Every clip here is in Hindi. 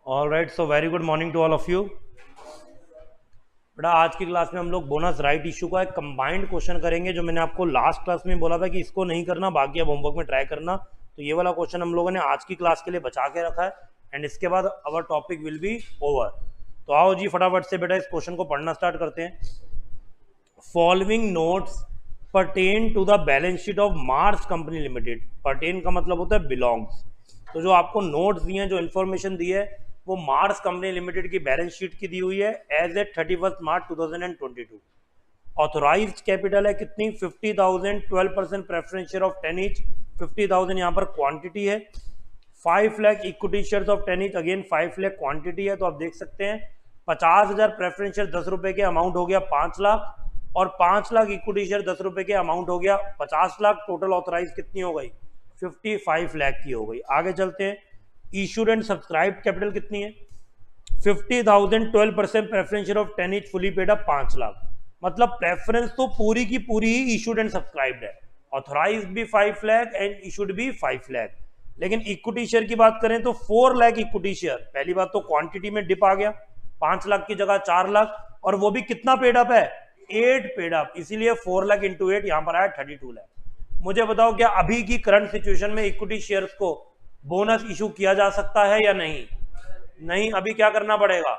All right, so very good morning to all of you. बेटा आज की क्लास में हम लोग बोनस राइट इशू का एक कंबाइंड क्वेश्चन करेंगे। जो मैंने आपको लास्ट क्लास में बोला था कि इसको नहीं करना, बाकी अब होमवर्क में ट्राई करना। तो ये वाला क्वेश्चन हम लोगों ने आज की क्लास के लिए बचा के रखा है एंड इसके बाद our topic will be over. तो आओ जी फटाफट से बेटा इस क्वेश्चन को पढ़ना स्टार्ट करते हैं। Following notes pertain to the balance sheet of Mars company limited. Pertain का मतलब होता है बिलोंग्स। तो जो आपको नोट्स दिए हैं, जो इन्फॉर्मेशन दी है, वो मार्स कंपनी लिमिटेड की बैलेंस शीट की दी हुई है as a 31 March 2022। Authorised capital है कितनी? 50,000, 12% प्रेफरेंस शेयर ऑफ 10 ईच। 50,000 यहाँ पर क्वांटिटी है। 5 lakh equity share of 10 each, again 5 lakh quantity है। तो आप देख सकते हैं 50,000 प्रेफरेंस शेयर 10 रुपए के अमाउंट हो गया 5 लाख, और 5 लाख इक्विटी शेयर 10 रुपए के अमाउंट हो गया 50 लाख। टोटल ऑथराइज कितनी हो गई? 55 लाख की हो गई। आगे चलते हैं। इशूड एंड सब्सक्राइब कैपिटल कितनी है? 50,000, 12% preference share of 10 each, fully paid up 5 lakh. मतलब प्रेफरेंस तो पूरी की पूरी ही इशूड एंड सब्सक्राइब्ड है। ऑथराइज भी 5 लाख एंड इशूड भी 5 लाख। लेकिन इक्विटी शेयर की बात करें तो 4 लाख इक्विटी शेयर। पहली बात तो क्वांटिटी में डिप आ गया, 5 लाख की जगह 4 लाख, और वो भी कितना पेड अप है? 8 पेड अप। इसीलिए 4 लाख इंटू 8 यहां पर आया 32 लाख। मुझे बताओ क्या अभी की करंट सिचुएशन में इक्विटी शेयर्स को बोनस इशू किया जा सकता है या नहीं? नहीं, अभी क्या करना पड़ेगा?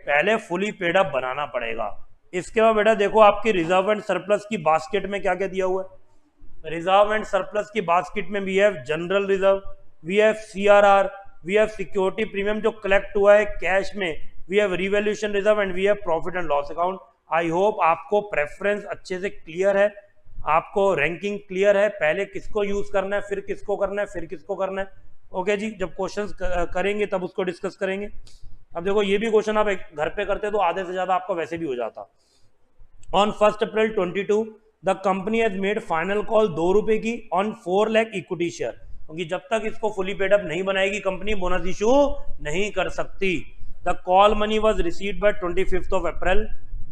पहले फुली पेड अप बनाना पड़ेगा। इसके बाद बेटा देखो आपकी रिजर्व एंड सरप्लस की बास्केट में क्या क्या दिया हुआ है। रिजर्व एंड सरप्लस की बास्केट में we have general reserve, we have CRR, we have security premium जो कलेक्ट हुआ है कैश में, we have revaluation reserve and we have profit and loss account. I hope आपको प्रेफरेंस अच्छे से क्लियर है, आपको रैंकिंग क्लियर है, पहले किसको यूज करना है, फिर किसको करना है, फिर किसको करना है। ओके जी, जब क्वेश्चंस करेंगे तब उसको डिस्कस करेंगे। अब देखो ये भी क्वेश्चन आप घर पे करते तो आधे से ज्यादा आपका वैसे भी हो जाता। On 1 April 2022 the company has made final call 2 रुपए की ऑन 4 लाख इक्विटी शेयर। क्योंकि जब तक इसको फुली पेड अप नहीं बनाएगी कंपनी, बोनस इशू नहीं कर सकती। The call money was received by 25 April.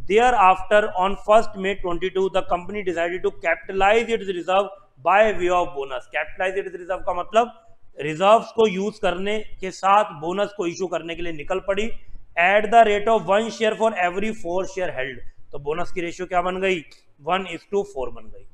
Thereafter, on 1 May 22, the company decided to capitalize its reserve by way of bonus. Capitalize its reserve का मतलब रिजर्व्स को यूज करने के साथ बोनस को इशू करने के लिए निकल पड़ी at the rate of 1 share for every 4 share held. तो बोनस की रेशियो क्या बन गई? 1:4 बन गई,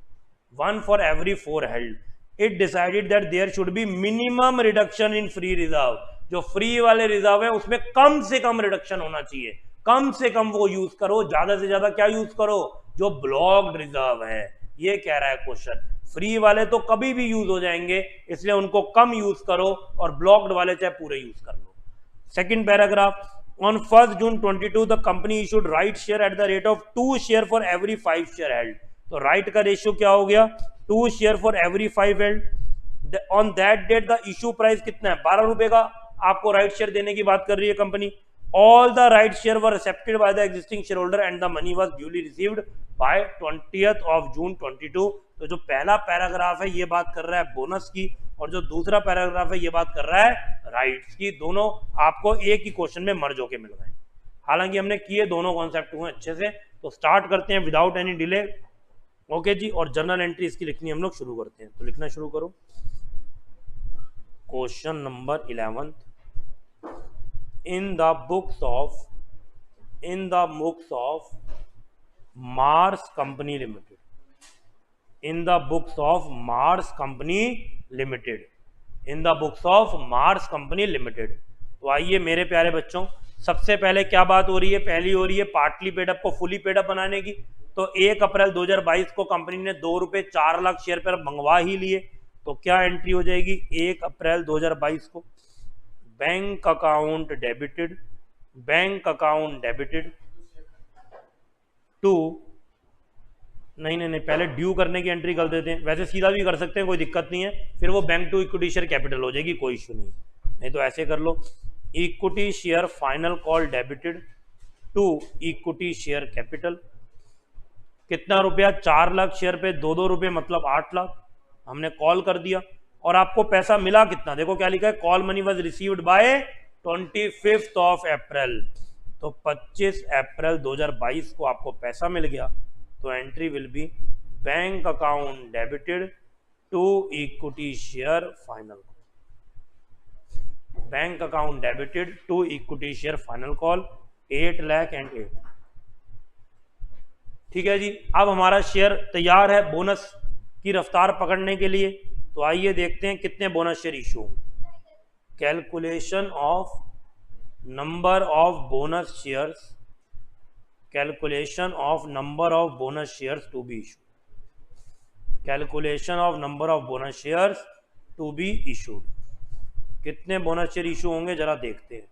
1 for every 4 held. It decided that there should be minimum reduction in free reserve. जो फ्री वाले रिजर्व है उसमें कम से कम रिडक्शन होना चाहिए, कम से कम वो यूज करो, ज्यादा से ज्यादा क्या यूज करो? जो ब्लॉक्ड रिजर्व है। ये कह रहा है क्वेश्चन। फ्री वाले तो कभी भी यूज हो जाएंगे, इसलिए उनको कम यूज करो, और ब्लॉक्ड वाले चाहे पूरे यूज कर लो। Second paragraph, on 1 June 2022 the company issued right share at the rate of 2 share for every 5 share held. तो राइट का रेशियो क्या हो गया? 2 share for every 5 held. On that date the issue price कितना है? 12 रुपए का आपको राइट शेयर देने की बात कर रही है company. All the right share were accepted by the existing shareholder and the money was duly received by 20th of June 22। तो जो पहला पैराग्राफ है ये बात कर रहा है बोनस की, और जो दूसरा पैराग्राफ है ये बात कर रहा है राइट्स की। दोनों आपको एक ही क्वेश्चन में मर्ज होके मिल गए। हालांकि हमने किए दोनों कॉन्सेप्ट हुए अच्छे से। तो स्टार्ट करते हैं विदाउट एनी डिले। ओके जी, और जर्नल एंट्री इसकी लिखनी हम लोग शुरू करते हैं। तो लिखना शुरू करो। Question number 11, in the books of Mars Company Limited, in the books of Mars Company Limited, in the books of Mars Company Limited। तो आइए मेरे प्यारे बच्चों, सबसे पहले क्या बात हो रही है? पहली हो रही है पार्टली पेड अप को फुली पेड अप बनाने की। तो 1 अप्रैल 2022 को कंपनी ने 2 रुपए 4 लाख शेयर पर मंगवा ही लिए। तो क्या एंट्री हो जाएगी 1 अप्रैल 2022 को? Bank account debited, bank account debited to, नहीं नहीं नहीं, पहले ड्यू करने की एंट्री कर देते हैं। वैसे सीधा भी कर सकते हैं, कोई दिक्कत नहीं है। फिर वो bank to equity share capital हो जाएगी, कोई इशू नहीं। नहीं तो ऐसे कर लो, equity share final call debited to equity share capital. कितना रुपया? 4 लाख शेयर पे 2 रुपए, मतलब 8 लाख हमने कॉल कर दिया। और आपको पैसा मिला कितना? देखो क्या लिखा है, call money was received by 25 अप्रैल। तो 25 अप्रैल 2022 को आपको पैसा मिल गया। तो entry will be bank account debited to equity share final. Bank account debited to equity share final call 8 lakh and 8। ठीक है जी, अब हमारा शेयर तैयार है बोनस की रफ्तार पकड़ने के लिए। तो आइए देखते हैं कितने बोनस शेयर इशू होंगे। Calculation of number of bonus shares, calculation of number of bonus shares to be issue, calculation of number of bonus shares to be issued. कितने बोनस शेयर इशू होंगे जरा देखते हैं।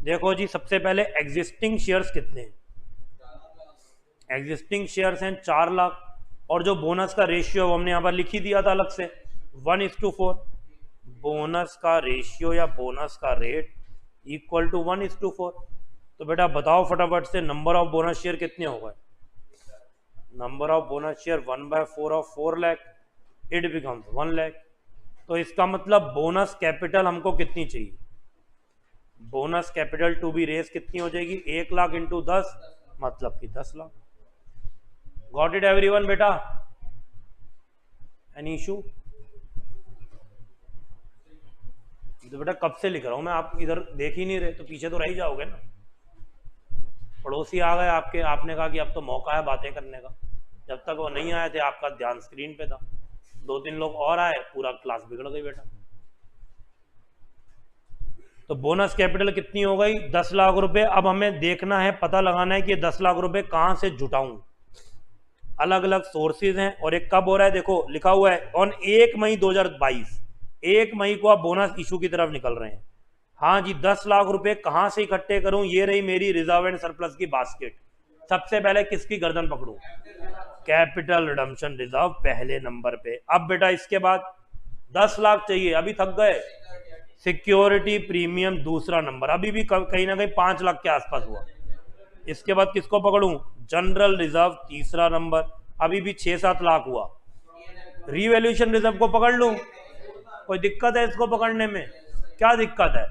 देखो जी, सबसे पहले एग्जिस्टिंग शेयर्स कितने हैं? एग्जिस्टिंग शेयर्स हैं 4 लाख, और जो बोनस का रेशियो हमने यहाँ पर लिख ही दिया था अलग से 1:4। बोनस का रेशियो या बोनस का रेट इक्वल टू 1:4। तो बेटा बताओ फटाफट से नंबर ऑफ बोनस शेयर कितने हो गए? Number of bonus share 1/4 of 4 lakh, it becomes 1 lakh. तो इसका मतलब बोनस कैपिटल हमको कितनी चाहिए? Bonus capital to be raise कितनी हो जाएगी? 1 लाख इंटू 10 मतलब कि 10 लाख। गॉट इट एवरीवन बेटा? Any issue? तो बेटा कब से लिख रहा हूं मैं, आप इधर देख ही नहीं रहे तो पीछे तो रह ही जाओगे ना। पड़ोसी आ गए आपके, आपने कहा कि अब तो मौका है बातें करने का। जब तक वो नहीं आए थे आपका ध्यान स्क्रीन पे था। 2-3 लोग और आए, पूरा क्लास बिगड़ गई बेटा। तो बोनस कैपिटल कितनी हो गई? 10 लाख रुपए। अब हमें देखना है, पता लगाना है कि 10 लाख रुपए कहां से जुटाऊं। अलग अलग सोर्सेज हैं, और एक कब हो रहा है देखो लिखा हुआ है ऑन 1 मई 2022। 1 मई को आप बोनस इशू की तरफ निकल रहे हैं। हाँ जी, 10 लाख रुपए कहां से इकट्ठे करूं? ये रही मेरी रिजर्व एंड सरप्लस की बास्केट। सबसे पहले किसकी गर्दन पकड़ूं? कैपिटल रिडम्पशन रिजर्व पहले नंबर पे। अब बेटा इसके बाद 10 लाख चाहिए, अभी थक गए। सिक्योरिटी प्रीमियम दूसरा नंबर, अभी भी कहीं ना कहीं 5 लाख के आसपास हुआ। इसके बाद किसको पकड़ूं? जनरल रिजर्व तीसरा नंबर, अभी भी 6-7 लाख हुआ। रीवैल्यूएशन रिजर्व को पकड़ लूं? कोई दिक्कत है इसको पकड़ने में? क्या दिक्कत है?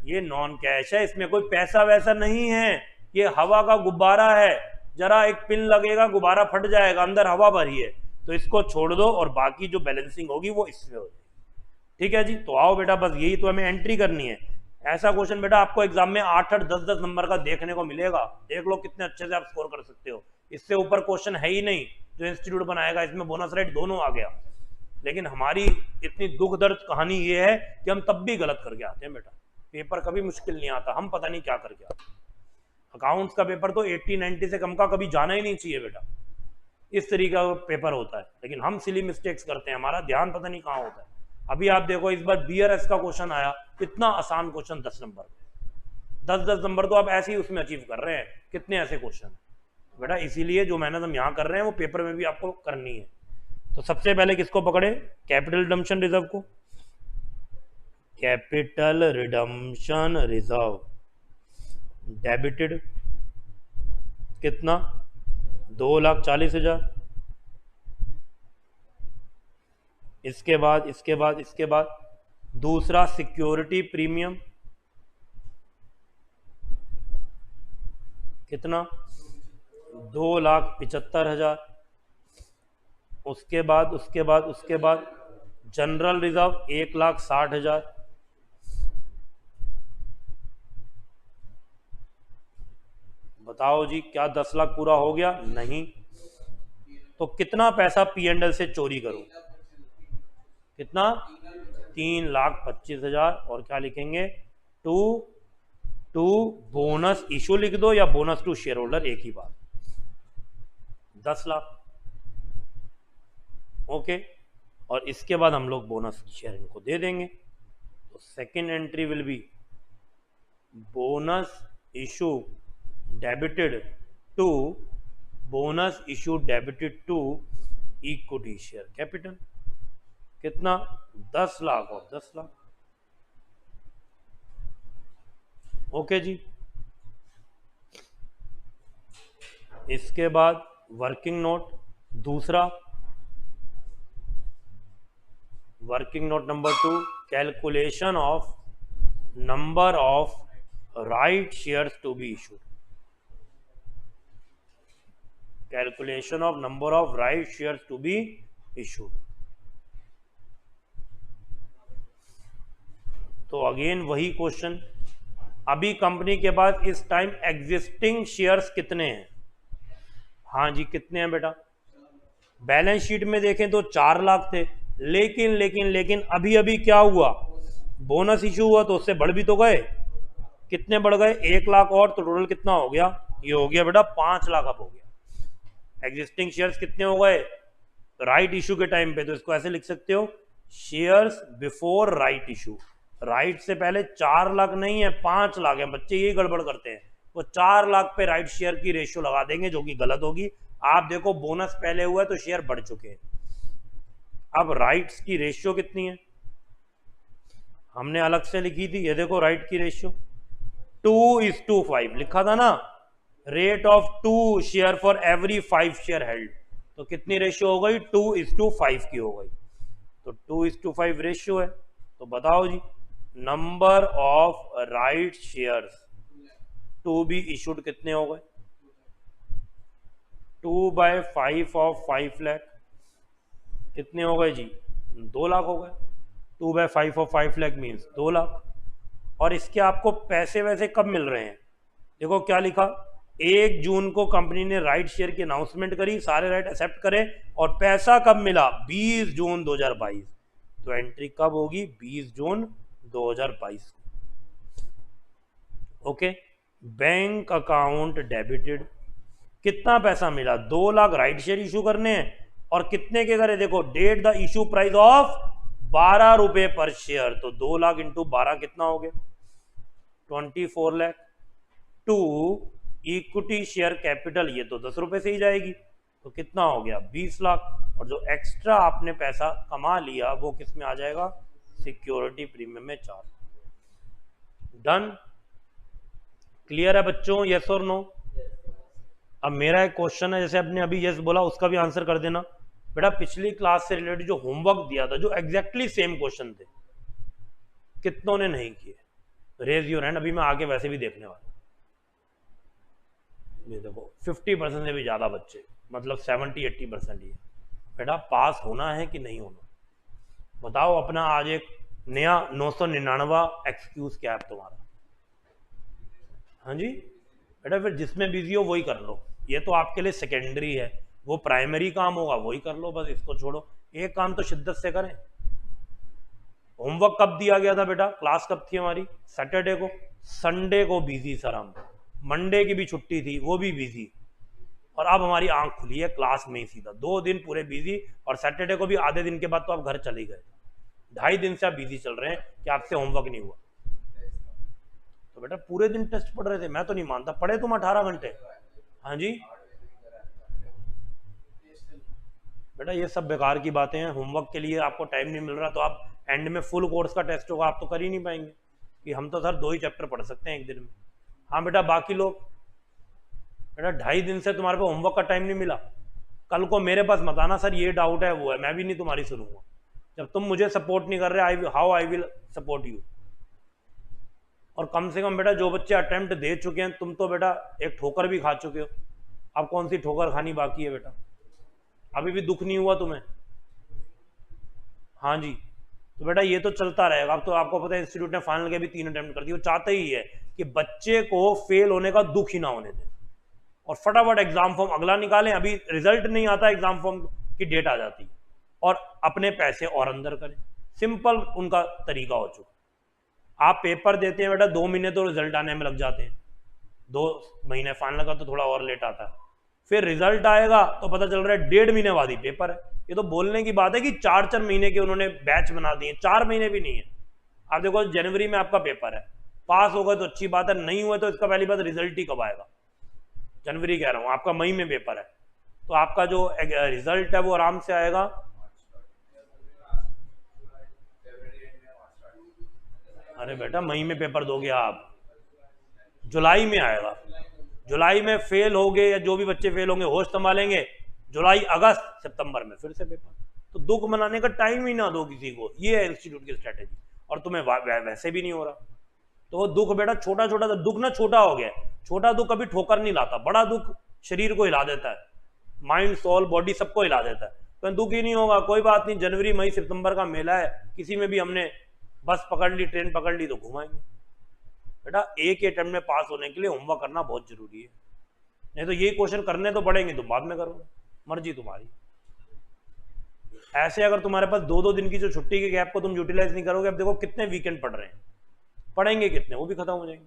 ये नॉन कैश है, इसमें कोई पैसा वैसा नहीं है, ये हवा का गुब्बारा है। जरा एक पिन लगेगा गुब्बारा फट जाएगा, अंदर हवा भरी है। तो इसको छोड़ दो और बाकी जो बैलेंसिंग होगी वो इसमें हो जाएगी। ठीक है जी, तो आओ बेटा, बस यही तो हमें एंट्री करनी है। ऐसा क्वेश्चन बेटा आपको एग्जाम में 8-8, 10-10 नंबर का देखने को मिलेगा। देख लो कितने अच्छे से आप स्कोर कर सकते हो। इससे ऊपर क्वेश्चन है ही नहीं जो इंस्टीट्यूट बनाएगा। इसमें बोनस रेट दोनों आ गया, लेकिन हमारी इतनी दुख दर्द कहानी ये है कि हम तब भी गलत करके आते हैं बेटा। पेपर कभी मुश्किल नहीं आता, हम पता नहीं क्या करके आते हैं। अकाउंट्स का पेपर तो 80-90 से कम का कभी जाना ही नहीं चाहिए बेटा। इस तरीके का पेपर होता है, लेकिन हम सिली मिस्टेक्स करते हैं, हमारा ध्यान पता नहीं कहाँ होता है। अभी आप देखो इस बार BRS का क्वेश्चन आया, इतना आसान क्वेश्चन 10 नंबर, 10-10 नंबर तो आप ऐसे ही उसमें अचीव कर रहे हैं। कितने ऐसे क्वेश्चन बेटा, इसीलिए जो मेहनत हम यहाँ कर रहे हैं वो पेपर में भी आपको करनी है। तो सबसे पहले किसको पकड़े? कैपिटल रिडम्पशन रिजर्व को। कैपिटल रिडम्पशन रिजर्व डेबिटेड कितना? 2,40,000। इसके बाद दूसरा सिक्योरिटी प्रीमियम कितना? 2,75,000। उसके बाद जनरल रिजर्व 1,60,000। बताओ जी, क्या 10 लाख पूरा हो गया? नहीं। तो कितना पैसा P&L से चोरी करूं? कितना? 3,25,000। और क्या लिखेंगे? टू बोनस इशू लिख दो या बोनस टू शेयर होल्डर, एक ही बात। 10 लाख। ओके, और इसके बाद हम लोग बोनस शेयर इनको दे देंगे। तो second entry will be bonus issue debited to equity share capital. कितना? 10 लाख और 10 लाख। ओके जी। इसके बाद वर्किंग नोट दूसरा, working note number 2, calculation of number of right shares to be issued. Calculation of number of right shares to be issued. तो अगेन वही क्वेश्चन, अभी कंपनी के पास इस टाइम एग्जिस्टिंग शेयर्स कितने हैं? हाँ जी, कितने हैं बेटा? बैलेंस शीट में देखें तो 4 लाख थे, लेकिन लेकिन लेकिन अभी अभी क्या हुआ, बोनस इशू हुआ तो उससे बढ़ भी तो गए। कितने बढ़ गए? 1 लाख और, तो टोटल कितना हो गया? ये हो गया बेटा 5 लाख अब हो गया। एग्जिस्टिंग शेयर्स कितने हो गए राइट इशू के टाइम पे? तो इसको ऐसे लिख सकते हो, shares before right issue. Right से पहले 4 लाख नहीं है, 5 लाख है। बच्चे यही गड़बड़ करते हैं, वो 4 लाख पे राइट शेयर की रेशियो लगा देंगे, जो कि गलत होगी। आप देखो बोनस पहले हुआ है तो शेयर बढ़ चुके हैं। अब राइट्स की रेशियो कितनी है हमने अलग से लिखी थी, ये देखो राइट की रेशियो 2:5 लिखा था ना, rate of 2 share for every 5 share held. तो कितनी रेशियो हो गई? 2:5 की हो गई। तो 2:5 रेशियो है। तो बताओ जी, number of right shares to be issued कितने हो गए? 2/5 ऑफ 5 लाख कितने हो गए जी? 2 लाख हो गए। 2/5 ऑफ 5 लाख मीन्स 2 लाख। और इसके आपको पैसे वैसे कब मिल रहे हैं? देखो क्या लिखा, 1 जून को कंपनी ने राइट शेयर की अनाउंसमेंट करी, सारे राइट एक्सेप्ट करे, और पैसा कब मिला? 20 जून 2022। तो एंट्री कब होगी? 20 जून 2022। ओके, बैंक अकाउंट डेबिटेड, कितना पैसा मिला? 2 लाख राइट शेयर इशू करने हैं, और कितने के करे? देखो, date the issue price of 12 रुपए पर शेयर। तो 2 लाख इंटू 12 कितना हो गया? 24 lakh. To equity share capital, ये तो 10 रुपए से ही जाएगी, तो कितना हो गया? 20 लाख। और जो एक्स्ट्रा आपने पैसा कमा लिया वो किस में आ जाएगा? सिक्योरिटी प्रीमियम में 4। डन? क्लियर है बच्चों? यस और नो? अब मेरा एक क्वेश्चन है, जैसे आपने अभी यस बोला उसका भी आंसर कर देना बेटा। पिछली क्लास से रिलेटेड जो होमवर्क दिया था, जो एग्जैक्टली सेम क्वेश्चन थे, कितनों ने नहीं किए? Raise your hand. अभी मैं आगे वैसे भी देखने वाला। ये देखो 50% से भी ज्यादा बच्चे, मतलब 70-80% ही है। बेटा पास होना है कि नहीं होना? बताओ अपना आज एक नया 999वां एक्सक्यूज क्या है तुम्हारा? हाँ जी बेटा, फिर जिसमें बिजी हो वही कर लो, ये तो आपके लिए सेकेंडरी है, वो प्राइमरी काम होगा वही कर लो बस, इसको छोड़ो। एक काम तो शिद्दत से करें। होमवर्क कब दिया गया था बेटा? क्लास कब थी हमारी? सैटरडे को। संडे को बिजी सर हम, मंडे की भी छुट्टी थी वो भी बिजी, और अब हमारी आंख खुली है क्लास में ही सीधा 2 दिन पूरे बिजी, और सैटरडे को भी आधे दिन के बाद तो आप घर चले गए। 2.5 दिन से आप बिजी चल रहे हैं कि आपसे होमवर्क नहीं हुआ। तो बेटा पूरे दिन टेस्ट पढ़ रहे थे? मैं तो नहीं मानता, पढ़े तुम 18 घंटे। हाँ जी बेटा, ये सब बेकार की बातें हैं। होमवर्क के लिए आपको टाइम नहीं मिल रहा, तो आप एंड में फुल कोर्स का टेस्ट होगा, आप तो कर ही नहीं पाएंगे कि हम तो सर 2 ही चैप्टर पढ़ सकते हैं एक दिन में। हाँ बेटा, बाकी लोग बेटा 2.5 दिन से तुम्हारे पास होमवर्क का टाइम नहीं मिला, कल को मेरे पास मत आना सर ये डाउट है वो है, मैं भी नहीं तुम्हारी सुनूंगा। जब तुम मुझे सपोर्ट नहीं कर रहे, how I will support you. और कम से कम बेटा जो बच्चे अटेम्प्ट दे चुके हैं, तुम तो बेटा एक ठोकर भी खा चुके हो, अब कौन सी ठोकर खानी बाकी है बेटा? अभी भी दुख नहीं हुआ तुम्हें? हाँ जी, तो बेटा ये तो चलता रहेगा। अब तो आपको पता है इंस्टीट्यूट ने फाइनल के भी 3 अटेम्प्ट कर दिए, वो चाहते ही है कि बच्चे को फेल होने का दुख ही ना होने दें, और फटाफट एग्जाम फॉर्म अगला निकालें। अभी रिजल्ट नहीं आता, एग्जाम फॉर्म की डेट आ जाती है, और अपने पैसे और अंदर करें। सिंपल उनका तरीका हो चुका। आप पेपर देते हैं बेटा 2 महीने तो रिजल्ट आने में लग जाते हैं, 2 महीने फाइनल का तो थोड़ा और लेट आता है, फिर रिजल्ट आएगा तो पता चल रहा है 1.5 महीने बाद ही पेपर है। ये तो बोलने की बात है कि 4-4 महीने के उन्होंने बैच बना दिए, 4 महीने भी नहीं है। आप देखो जनवरी में आपका पेपर है, पास होगा तो अच्छी बात है, नहीं हुआ तो इसका पहली बात रिजल्ट ही कब आएगा? जनवरी कह रहा हूँ, आपका मई में पेपर है, तो आपका जो रिजल्ट है वो आराम से आएगा। अरे बेटा मई में पेपर दोगे आप, जुलाई में आएगा। जुलाई में फेल हो गए या जो भी बच्चे फेल होंगे होश संभालेंगे, जुलाई अगस्त सितंबर में फिर से पेपर। तो दुख मनाने का टाइम ही ना दो किसी को, ये है इंस्टीट्यूट की स्ट्रेटेजी। और तुम्हें वैसे भी नहीं हो रहा, तो वो दुख बेटा छोटा छोटा दुख ना छोटा हो गया। छोटा दुख कभी ठोकर नहीं लाता, बड़ा दुख शरीर को हिला देता है, माइंड सोल बॉडी सबको हिला देता है। तो दुख ही नहीं होगा, कोई बात नहीं, जनवरी मई सितंबर का मेला है, किसी में भी हमने बस पकड़ ली, ट्रेन पकड़ ली तो घुमाएंगे। बेटा एक ही अटेम्प्ट में पास होने के लिए होमवर्क करना बहुत जरूरी है, नहीं तो ये क्वेश्चन करने तो पड़ेंगे, तुम बाद में करोगे, मर्जी तुम्हारी। ऐसे अगर तुम्हारे पास 2-2 दिन की जो छुट्टी के गैप को तुम यूटिलाइज नहीं करोगे, अब देखो कितने वीकेंड पड़ रहे हैं, पढ़ेंगे कितने, वो भी खत्म हो जाएंगे।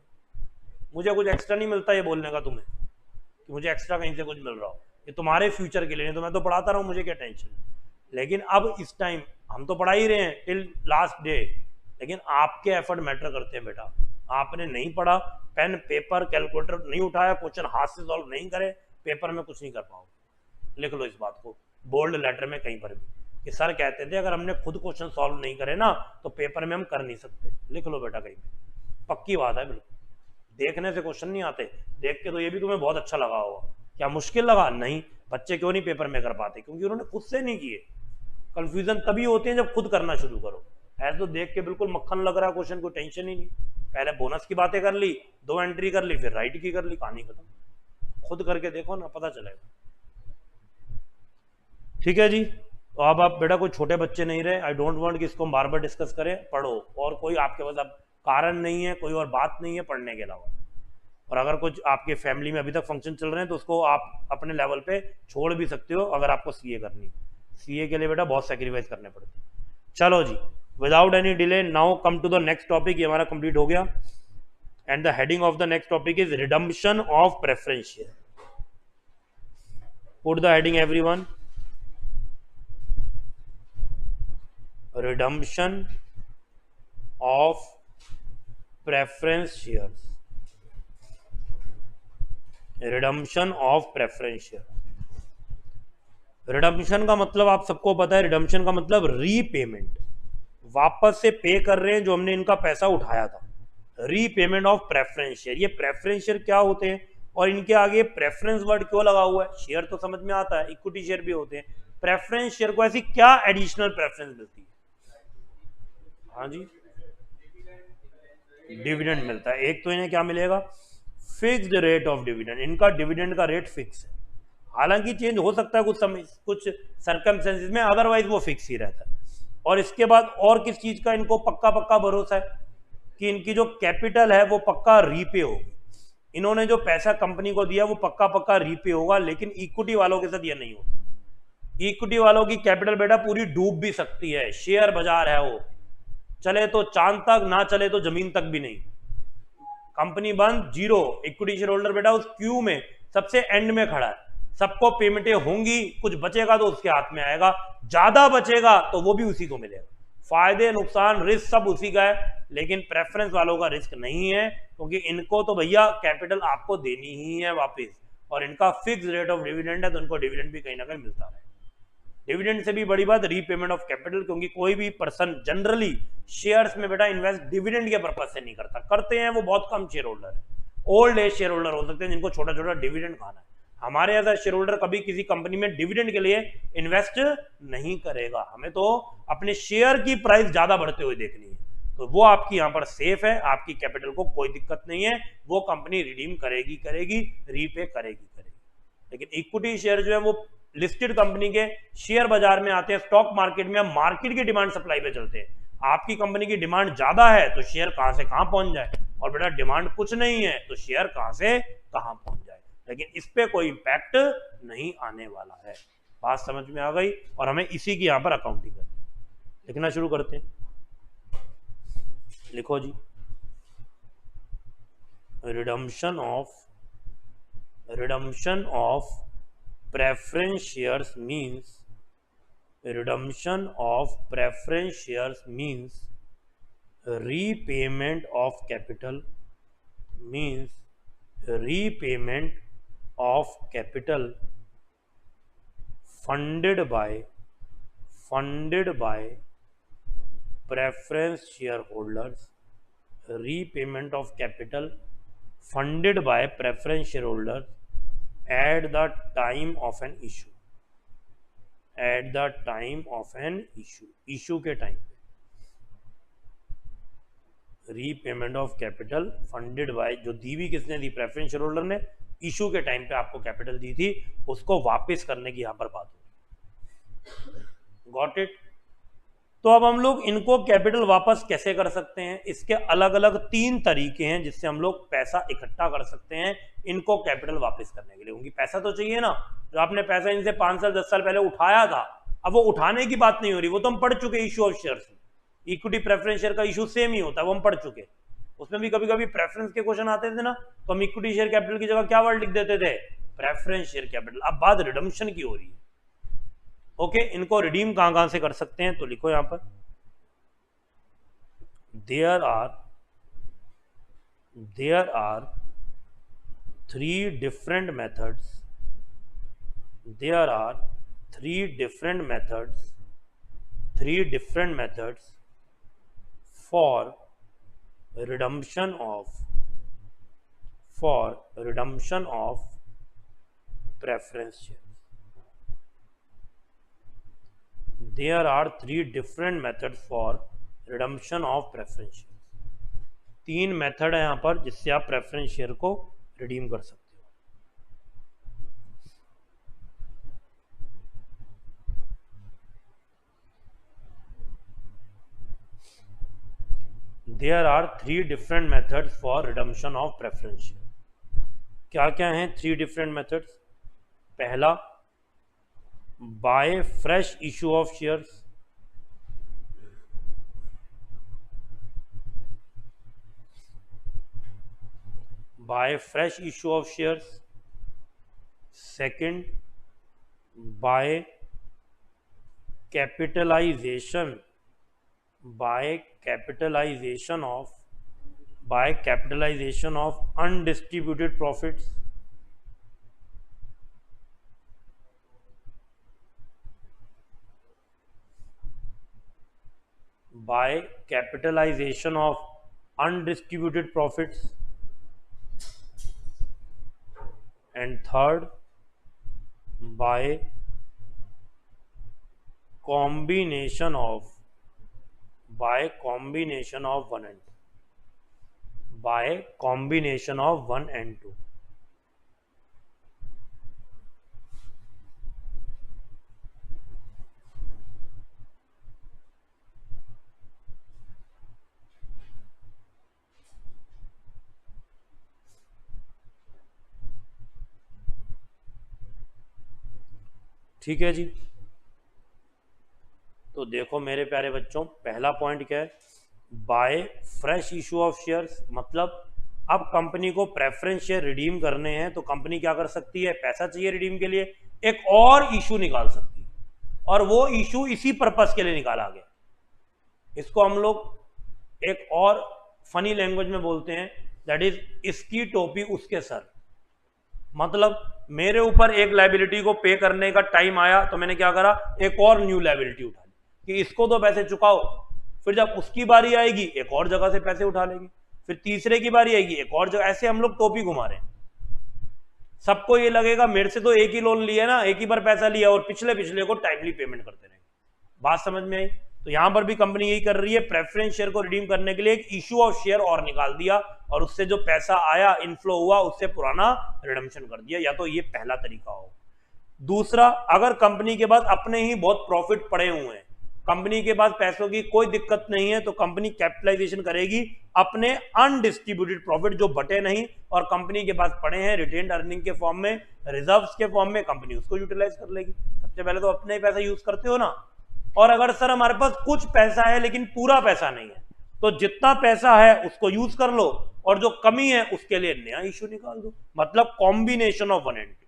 मुझे कुछ एक्स्ट्रा नहीं मिलता ये बोलने का तुम्हें कि मुझे एक्स्ट्रा कहीं से कुछ मिल रहा हो, ये तुम्हारे फ्यूचर के लिए, नहीं तो मैं तो पढ़ाता रहा हूँ, मुझे क्या टेंशन। लेकिन अब इस टाइम हम तो पढ़ा ही रहे हैं टिल लास्ट डे, लेकिन आपके एफर्ट मैटर करते हैं बेटा। आपने नहीं पढ़ा, पेन पेपर कैलकुलेटर नहीं उठाया, क्वेश्चन हाथ से सॉल्व नहीं करे, पेपर में कुछ नहीं कर पाओगे। लिख लो इस बात को बोल्ड लेटर में कहीं पर भी, कि सर कहते थे अगर हमने खुद क्वेश्चन सॉल्व नहीं करे ना तो पेपर में हम कर नहीं सकते। लिख लो बेटा कहीं पे, पक्की बात है बिल्कुल। देखने से क्वेश्चन नहीं आते, देख के तो ये भी तुम्हें बहुत अच्छा लगा होगा, क्या मुश्किल लगा? नहीं। बच्चे क्यों नहीं पेपर में कर पाते? क्योंकि उन्होंने खुद से नहीं किए। कंफ्यूजन तभी होती है जब खुद करना शुरू करो। ऐसे तो देख के बिल्कुल मक्खन लग रहा है क्वेश्चन, कोई टेंशन ही नहीं, पहले बोनस की बातें कर ली, 2 एंट्री कर ली, फिर राइट की कर ली, कहानी खत्म। खुद करके देखो ना, पता चलेगा। ठीक है जी, तो अब आप बेटा कोई छोटे बच्चे नहीं रहे, आई डोंट वांट कि इसको हम बार बार डिस्कस करें, पढ़ो। और कोई आपके पास अब कारण नहीं है, कोई और बात नहीं है पढ़ने के अलावा। और अगर कुछ आपके फैमिली में अभी तक फंक्शन चल रहे हैं तो उसको आप अपने लेवल पे छोड़ भी सकते हो, अगर आपको सीए करनी है। सीए के लिए बेटा बहुत सेक्रीफाइस करने पड़ते हैं। चलो जी, without any delay now come to the next topic. ये हमारा कंप्लीट हो गया, and the heading of the next topic is redemption of preference share. Put the heading everyone, redemption of preference shares। Redemption of preference share. Redemption का मतलब आप सबको पता है, रिडम्पशन का मतलब रीपेमेंट, वापस से पे कर रहे हैं जो हमने इनका पैसा उठाया था। Repayment of preference share. ये प्रेफरेंस शेयर क्या होते हैं और इनके आगे प्रेफरेंस वर्ड क्यों लगा हुआ है? शेयर तो समझ में आता है, इक्विटी शेयर भी होते हैं, प्रेफरेंस शेयर को ऐसी क्या एडिशनल प्रेफरेंस मिलती है? हाँ जी, डिविडेंड मिलता है। एक तो इन्हें क्या मिलेगा? Fixed rate of dividend. इनका डिविडेंड का रेट फिक्स है, हालांकि चेंज हो सकता है कुछ समय, कुछ सर्कमस्टेंसेस में, अदरवाइज वो फिक्स ही रहता है। और इसके बाद और किस चीज का इनको पक्का पक्का भरोसा है? कि इनकी जो कैपिटल है वो पक्का रीपे होगी। इन्होंने जो पैसा कंपनी को दिया वो पक्का पक्का रीपे होगा, लेकिन इक्विटी वालों के साथ ये नहीं होता। इक्विटी वालों की कैपिटल बेटा पूरी डूब भी सकती है, शेयर बाजार है वो, चले तो चांद तक, ना चले तो जमीन तक भी नहीं। कंपनी बंद, जीरो, इक्विटी शेयर होल्डर बेटा उस क्यू में सबसे एंड में खड़ा है। सबको पेमेंटें होंगी, कुछ बचेगा तो उसके हाथ में आएगा, ज्यादा बचेगा तो वो भी उसी को मिलेगा। फायदे नुकसान रिस्क सब उसी का है, लेकिन प्रेफरेंस वालों का रिस्क नहीं है, क्योंकि इनको तो भैया कैपिटल आपको देनी ही है वापस, और इनका फिक्स रेट ऑफ डिविडेंड है, तो इनको डिविडेंड भी कहीं ना कहीं मिलता है। डिविडेंड से भी बड़ी बात रीपेमेंट ऑफ कैपिटल, क्योंकि कोई भी पर्सन जनरली शेयर्स में बेटा इन्वेस्ट डिविडेंड के पर्पज से नहीं करता। करते हैं वो बहुत कम शेयर होल्डर है, ओल्ड एज शेयर होल्डर हो सकते हैं जिनको छोटा छोटा डिविडेंड खाना है। हमारे ऐसा शेयर होल्डर कभी किसी कंपनी में डिविडेंड के लिए इन्वेस्ट नहीं करेगा। हमें तो अपने शेयर की प्राइस ज्यादा बढ़ते हुए देखनी है, तो वो आपकी यहाँ पर सेफ है, आपकी कैपिटल को कोई दिक्कत नहीं है, वो कंपनी रिडीम करेगी रीपे करेगी। लेकिन इक्विटी शेयर जो है वो लिस्टेड कंपनी के शेयर बाजार में आते हैं, स्टॉक मार्केट में, मार्केट की डिमांड सप्लाई पे चलते हैं। आपकी कंपनी की डिमांड ज्यादा है तो शेयर कहां से कहां पहुंच जाए, और बेटा डिमांड कुछ नहीं है तो शेयर कहां से कहां पहुंच जाए, लेकिन इस पे कोई इंपैक्ट नहीं आने वाला है। बात समझ में आ गई? और हमें इसी की यहां पर अकाउंटिंग करनी है। लिखना शुरू करते हैं, लिखो जी। Redemption of preference shares means redemption of preference shares means repayment of capital, means repayment of capital funded by preference shareholders, repayment of capital funded by preference shareholders at the time of an issue, at the time of an issue के टाइम पे repayment of capital funded by, जो दी हुई किसने दी? प्रेफरेंस शेयर होल्डर ने। इशू के टाइम पे आपको कैपिटल दी थी, उसको वापस करने की यहां पर बात होगी। Got it? तो अब हम लोग इनको कैपिटल वापस कैसे कर सकते हैं, इसके अलग अलग 3 तरीके हैं जिससे हम लोग पैसा इकट्ठा कर सकते हैं इनको कैपिटल वापस करने के लिए, क्योंकि पैसा तो चाहिए ना। जो आपने पैसा इनसे 5 साल 10 साल पहले उठाया था, अब वो उठाने की बात नहीं हो रही, वो तो हम पढ़ चुके इशू ऑफ शेयर्स में। इक्विटी प्रेफरेंस शेयर का इशू सेम ही होता है, वो हम पढ़ चुके। उसमें भी कभी कभी प्रेफरेंस के क्वेश्चन आते थे ना, तो हम इक्विटी शेयर कैपिटल की जगह क्या वर्ड लिख देते थे, प्रेफरेंस शेयर कैपिटल। अब बात रिडम्पशन की हो रही है। ओके, इनको रिडीम कहां से कर सकते हैं, तो लिखो यहां पर there are 3 different methods for redemption of preference shares. There are 3 different methods for redemption of preference shares. 3 method है यहां पर जिससे आप प्रेफरेंस शेयर को रिडीम कर सकते हो। There are 3 different methods for redemption of preference share. क्या क्या हैं 3 different methods? पहला, by fresh issue of shares. By fresh issue of shares. Second, by capitalization of undistributed profits. By capitalization of undistributed profits. And third, by combination of 1 and 2. ठीक है जी। तो देखो मेरे प्यारे बच्चों, पहला पॉइंट क्या है, by fresh issue of shares. मतलब अब कंपनी को प्रेफरेंस शेयर रिडीम करने हैं तो कंपनी क्या कर सकती है, पैसा चाहिए रिडीम के लिए, एक और इशू निकाल सकती है, और वो इशू इसी पर्पस के लिए निकाला गया। इसको हम लोग एक और फनी लैंग्वेज में बोलते हैं, दैट इज इसकी टोपी उसके सर। मतलब मेरे ऊपर एक लायबिलिटी को पे करने का टाइम आया तो मैंने क्या करा, एक और न्यू लायबिलिटी उठा ली कि इसको तो पैसे चुकाओ। फिर जब उसकी बारी आएगी एक और जगह से पैसे उठा लेंगे, फिर तीसरे की बारी आएगी एक और जगह, ऐसे हम लोग टोपी घुमा रहे हैं। सबको ये लगेगा मेरे से तो एक ही लोन लिया ना, एक ही बार पैसा लिया और पिछले को टाइमली पेमेंट करते रहेंगे। बात समझ में आई? तो यहां पर भी कंपनी यही कर रही है, प्रेफरेंस शेयर को रिडीम करने के लिए एक इशू ऑफ शेयर और निकाल दिया और उससे जो पैसा आया, इनफ्लो हुआ, उससे पुराना रिडम्पशन कर दिया। या तो ये पहला तरीका हो। दूसरा, अगर कंपनी के पास अपने ही बहुत प्रॉफिट पड़े हुए हैं, कंपनी के पास पैसों की कोई दिक्कत नहीं है, तो कंपनी कैपिटलाइजेशन करेगी अपने अनडिस्ट्रीब्यूटेड प्रॉफिट जो बटे नहीं और कंपनी के पास पड़े हैं रिटेन्ड अर्निंग के फॉर्म में, रिजर्व्स के फॉर्म में, कंपनी उसको यूटिलाइज कर लेगी। सबसे पहले तो अपने ही पैसा यूज करते हो ना। और अगर सर हमारे पास कुछ पैसा है लेकिन पूरा पैसा नहीं है, तो जितना पैसा है उसको यूज कर लो और जो कमी है उसके लिए नया इशू निकाल दो। मतलब कॉम्बिनेशन ऑफ 1 and 2,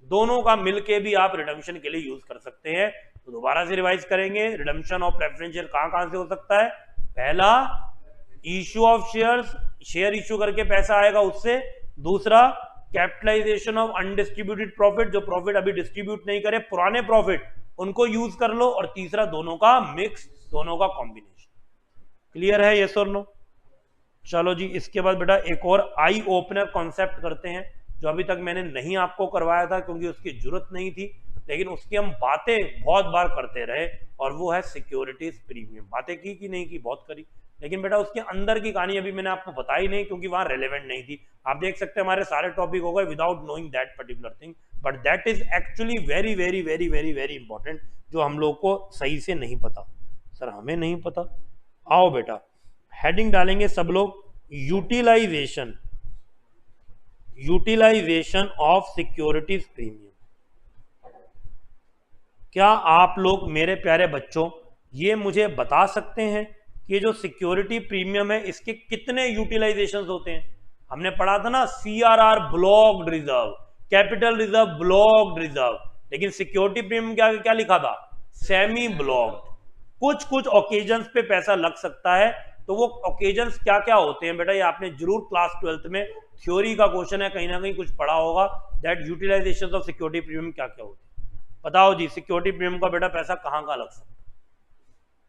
दोनों का मिलके भी आप रिडम्पशन के लिए यूज कर सकते हैं। तो दोबारा से रिवाइज करेंगे, रिडम्पशन ऑफ प्रेफरेंस शेयर कहां से हो सकता है? पहला, issue of shares, share issue करके पैसा आएगा उससे। दूसरा, कैपिटलाइजेशन ऑफ अनडिस्ट्रीब्यूटेड प्रॉफिट, जो प्रॉफिट अभी डिस्ट्रीब्यूट नहीं करे, पुराने प्रॉफिट, उनको यूज कर लो। और तीसरा, दोनों का मिक्स, दोनों का कॉम्बिनेशन। क्लियर है? यस और नो? चलो जी, इसके बाद बेटा एक और आई ओपनर कॉन्सेप्ट करते हैं जो अभी तक मैंने नहीं आपको करवाया था क्योंकि उसकी जरूरत नहीं थी, लेकिन उसकी हम बातें बहुत बार करते रहे, और वो है सिक्योरिटीज प्रीमियम। बातें की कि नहीं की? बहुत करी, लेकिन बेटा उसके अंदर की कहानी अभी मैंने आपको बताई नहीं क्योंकि वहां रेलेवेंट नहीं थी। आप देख सकते हैं हमारे सारे टॉपिक हो गए without knowing that particular thing, but that is actually very very very very very important, जो हम लोग को सही से नहीं पता। सर हमें नहीं पता। आओ बेटा, हेडिंग डालेंगे सब लोग, utilisation, utilisation of securities premium. क्या आप लोग मेरे प्यारे बच्चों ये मुझे बता सकते हैं कि ये जो सिक्योरिटी प्रीमियम है इसके कितने यूटिलाइजेशन होते हैं? हमने पढ़ा था ना, CRR blocked reserve, capital reserve blocked reserve, लेकिन सिक्योरिटी प्रीमियम क्या क्या लिखा था? Semi blocked. कुछ कुछ ओकेजन्स पे पैसा लग सकता है, तो वो ओकेजन्स क्या क्या होते हैं बेटा, ये आपने जरूर क्लास 12th में थ्योरी का क्वेश्चन है, कहीं ना कहीं कुछ पढ़ा होगा, that utilisation of security premium क्या क्या होते हैं। बताओ जी, सिक्योरिटी प्रीमियम का बेटा पैसा कहाँ कहाँ लग सकता है?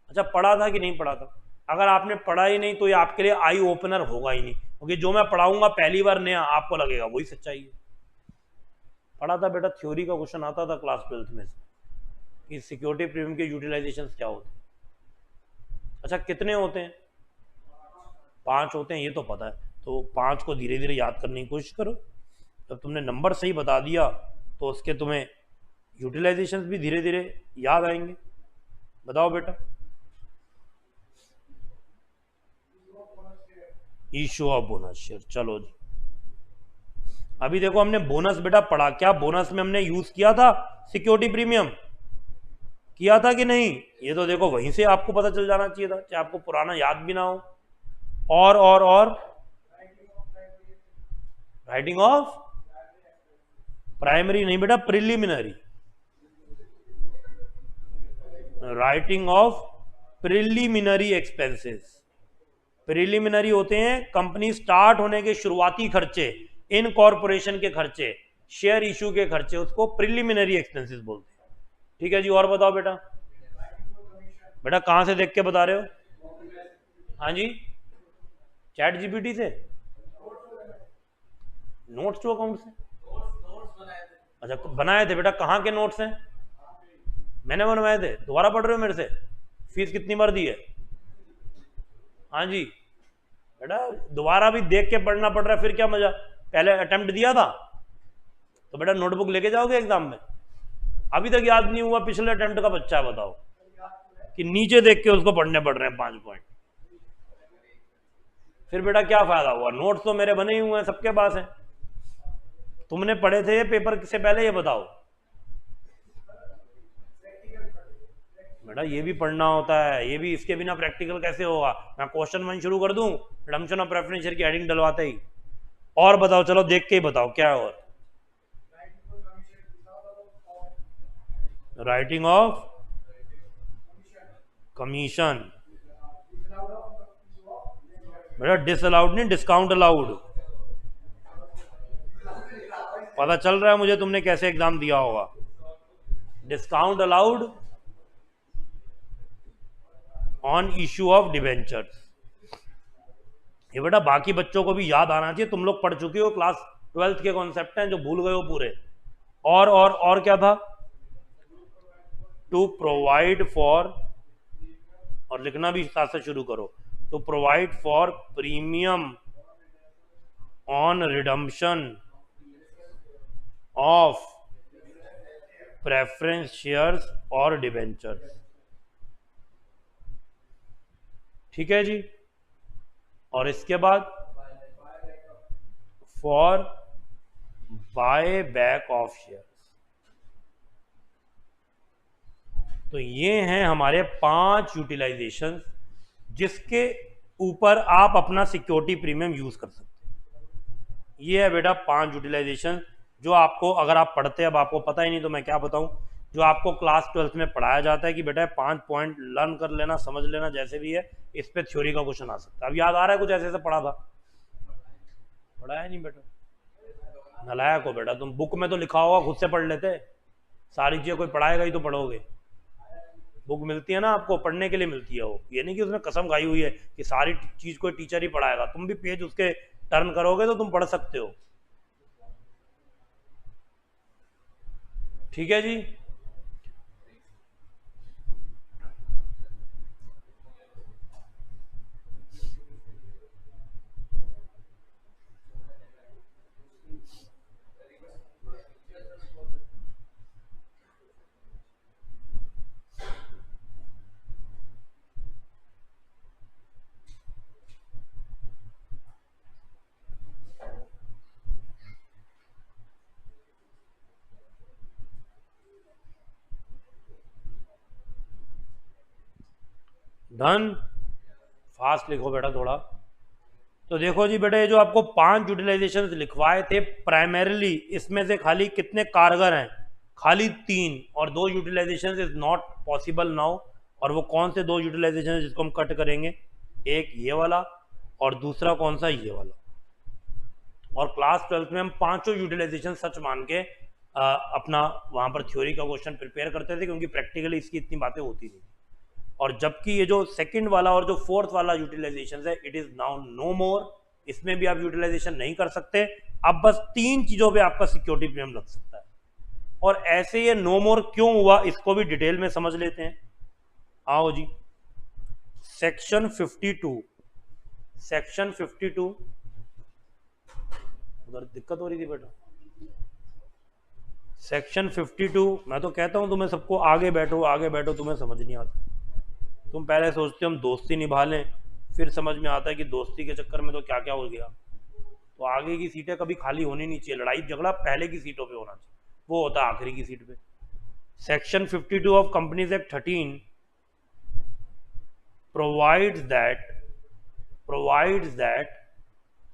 अच्छा, पढ़ा था कि नहीं पढ़ा था? अगर आपने पढ़ा ही नहीं तो ये आपके लिए आई ओपनर होगा ही नहीं, क्योंकि जो मैं पढ़ाऊंगा पहली बार नया आपको लगेगा वही सच्चाई है। पढ़ा था बेटा, थ्योरी का क्वेश्चन आता था क्लास 12th में कि सिक्योरिटी प्रीमियम के यूटिलाइजेशन क्या होते हैं। अच्छा, कितने होते हैं? 5 होते हैं, ये तो पता है, तो 5 को धीरे धीरे याद करने की कोशिश करो। जब तुमने नंबर सही बता दिया तो उसके तुम्हें यूटिलाइजेशन भी धीरे धीरे याद आएंगे। बताओ बेटा। इशू ऑफ बोनस शेयर, चलो जी। अभी देखो हमने बोनस बेटा पढ़ा, क्या बोनस में हमने यूज किया था सिक्योरिटी प्रीमियम? किया था कि नहीं? ये तो देखो वहीं से आपको पता चल जाना चाहिए था, चाहे आपको पुराना याद भी ना हो। और राइटिंग ऑफ प्राइमरी नहीं बेटा, preliminary, writing of preliminary expenses. Preliminary होते हैं कंपनी स्टार्ट होने के शुरुआती खर्चे, इन कॉर्पोरेशन के खर्चे, शेयर इशू के खर्चे, उसको प्रिलिमिनरी एक्सपेंसेस बोलते हैं। ठीक है जी, और बताओ बेटा। बेटा कहां से देख के बता रहे हो? हाँ जी, चैट जीपीटी से? नोट्स टू अकाउंट से? अच्छा, बनाए थे बेटा, कहाँ के नोट्स हैं? मैंने बनवाए थे? दोबारा पढ़ रहे हो मेरे से? फीस कितनी बार दी है? हाँ जी बेटा, दोबारा भी देख के पढ़ना पड़ रहा है, फिर क्या मजा? पहले अटेम्प्ट दिया था तो बेटा नोटबुक लेके जाओगे एग्जाम में? अभी तक याद नहीं हुआ पिछले अटेम्प्ट का बच्चा, बताओ कि नीचे देख के उसको पढ़ने पड़ रहे हैं 5 पॉइंट। फिर बेटा क्या फायदा हुआ? नोट्स तो मेरे बने ही हुए हैं, सबके पास हैं। तुमने पढ़े थे ये पेपर से पहले, ये बताओ बेटा। ये भी पढ़ना होता है, ये भी, इसके बिना प्रैक्टिकल कैसे होगा? मैं क्वेश्चन 1 शुरू कर दूं रिडम्पशन ऑफ प्रेफरेंस शेयर की हेडिंग डलवाते ही? और बताओ, चलो देख के ही बताओ क्या है। और राइटिंग ऑफ कमीशन, बेटा डिसअलाउड नहीं, डिस्काउंट अलाउड। पता चल रहा है मुझे तुमने कैसे एग्जाम दिया होगा। Discount allowed on issue of debentures. ये बेटा बाकी बच्चों को भी याद आना चाहिए, तुम लोग पढ़ चुके हो, क्लास 12th के कॉन्सेप्ट हैं जो भूल गए हो पूरे। और क्या था? टू प्रोवाइड फॉर, और लिखना भी साथ से शुरू करो, to provide for premium on redemption of preference shares और डिवेंचर्स। ठीक है जी। और इसके बाद for buy back of shares. तो ये हैं हमारे 5 यूटिलाइजेशन जिसके ऊपर आप अपना सिक्योरिटी प्रीमियम यूज कर सकते हैं। ये है बेटा 5 यूटिलाइजेशन जो आपको, अगर आप पढ़ते हैं, अब आपको पता ही नहीं तो मैं क्या बताऊं, जो आपको क्लास 12th में पढ़ाया जाता है कि बेटा 5 पॉइंट लर्न कर लेना, समझ लेना, जैसे भी है, इस पे थ्योरी का क्वेश्चन आ सकता है। अब याद आ रहा है कुछ ऐसे ऐसे पढ़ा था? पढ़ा है नहीं बेटा? नलायक हो बेटा तुम, बुक में तो लिखा होगा, खुद से पढ़ लेते। सारी चीजें कोई पढ़ाएगा ही तो पढ़ोगे। बुक मिलती है ना आपको, पढ़ने के लिए मिलती है वो, ये नहीं कि उसने कसम खाई हुई है कि सारी चीज कोई टीचर ही पढ़ाएगा। तुम भी पेज उसके टर्न करोगे तो तुम पढ़ सकते हो। ठीक है जी। डन। फास्ट लिखो बेटा थोड़ा। तो देखो जी बेटा, ये जो आपको 5 यूटिलाइजेशन लिखवाए थे प्राइमरीली, इसमें से खाली कितने कारगर हैं? खाली 3, और 2 utilisation is not possible now. और वो कौन से 2 यूटिलाइजेशन है जिसको हम कट करेंगे? एक ये वाला और दूसरा कौन सा? ये वाला। और क्लास 12th में हम 5 यूटिलाइजेशन सच मान के अपना वहां पर थ्योरी का क्वेश्चन प्रिपेयर करते थे, क्योंकि प्रैक्टिकली इसकी इतनी बातें होती नहीं। और जबकि ये जो सेकंड वाला और जो फोर्थ वाला यूटिलाइजेशन है, इट इज नाउ नो मोर। इसमें भी आप यूटिलाइजेशन नहीं कर सकते। अब बस 3 चीजों पे आपका सिक्योरिटी प्रीमियम लग सकता है। और ऐसे ये नो मोर क्यों हुआ, इसको भी डिटेल में समझ लेते हैं। आओ जी, सेक्शन 52, सेक्शन 52, उधर दिक्कत हो रही थी बेटा। सेक्शन 52, मैं तो कहता हूं तुम्हें सबको आगे बैठो आगे बैठो, तुम्हें समझ नहीं आता। तुम पहले सोचते हो हम दोस्ती निभा लें, फिर समझ में आता है कि दोस्ती के चक्कर में तो क्या क्या हो गया। तो आगे की सीटें कभी खाली होनी नहीं चाहिए, लड़ाई झगड़ा पहले की सीटों पे होना चाहिए, वो होता है आखिरी की सीट पे। Section 52 of companies act 13 provides that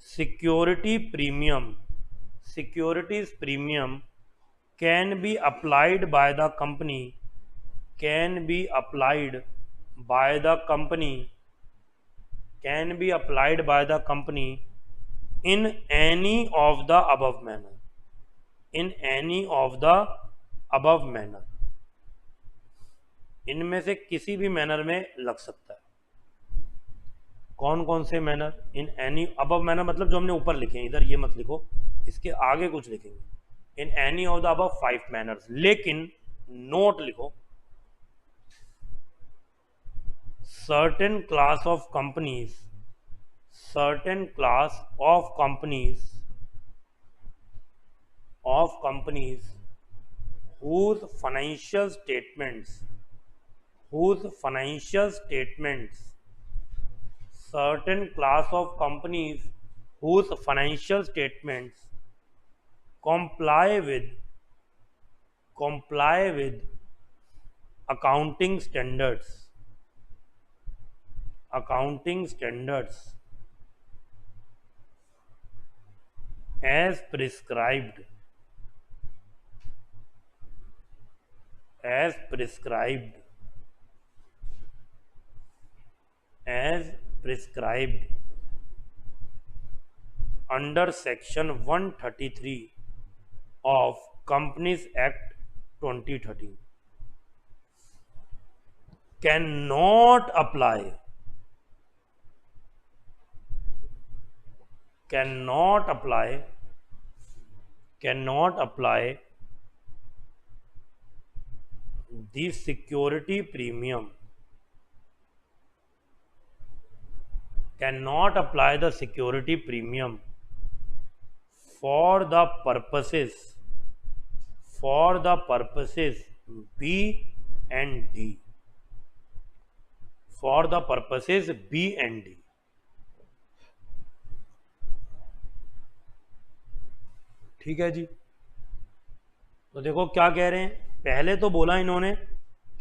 securities premium can be applied by the company in any of the above manner, इनमें से किसी भी मैनर में लग सकता है। कौन कौन से manner? In any above manner मतलब जो हमने ऊपर लिखे हैं, इधर ये मत लिखो, इसके आगे कुछ लिखेंगे। In any of the above 5 manners, लेकिन नोट लिखो, certain class of companies whose financial statements certain class of companies whose financial statements comply with accounting standards as prescribed under section 133 of Companies Act 2013 cannot apply the security premium for the purposes B and D. ठीक है जी। तो देखो क्या कह रहे हैं, पहले तो बोला इन्होंने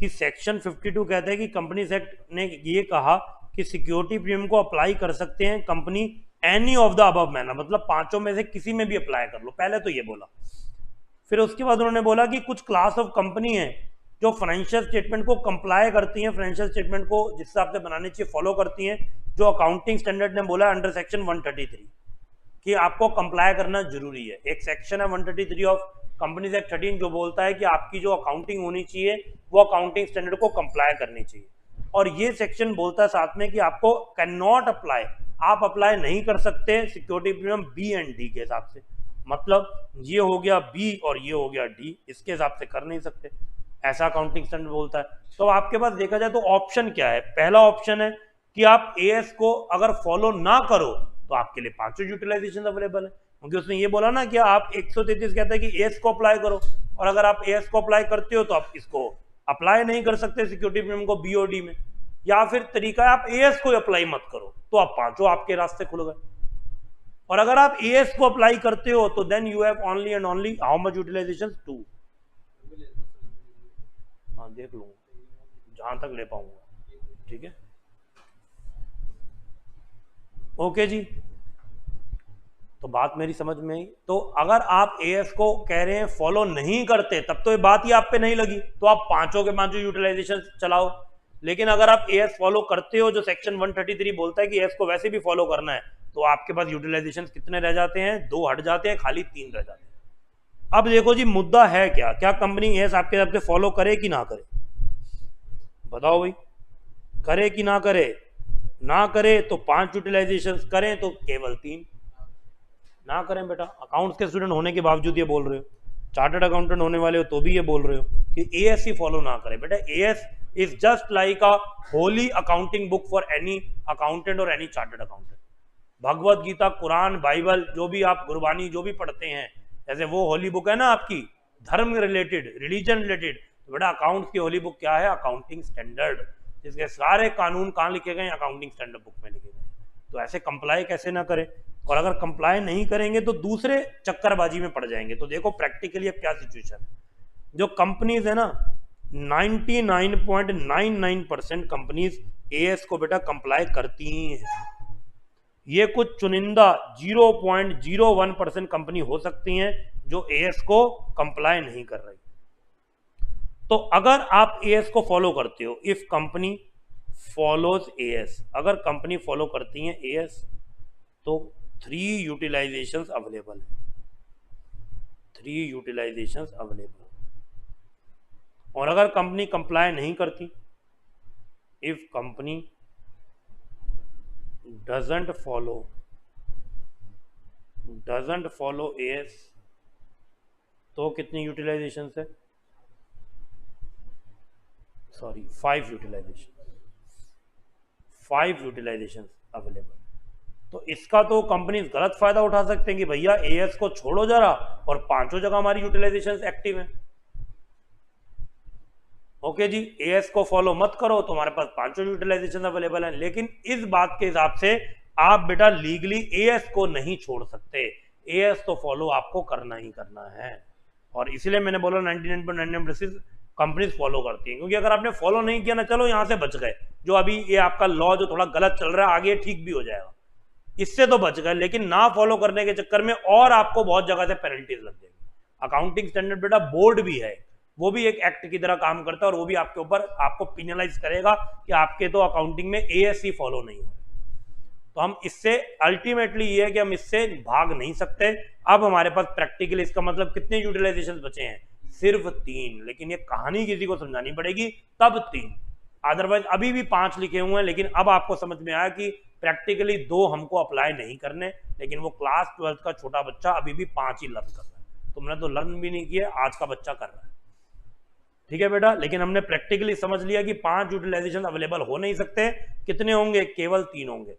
कि सेक्शन 52 कहता है कि कंपनीज एक्ट ने ये कहा कि सिक्योरिटी प्रीमियम को अप्लाई कर सकते हैं company any of the above manner, मतलब 5 में से किसी में भी अप्लाई कर लो, पहले तो ये बोला। फिर उसके बाद उन्होंने बोला कि कुछ क्लास ऑफ कंपनी है जो फाइनेंशियल स्टेटमेंट को कंप्लाई करती हैं, फाइनेंशियल स्टेटमेंट को जिस हिसाब से बनाने चाहिए फॉलो करती हैं, जो अकाउंटिंग स्टैंडर्ड ने बोला अंडर सेक्शन 133 कि आपको कंप्लाई करना जरूरी है। एक सेक्शन है 133 ऑफ कंपनीज एक्ट 13 जो बोलता है कि आपकी जो अकाउंटिंग होनी चाहिए वो अकाउंटिंग स्टैंडर्ड को कंप्लाई करनी चाहिए। और ये सेक्शन बोलता है साथ में कि आपको कैन नॉट अप्लाई, आप अप्लाई नहीं कर सकते security premium B and D के हिसाब से, मतलब ये हो गया बी और ये हो गया डी, इसके हिसाब से कर नहीं सकते, ऐसा अकाउंटिंग स्टैंडर्ड बोलता है। तो आपके पास देखा जाए तो ऑप्शन क्या है, पहला ऑप्शन है कि आप एएस को अगर फॉलो ना करो तो आपके लिए 5 यूटिलाइजेशन अवेलेबल है, क्योंकि उसने ये बोला ना कि आप 133 कहता है कि एएस को अप्लाई करो, और अगर आप एएस को अप्लाई करते हो तो आप इसको अप्लाई नहीं कर सकते सिक्योरिटी प्रीमियम को बीओडी में। या फिर तरीका है आप एएस को अप्लाई मत करो, तो आप 5 आपके रास्ते खुल गए। और अगर आप एएस को अप्लाई करते हो तो then you have only and only how much utilisation 2। हाँ देख लूंगा जहां तक ले पाऊंगा, ठीक है। ओके जी, तो बात मेरी समझ में आई। तो अगर आप एएस को कह रहे हैं फॉलो नहीं करते, तब तो ये बात ही आप पे नहीं लगी, तो आप पांचों के पांचों यूटिलाइजेशन चलाओ। लेकिन अगर आप एएस फॉलो करते हो, जो सेक्शन 133 बोलता है कि एएस को वैसे भी फॉलो करना है, तो आपके पास यूटिलाइजेशन कितने रह जाते हैं? 2 हट जाते हैं, खाली 3 रह जाते हैं। अब देखो जी, मुद्दा है क्या, क्या कंपनी एएस आपके हिसाब से फॉलो करे कि ना करे? बताओ भाई, करे कि ना करे? ना करे तो 5 यूटिलाइजेशन, करें तो केवल 3। ना करें बेटा, अकाउंट्स के स्टूडेंट होने के बावजूद ये बोल रहे हो, चार्टर्ड अकाउंटेंट होने वाले हो तो भी ये बोल रहे हो कि एएस ही फॉलो ना करें। बेटा as is just like a Holi accounting book for any accountant और any chartered accountant. Bhagavad Gita, Quran, Bible, जो भी आप गुरबानी जो भी पढ़ते हैं, जैसे वो होली बुक है ना आपकी, धर्म रिलेटेड, रिलीजन रिलेटेड, तो बेटा अकाउंट्स की होली बुक क्या है? अकाउंटिंग स्टैंडर्ड, जिसके सारे कानून कहाँ लिखे गए? अकाउंटिंग स्टैंडर्ड बुक में लिखे गए। तो ऐसे कंप्लाई कैसे ना करें? और अगर कंप्लाई नहीं करेंगे तो दूसरे चक्करबाजी में पड़ जाएंगे। तो देखो प्रैक्टिकली अब क्या सिचुएशन है। जो कंपनीज है ना, 99.99% कंपनीज एएस को बेटा कंप्लाई करती ही है। ये कुछ चुनिंदा 0.01% कंपनी हो सकती हैं जो एएस को कंप्लाई नहीं कर रही। तो अगर आप एएस को फॉलो करते हो, इफ कंपनी फॉलोज एएस, अगर कंपनी फॉलो करती है एएस, तो 3 यूटिलाइजेशंस अवेलेबल है, 3 यूटिलाइजेशंस अवेलेबल। और अगर कंपनी कंप्लाई नहीं करती, if company doesn't follow AS, तो कितनी यूटिलाइजेशन है? Sorry, 5 utilisation available. तो इसका तो कंपनी गलत फायदा उठा सकते हैं कि भैया एएस को छोड़ो जरा और पांचों जगह हमारी यूटिलाइजेशन एक्टिव है। ओके जी, एएस को फॉलो मत करो तो हमारे पास पांचों यूटिलाइजेशन अवेलेबल है। लेकिन इस बात के हिसाब से आप बेटा लीगली एएस को नहीं छोड़ सकते, एएस तो फॉलो आपको करना ही करना है। और इसलिए मैंने बोला 99.99% कंपनीज फॉलो करती हैं, क्योंकि अगर आपने फॉलो नहीं किया ना, चलो यहां से बच गए, जो अभी ये आपका लॉ जो थोड़ा गलत चल रहा है आगे ठीक भी हो जाएगा, इससे तो बच गए। लेकिन ना फॉलो करने के चक्कर में और आपको बहुत जगह से पेनल्टीज लग जाएगी। अकाउंटिंग स्टैंडर्ड बेटा बोर्ड भी है, वो भी एक एक्ट की तरह काम करता है, और वो भी आपके ऊपर आपको पिनलाइज करेगा कि आपके तो अकाउंटिंग में एएस ही फॉलो नहीं हो। तो हम इससे अल्टीमेटली ये है कि हम इससे भाग नहीं सकते। अब हमारे पास प्रैक्टिकली इसका मतलब कितने यूटिलाइजेशन बचे हैं? सिर्फ 3। लेकिन ये कहानी किसी को समझानी पड़ेगी तब 3, अदरवाइज अभी भी 5 लिखे हुए हैं। लेकिन अब आपको समझ में आया कि प्रैक्टिकली 2 हमको अप्लाई नहीं करने, लेकिन वो क्लास 12th का छोटा बच्चा अभी भी 5 ही लर्न कर रहा है। तुमने तो लर्न भी नहीं किया, आज का बच्चा कर रहा है, ठीक है बेटा। लेकिन हमने प्रैक्टिकली समझ लिया कि 5 यूटिलाइजेशन अवेलेबल हो नहीं सकते, कितने होंगे? केवल 3 होंगे।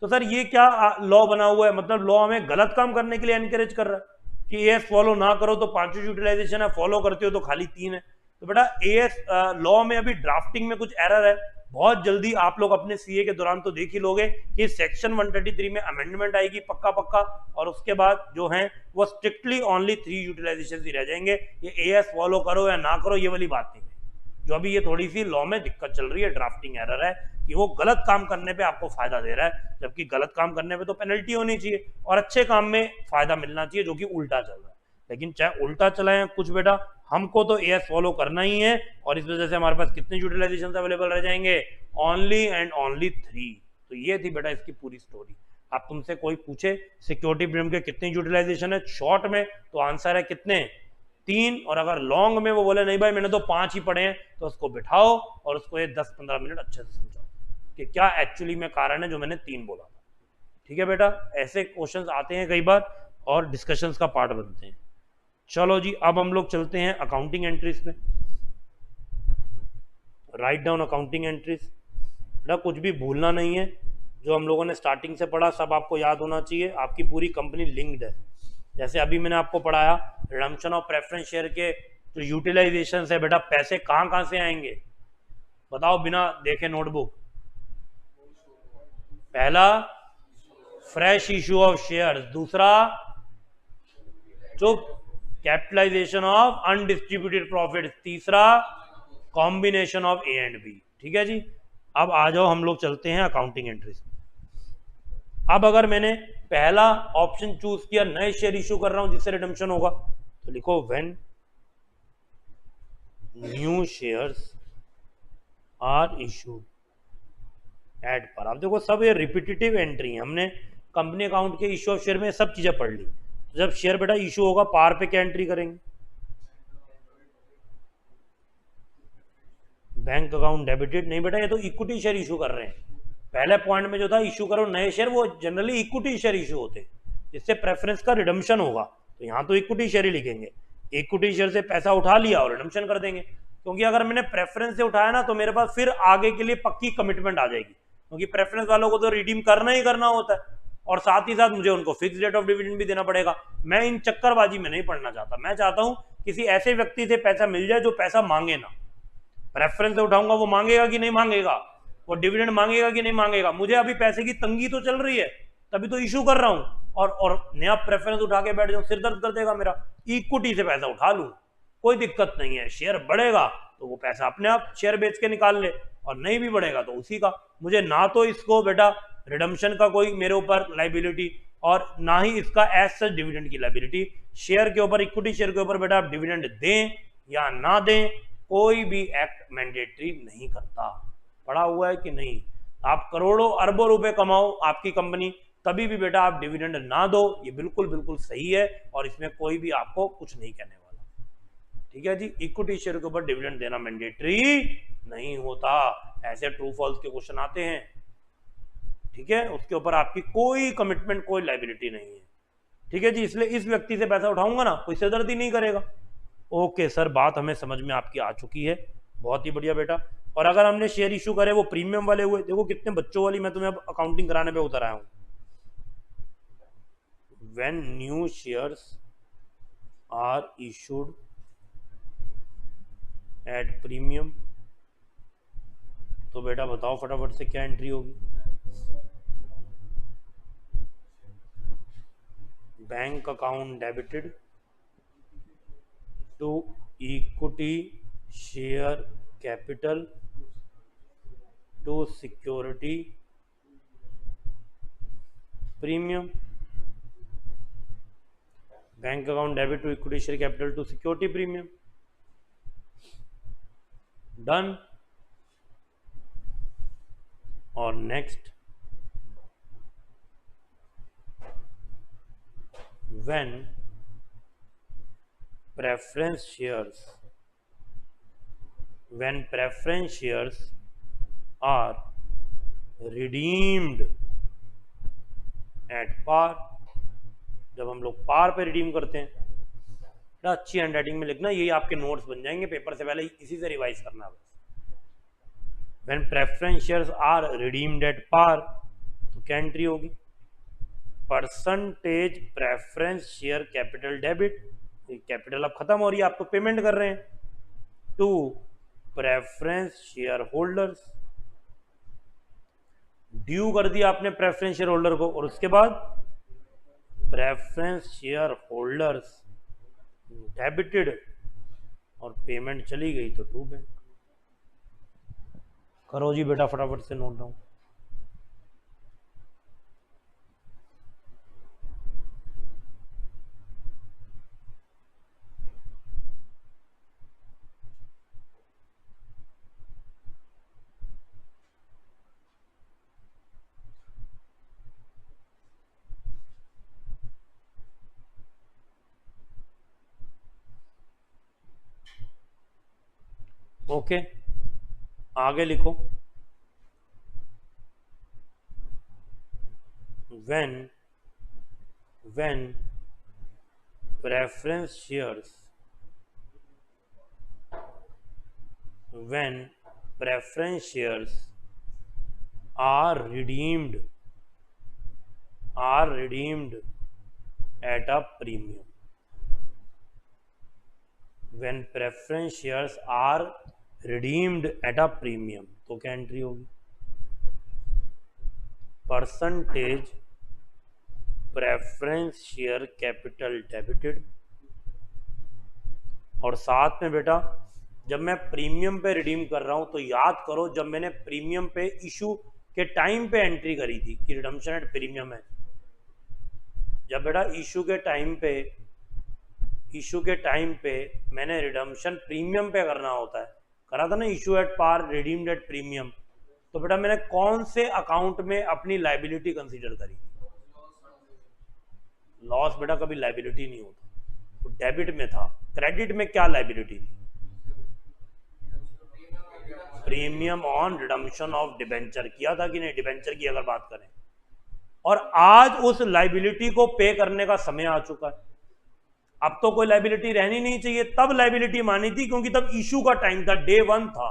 तो सर ये क्या लॉ बना हुआ है? मतलब लॉ हमें गलत काम करने के लिए एनकरेज कर रहा है कि एएस फॉलो ना करो तो 5 यूटिलाइजेशन है, फॉलो करते हो तो खाली 3 है। तो बेटा एएस लॉ में अभी ड्राफ्टिंग में कुछ एरर है। बहुत जल्दी आप लोग अपने सीए के दौरान तो देख ही लोगे कि सेक्शन 133 में अमेंडमेंट आएगी पक्का पक्का, और उसके बाद जो है वो स्ट्रिक्टली ओनली 3 यूटिलाइजेशन ही रह जाएंगे। ये एएस फॉलो करो या ना करो ये वाली बात नहीं है। जो अभी ये थोड़ी सी लॉ में दिक्कत चल रही है, ड्राफ्टिंग एरर है कि वो गलत काम करने पे आपको फायदा दे रहा है, जबकि गलत काम करने पे तो पेनल्टी होनी चाहिए और अच्छे काम में फायदा मिलना चाहिए, जो कि उल्टा चल रहा है। लेकिन चाहे उल्टा चला है कुछ बेटा, हमको तो एएस फॉलो करना ही है, और इस वजह से हमारे पास कितने यूटिलाइजेशन अवेलेबल रह जाएंगे? Only and only 3। तो ये थी बेटा इसकी पूरी स्टोरी। अब तुमसे कोई पूछे सिक्योरिटी प्रीमियम के कितने यूटिलाइजेशन है शॉर्ट में, तो आंसर है कितने? 3। और अगर लॉन्ग में वो बोले नहीं भाई मैंने तो 5 ही पढ़े हैं, तो उसको बिठाओ और उसको ये 10-15 मिनट अच्छे से समझाओ कि क्या एक्चुअली में कारण है जो मैंने 3 बोला था। ठीक है बेटा, ऐसे क्वेश्चंस आते हैं कई बार और डिस्कशंस का पार्ट बनते हैं। चलो जी, अब हम लोग चलते हैं अकाउंटिंग एंट्रीज पे। Write down accounting entries. बेटा कुछ भी भूलना नहीं है, जो हम लोगों ने स्टार्टिंग से पढ़ा सब आपको याद होना चाहिए। आपकी पूरी कंपनी लिंक्ड है। जैसे अभी मैंने आपको पढ़ाया रिडम्पशन ऑफ प्रेफरेंस शेयर के जो यूटिलाइजेशन है बेटा, पैसे कहां कहां से आएंगे बताओ बिना देखे नोटबुक? पहला फ्रेश इश्यू ऑफ शेयर्स, दूसरा जो कैपिटलाइजेशन ऑफ अनडिस्ट्रीब्यूटेड प्रॉफिट, तीसरा combination of A and B. ठीक है जी, अब आ जाओ हम लोग चलते हैं अकाउंटिंग एंट्रीज। अब अगर मैंने पहला ऑप्शन चूज किया, नए शेयर इशू कर रहा हूं जिससे रिडम्पशन होगा, तो लिखो when new shares are issued at par. आप देखो सब ये रिपीटेटिव एंट्री है, हमने कंपनी अकाउंट के इशू ऑफ शेयर में सब चीजें पढ़ ली। जब शेयर बेटा इशू होगा पार पे क्या एंट्री करेंगे, बैंक अकाउंट डेबिटेड नहीं बेटा, ये तो इक्विटी शेयर इशू कर रहे हैं। पहले पॉइंट में जो था इशू करो नए शेयर, वो जनरली इक्विटी शेयर इशू होते जिससे प्रेफरेंस का रिडम्पशन होगा, तो यहाँ तो इक्विटी शेयर ही लिखेंगे। इक्विटी शेयर से पैसा उठा लिया और रिडम्पशन कर देंगे, क्योंकि अगर मैंने प्रेफरेंस से उठाया ना तो मेरे पास फिर आगे के लिए पक्की कमिटमेंट आ जाएगी, क्योंकि प्रेफरेंस वालों को तो रिडीम करना ही करना होता है, और साथ ही साथ मुझे उनको फिक्स डेट ऑफ डिविडेंड भी देना पड़ेगा। मैं इन चक्करबाजी में नहीं पड़ना चाहता, मैं चाहता हूं किसी ऐसे व्यक्ति से पैसा मिल जाए जो पैसा मांगे ना। प्रेफरेंस से उठाऊंगा, वो मांगेगा कि नहीं मांगेगा, वो डिविडेंड मांगेगा कि नहीं मांगेगा, मुझे अभी पैसे की तंगी तो चल रही है तभी तो इशू कर रहा हूं, और नया प्रेफरेंस उठा के बैठ जाऊं, सिर दर्द कर देगा मेरा। इक्विटी से पैसा उठा लूं, कोई दिक्कत नहीं है, शेयर बढ़ेगा तो वो पैसा अपने आप शेयर बेच के निकाल ले, और नहीं भी बढ़ेगा तो उसी का। मुझे ना तो इसको बेटा रिडम्पशन का कोई मेरे ऊपर लाइबिलिटी, और ना ही इसका एज सच डिविडेंड की लाइबिलिटी। शेयर के ऊपर, इक्विटी शेयर के ऊपर बेटा आप डिविडेंड दें या ना दें, कोई भी एक्ट मैंडेटरी नहीं करता। पड़ा हुआ है कि नहीं? आप करोड़ों अरबों रुपए कमाओ आपकी कंपनी, तभी भी बेटा आप डिविडेंड ना दो, ये बिल्कुल बिल्कुल सही है, और इसमें कोई भी आपको कुछ नहीं कहने वाला। ठीक है जी, इक्विटी शेयर के ऊपर डिविडेंड देना मैंडेटरी नहीं होता, ऐसे ट्रू फॉल्स के क्वेश्चन आते हैं। ठीक है, उसके ऊपर आपकी कोई कमिटमेंट, कोई लाइबिलिटी नहीं है। ठीक है जी, इसलिए इस व्यक्ति से पैसा उठाऊंगा ना, कोई सिरदर्दी नहीं करेगा। ओके सर, बात हमें समझ में आपकी आ चुकी है, बहुत ही बढ़िया बेटा। और अगर हमने शेयर इशू करे वो प्रीमियम वाले हुए, देखो कितने बच्चों वाली मैं तुम्हें अब अकाउंटिंग कराने पे उतर आया हूं। When new shares are issued at premium, तो बेटा बताओ फटाफट से क्या एंट्री होगी। Bank account debited to equity share capital to security premium. Bank account debit to equity share capital to security premium. Done. और next, when preference shares are redeemed at par, जब हम लोग पार पे रिडीम करते हैं, ना अच्छी हैंडराइटिंग में लिखना, यही आपके नोट्स बन जाएंगे, पेपर से पहले इसी से रिवाइज करना बस। When preference shares are redeemed at par, तो क्या एंट्री होगी, percentage preference share capital debit, capital अब खत्म हो रही है, आप तो पेमेंट कर रहे हैं, to preference share holders, due कर दिया आपने प्रेफरेंस शेयर होल्डर को, और उसके बाद प्रेफरेंस शेयर होल्डर्स डेबिटेड, और पेमेंट चली गई तो टू बैंक। करो जी बेटा फटाफट से नोट डाउन। ओके, आगे लिखो, when preference shares are redeemed at a premium, when preference shares are redeemed at a premium, तो क्या एंट्री होगी, percentage preference share capital debited, और साथ में बेटा जब मैं प्रीमियम पे रिडीम कर रहा हूं तो याद करो, जब मैंने प्रीमियम पे इशू के टाइम पे एंट्री करी थी कि रिडम्पशन एट प्रीमियम है। जब बेटा इशू के टाइम पे मैंने रिडम्पशन प्रीमियम पे करना होता है, करा था ना, issue at par redeemed at premium, तो बेटा मैंने कौन से अकाउंट में अपनी लाइबिलिटी कंसीडर करी थी? लॉस बेटा कभी लाइबिलिटी नहीं होता, तो डेबिट में था। क्रेडिट में क्या लाइबिलिटी थी? Premium on redemption of debenture. किया था कि नहीं डिबेंचर की अगर बात करें? और आज उस लाइबिलिटी को पे करने का समय आ चुका है। अब तो कोई लाइबिलिटी रहनी नहीं चाहिए, तब लाइबिलिटी मानी थी क्योंकि तब इशू का टाइम था, डे 1 था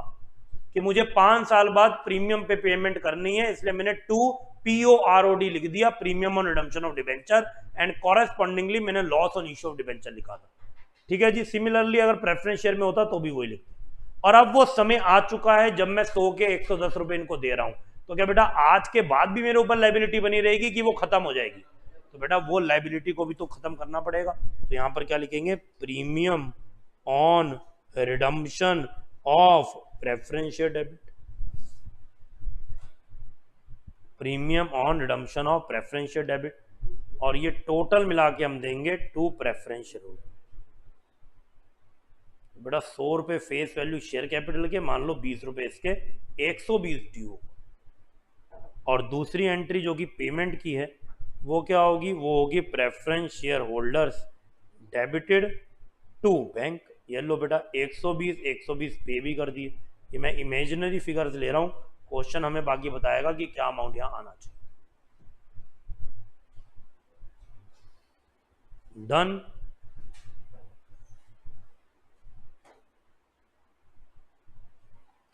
कि मुझे 5 साल बाद प्रीमियम पे पेमेंट करनी है, इसलिए मैंने 2 POROD लिख दिया, premium on redemption of debenture, and correspondingly मैंने loss on issue of debenture लिखा था। ठीक है जी। सिमिलरली अगर प्रेफरेंस शेयर में होता तो भी वही लिखते। और अब वो समय आ चुका है जब मैं 100 के 110 रुपए इनको दे रहा हूं, तो क्या बेटा आज के बाद भी मेरे ऊपर लाइबिलिटी बनी रहेगी कि वो खत्म हो जाएगी? तो बेटा वो लाइबिलिटी को भी तो खत्म करना पड़ेगा। तो यहां पर क्या लिखेंगे? Premium on redemption of preference share debit. Premium on redemption of preference share debit, और ये टोटल मिला के हम देंगे टू प्रेफरेंस शेयर होल्डर। बेटा 100 रुपए फेस वैल्यू शेयर कैपिटल के, मान लो 20 रुपए इसके, 120 ड्यू। और दूसरी एंट्री जो कि पेमेंट की है वो क्या होगी? वो होगी preference share holders debited to bank. ये लो बेटा 120 पे भी कर दिए। ये मैं इमेजिनरी फिगर्स ले रहा हूं, क्वेश्चन हमें बाकी बताएगा कि क्या अमाउंट यहां आना चाहिए। डन।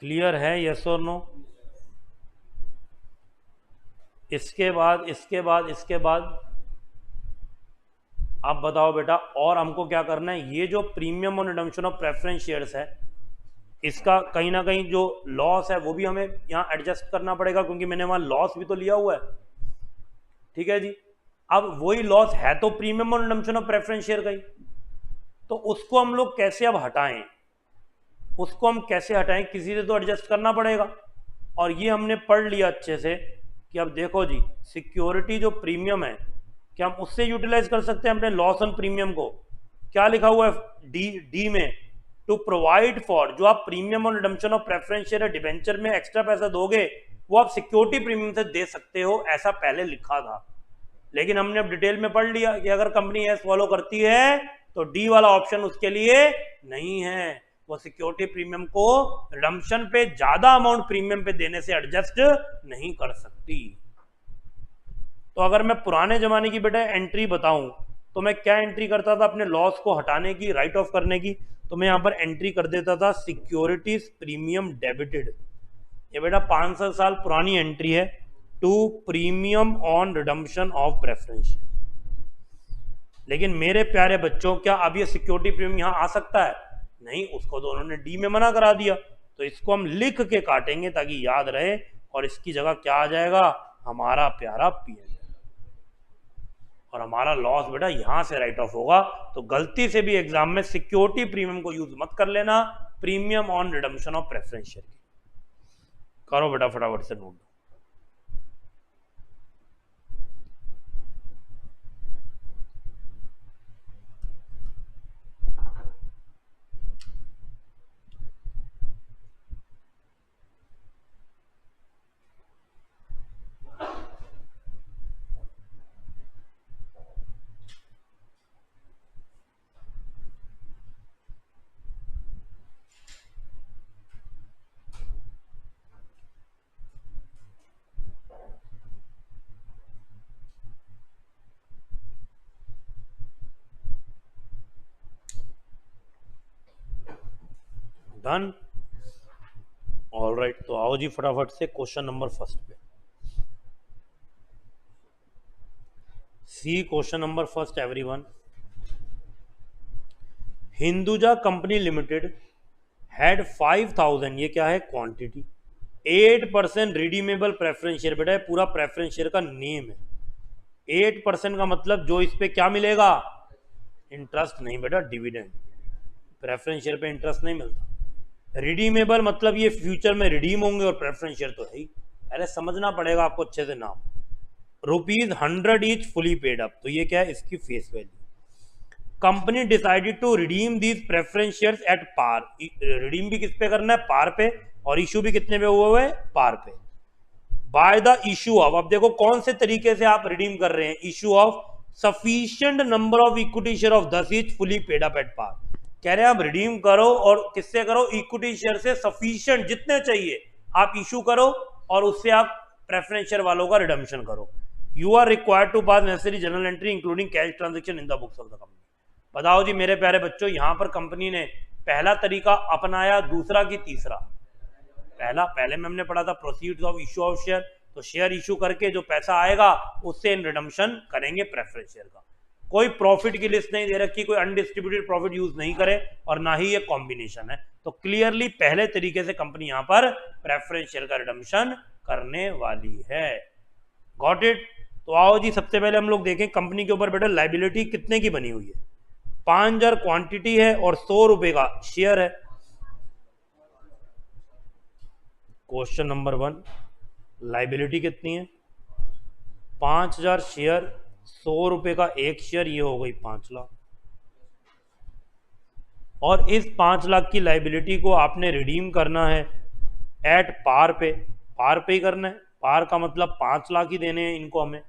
क्लियर है? यस और नो? इसके बाद आप बताओ बेटा, और हमको क्या करना है? ये जो premium on redemption of preference shares है, इसका कहीं ना कहीं जो लॉस है वो भी हमें यहाँ एडजस्ट करना पड़ेगा, क्योंकि मैंने वहां लॉस भी तो लिया हुआ है। ठीक है जी। अब वही लॉस है तो premium on redemption of preference share का ही, तो उसको हम लोग कैसे अब हटाएं? किसी से तो एडजस्ट करना पड़ेगा। और ये हमने पढ़ लिया अच्छे से कि अब देखो जी, सिक्योरिटी जो प्रीमियम है, क्या हम उससे यूटिलाइज कर सकते हैं अपने लॉस ऑन प्रीमियम को? क्या लिखा हुआ है डी में? टू प्रोवाइड फॉर, जो आप premium on redemption of preference share debenture में एक्स्ट्रा पैसा दोगे वो आप सिक्योरिटी प्रीमियम से दे सकते हो, ऐसा पहले लिखा था। लेकिन हमने अब डिटेल में पढ़ लिया कि अगर कंपनी एस फॉलो करती है तो डी वाला ऑप्शन उसके लिए नहीं है। वो सिक्योरिटी प्रीमियम को रिडम्पशन पे ज्यादा अमाउंट प्रीमियम पे देने से एडजस्ट नहीं कर सकती। तो अगर मैं पुराने जमाने की बेटा एंट्री बताऊं तो मैं क्या एंट्री करता था अपने लॉस को हटाने की, राइट ऑफ करने की? तो मैं यहां पर एंट्री कर देता था सिक्योरिटीज प्रीमियम डेबिटेड। ये बेटा 500 साल पुरानी एंट्री है, to premium on redemption of preference. लेकिन मेरे प्यारे बच्चों, क्या अब ये सिक्योरिटी प्रीमियम यहां आ सकता है? नहीं, उसको तो उन्होंने डी में मना करा दिया। तो इसको हम लिख के काटेंगे ताकि याद रहे, और इसकी जगह क्या आ जाएगा? हमारा प्यारा पीएन, और हमारा लॉस बेटा यहां से राइट ऑफ होगा। तो गलती से भी एग्जाम में सिक्योरिटी प्रीमियम को यूज मत कर लेना, premium on redemption of preference share. करो बेटा फटाफट से नोट। डन। ऑल राइट, तो आओ जी फटाफट से क्वेश्चन नंबर फर्स्ट पे। See question number first everyone. Hinduja company limited had 5000, ये क्या है? Quantity, 8% redeemable preference share. बेटा पूरा प्रेफरेंस शेयर का नेम है। 8% का मतलब जो इस पे क्या मिलेगा? इंटरेस्ट नहीं बेटा, डिविडेंड। प्रेफरेंस शेयर पे इंटरेस्ट नहीं मिलता। रिडीमेबल मतलब ये फ्यूचर में रिडीम होंगे, और प्रेफरेंस शेयर तो है ही। पहले समझना पड़ेगा आपको अच्छे से नाम। ₹100 ईच फुली पेड अप, तो ये क्या है, इसकी face value. Company decided to redeem these preference shares at par, redeem भी किस पे करना है, पार पे, और इशू भी कितने पे हुए हुए, पार पे। बाय द इशू ऑफ, अब देखो कौन से तरीके से आप रिडीम कर रहे हैं, issue of sufficient number of equity share of 10 each fully paid up at par. कह रहे हैं आप रिडीम करो, और किससे करो, इक्विटी शेयर से सफिशिएंट जितने चाहिए आप इशू करो, और उससे आप प्रेफरेंस शेयर वालों का रिडम्पशन करो। You are required to pass necessary general entry including cash transaction in the books of the company. बताओ जी मेरे प्यारे बच्चों, यहां पर कंपनी ने पहला तरीका अपनाया, दूसरा की तीसरा। पहले में हमने पढ़ा था proceeds of issue of share, तो शेयर इशू करके जो पैसा आएगा उससे रिडम्पशन करेंगे प्रेफरेंस शेयर का। कोई प्रॉफिट की लिस्ट नहीं दे रखी, कोई अनडिस्ट्रीब्यूटेड प्रॉफिट यूज नहीं करे, और ना ही ये कॉम्बिनेशन है। तो क्लियरली पहले तरीके से कंपनी यहां पर प्रेफरेंस शेयर का रिडम्पशन करने वाली है। Got it. तो आओ जी सबसे पहले हम लोग देखें कंपनी के ऊपर बेटा लाइबिलिटी कितने की बनी हुई है। 5000 क्वांटिटी है और 100 रुपए का शेयर है। क्वेश्चन नंबर 1, लाइबिलिटी कितनी है, 5000 शेयर, 100 रुपए का एक शेयर, ये हो गई 5 लाख। और इस 5 लाख की लाइबिलिटी को आपने रिडीम करना है एट पार पे, पार पे ही करना है। पार का मतलब 5 लाख ही देने हैं इनको हमें।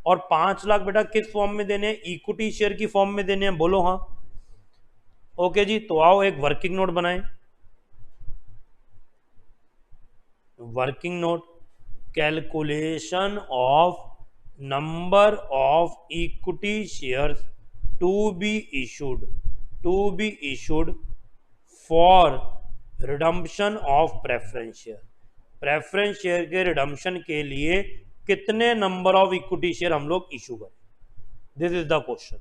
और 5 लाख बेटा किस फॉर्म में देने हैं, इक्विटी शेयर की फॉर्म में देने हैं, बोलो हाँ। ओके जी, तो आओ एक वर्किंग नोट बनाएं। Working note, calculation of number of equity shares to be issued for redemption of preference share. Preference share के रिडम्पशन के लिए कितने नंबर ऑफ इक्विटी शेयर हम लोग इशू करें, दिस इज द क्वेश्चन।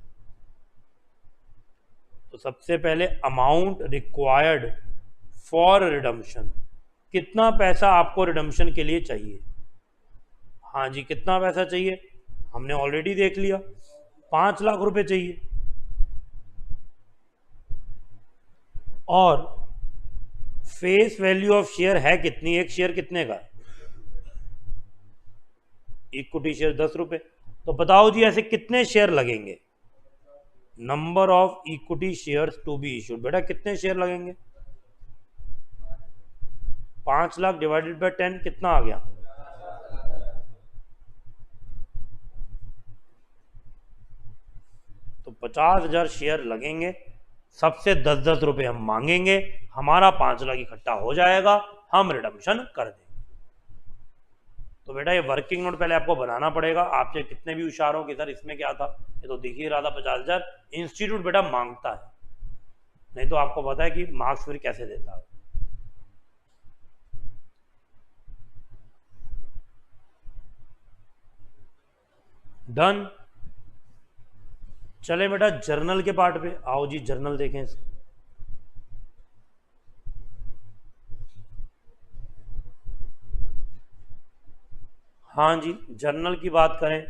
तो सबसे पहले अमाउंट रिक्वायर्ड फॉर रिडम्पशन, कितना पैसा आपको रिडम्पशन के लिए चाहिए। हाँ जी, कितना पैसा चाहिए हमने ऑलरेडी देख लिया, 5 लाख रुपए चाहिए। और फेस वैल्यू ऑफ शेयर है कितनी, एक शेयर कितने का, इक्विटी शेयर 10 रुपए। तो बताओ जी ऐसे कितने शेयर लगेंगे, number of equity shares to be issued, बेटा कितने शेयर लगेंगे, 5 लाख डिवाइडेड बाय 10 कितना आ गया, तो 50,000 शेयर लगेंगे। सबसे 10-10 रुपए हम मांगेंगे, हमारा 5 लाख इकट्ठा हो जाएगा, हम रिडम्पशन कर देंगे। तो बेटा ये वर्किंग नोट पहले आपको बनाना पड़ेगा। आपसे कितने भी होशियार हो कि सर इसमें क्या था, ये तो दिख ही रहा था 50,000, इंस्टीट्यूट बेटा मांगता है, नहीं तो आपको पता है कि मार्क्स फिर कैसे देता है। डन। चले बेटा जर्नल के पार्ट पे आओ जी, जर्नल देखें इसको। हाँ जी, जर्नल की बात करें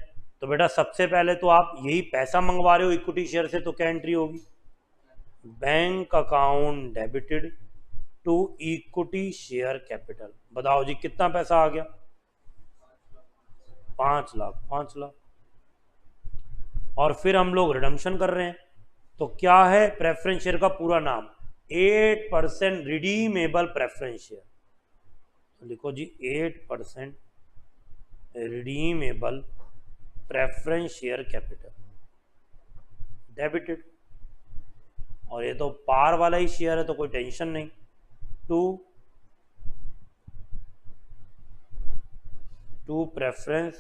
तो बेटा सबसे पहले तो आप यही पैसा मंगवा रहे हो इक्विटी शेयर से, तो क्या एंट्री होगी, bank account debited to equity share capital. बताओ जी कितना पैसा आ गया, 5 लाख, 5 लाख। और फिर हम लोग रिडम्पशन कर रहे हैं, तो क्या है प्रेफरेंस शेयर का पूरा नाम, 8% रिडीमेबल प्रेफरेंस शेयर। तो लिखो जी 8% redeemable preference share capital debited. और ये तो पार वाला ही शेयर है तो कोई टेंशन नहीं। टू प्रेफरेंस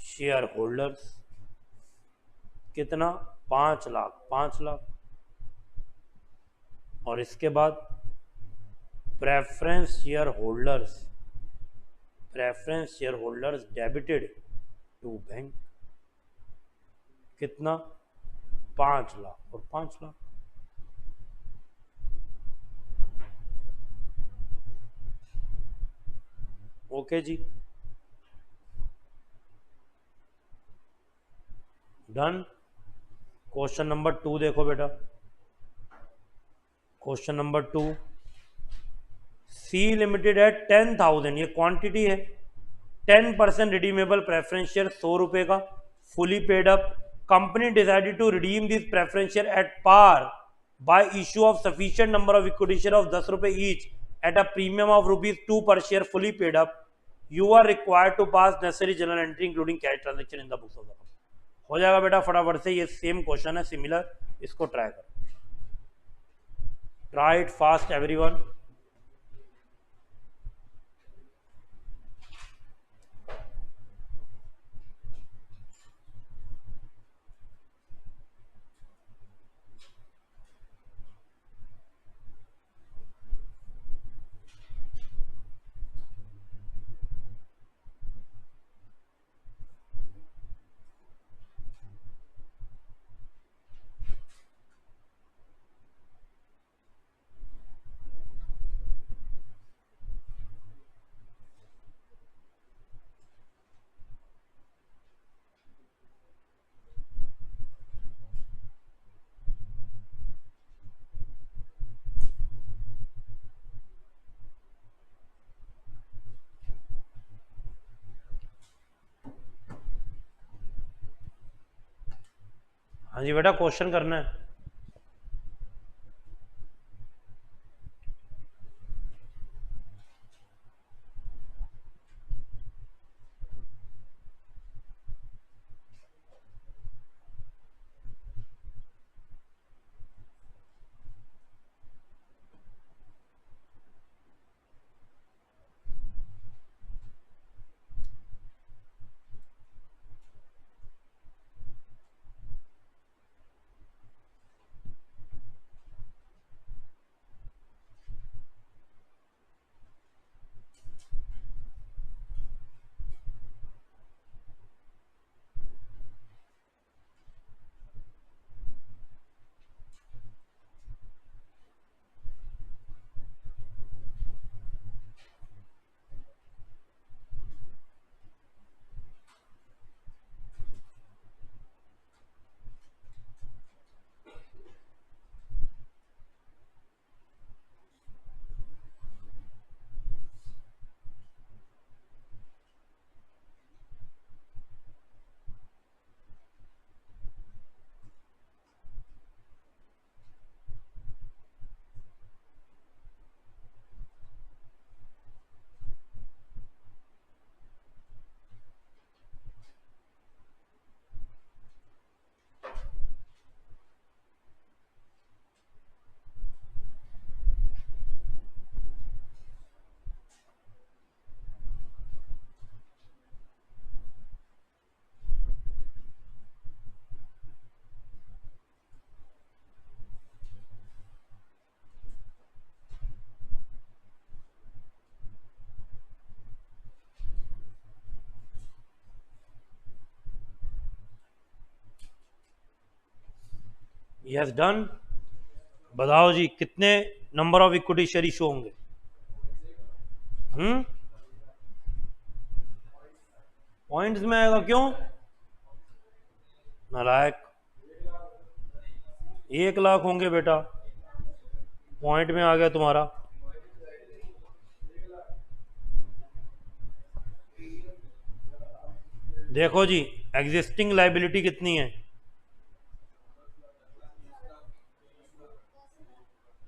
शेयर होल्डर्स, कितना, 5 लाख, 5 लाख। और इसके बाद preference share holders debited to bank, कितना, 5 लाख और 5 लाख। ओके जी, डन। क्वेश्चन नंबर 2 देखो बेटा, क्वेश्चन नंबर 2, सी लिमिटेड है 10,000, ये क्वांटिटी है। 10% रिडीमेबल प्रेफरेंस शेयर 100 रुपए का, fully paid up. Company decided to redeem this preference share at par by issue of sufficient number of equity share of 10 रुपए each at a premium of ₹2 per share fully paid up. You are required to pass necessary general entry including cash transaction in the books of the company. हो जाएगा बेटा फटाफट से, ये सेम क्वेश्चन है, सिमिलर, इसको ट्राई करो, ट्राई इट फास्ट एवरीवन। हाँ जी बेटा, क्वेश्चन करना है। Yes done. बताओ जी, कितने number of equity share issue होंगे? पॉइंट्स में आएगा, क्यों? नालायक, 1 लाख होंगे बेटा, पॉइंट में आ गया तुम्हारा। देखो जी, एग्जिस्टिंग लाइबिलिटी कितनी है?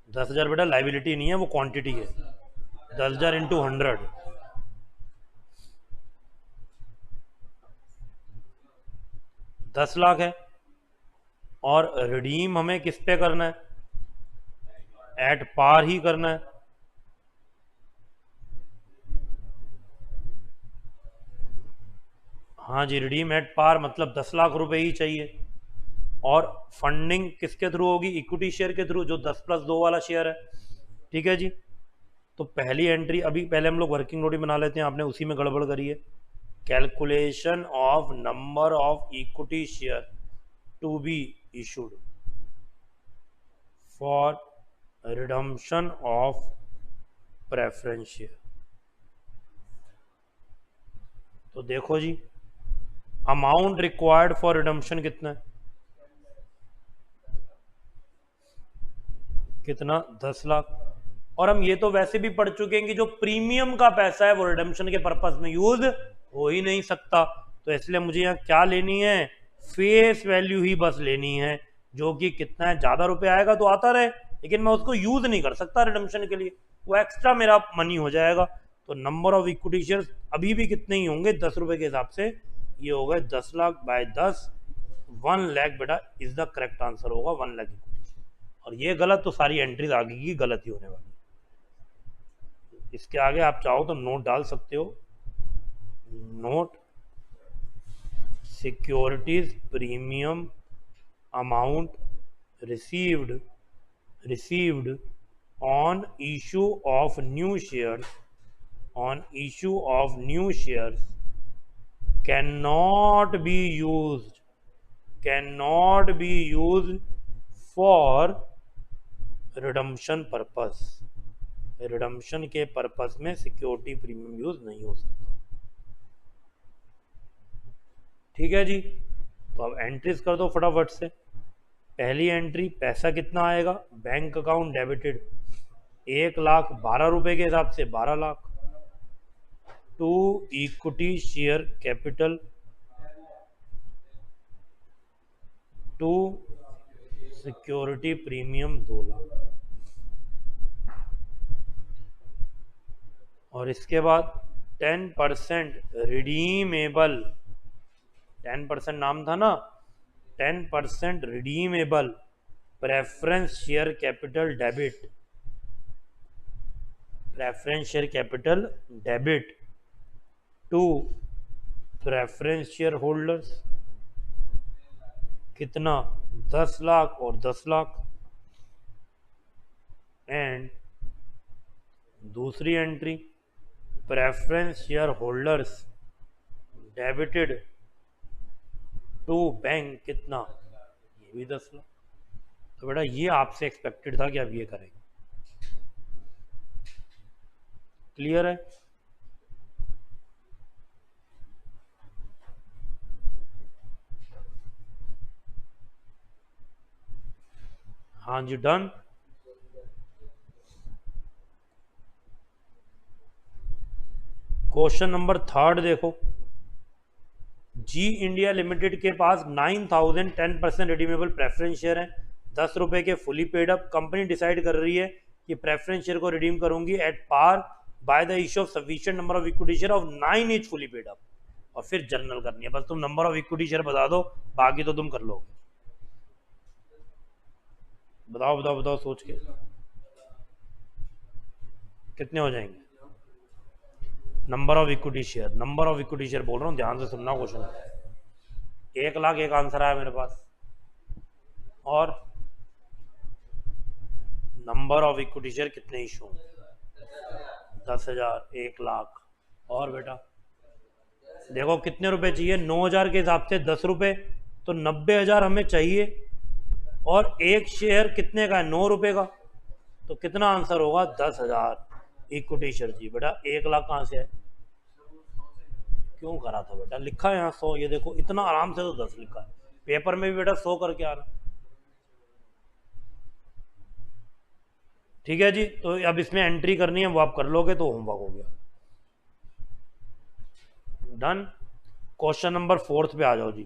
10,000 बेटा लाइबिलिटी नहीं है, वो क्वांटिटी है। 10,000 इंटू 100, 10 लाख है। और रिडीम हमें किस पे करना है? एट पार ही करना है। हाँ जी, रिडीम एट पार मतलब 10 लाख रुपए ही चाहिए। और फंडिंग किसके थ्रू होगी? इक्विटी शेयर के थ्रू, जो 10+2 वाला शेयर है। ठीक है जी। तो पहली एंट्री, अभी पहले हम लोग वर्किंग नोट ही बना लेते हैं, आपने उसी में गड़बड़ करी है। Calculation of number of equity share to be issued for redemption of preference share. तो देखो जी, अमाउंट रिक्वायर्ड फॉर रिडम्पशन कितना है? कितना? 10 लाख। और हम ये तो वैसे भी पढ़ चुके हैं कि जो प्रीमियम का पैसा है वो रिडेम्पशन के पर्पस में यूज हो ही नहीं सकता, तो इसलिए मुझे यहाँ क्या लेनी है, फेस वैल्यू ही बस लेनी है, जो कि कितना है, ज्यादा रुपए आएगा तो आता रहे, लेकिन मैं उसको यूज नहीं कर सकता रिडेम्पशन के लिए, वो एक्स्ट्रा मेरा मनी हो जाएगा। तो नंबर ऑफ इक्विटी शेयर्स अभी भी कितने ही होंगे, 10 रुपए के हिसाब से ये हो गए 10 लाख बाय 10, 1 लाख बेटा इज द करेक्ट आंसर होगा, 1 लाख इक्विटी। और ये गलत तो सारी एंट्रीज आगे की गलत ही होने वाली। इसके आगे आप चाहो तो नोट डाल सकते हो, note securities premium amount received on issue of new shares cannot be used for redemption purpose। Redemption के पर्पस में सिक्योरिटी प्रीमियम यूज नहीं हो सकता। ठीक है जी, तो अब एंट्रीज कर दो फटाफट से। पहली एंट्री, पैसा कितना आएगा, बैंक अकाउंट डेबिटेड 1,12,000 रुपए के हिसाब से 12 lakh, to equity share capital, to security premium 2 lakh. और इसके बाद 10% रिडीमेबल, 10% नाम था ना, 10% redeemable preference share capital debit, preference share capital debit to preference share holders, कितना, 10 लाख और 10 लाख। एंड दूसरी entry, preference share holders debited to bank, कितना, ये भी 10 लाख। तो बेटा ये आपसे एक्सपेक्टेड था कि आप ये करेंगे। क्लियर है? हाँ जी, डन। क्वेश्चन नंबर 3 देखो, जी इंडिया लिमिटेड के पास 9,000 10% रिडीमेबल प्रेफरेंस शेयर है, 10 रुपए के fully paid up. Company decide कर रही है कि प्रेफरेंस शेयर को रिडीम करूंगी at par by the issue of sufficient number of equity share of 9 each fully paid up. और फिर जनरल करनी है, बस तुम नंबर ऑफ इक्विटी शेयर बता दो, बाकी तो तुम कर लोगे। बताओ बताओ बताओ सोच के कितने हो जाएंगे। Number of equity share, number of equity share बोल रहा हूँ, ध्यान से सुनना क्वेश्चन। 1 लाख एक आंसर आया मेरे पास, और नंबर ऑफ इक्विटी शेयर कितने इशू, 10,000, 1 लाख। और बेटा देखो कितने रुपए चाहिए, 9,000 के हिसाब से 10 रुपए, तो 90,000 हमें चाहिए। और एक शेयर कितने का है, 9 रुपए का, तो कितना आंसर होगा, 10,000 इक्विटी शेयर जी। बेटा 1 लाख कहाँ से है, क्यों करा था बेटा, लिखा है यहाँ 100, ये देखो इतना आराम से तो 10 लिखा है, पेपर में भी बेटा 100 करके आ रहा। ठीक है जी, तो अब इसमें एंट्री करनी है, वो आप कर लोगे तो होमवर्क हो गया, डन। क्वेश्चन नंबर 4 पे आ जाओ जी।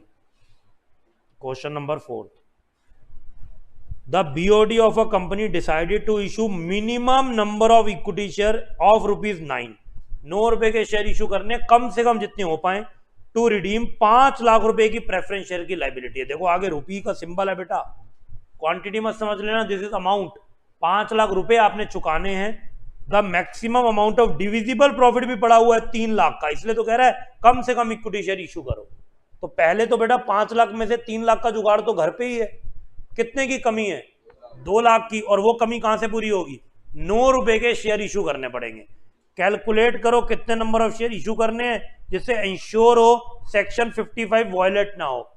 Question number 4, the BOD of a company decided to issue minimum number of equity share of ₹9। 9 रुपए के शेयर इशू करने, कम से कम जितने हो पाए, टू रिडीम 5 लाख रुपए की प्रेफरेंस शेयर की लाइबिलिटी है। देखो आगे रुपये का सिंबल है बेटा, क्वांटिटी मत समझ लेना, दिस इज अमाउंट। 5 लाख रुपए आपने चुकाने हैं। The maximum amount of divisible profit भी पड़ा हुआ है 3 लाख का, इसलिए तो कह रहा है कम से कम इक्विटी शेयर इशू करो। तो पहले तो बेटा 5 लाख में से 3 लाख का जुगाड़ तो घर पे ही है। कितने की कमी है, 2 लाख की, और वो कमी कहां से पूरी होगी, 9 रुपए के शेयर इशू करने पड़ेंगे। कैलकुलेट करो कितने नंबर ऑफ शेयर इशू करने हैं, जिससे इंश्योर हो सेक्शन 55 वायलेट ना हो।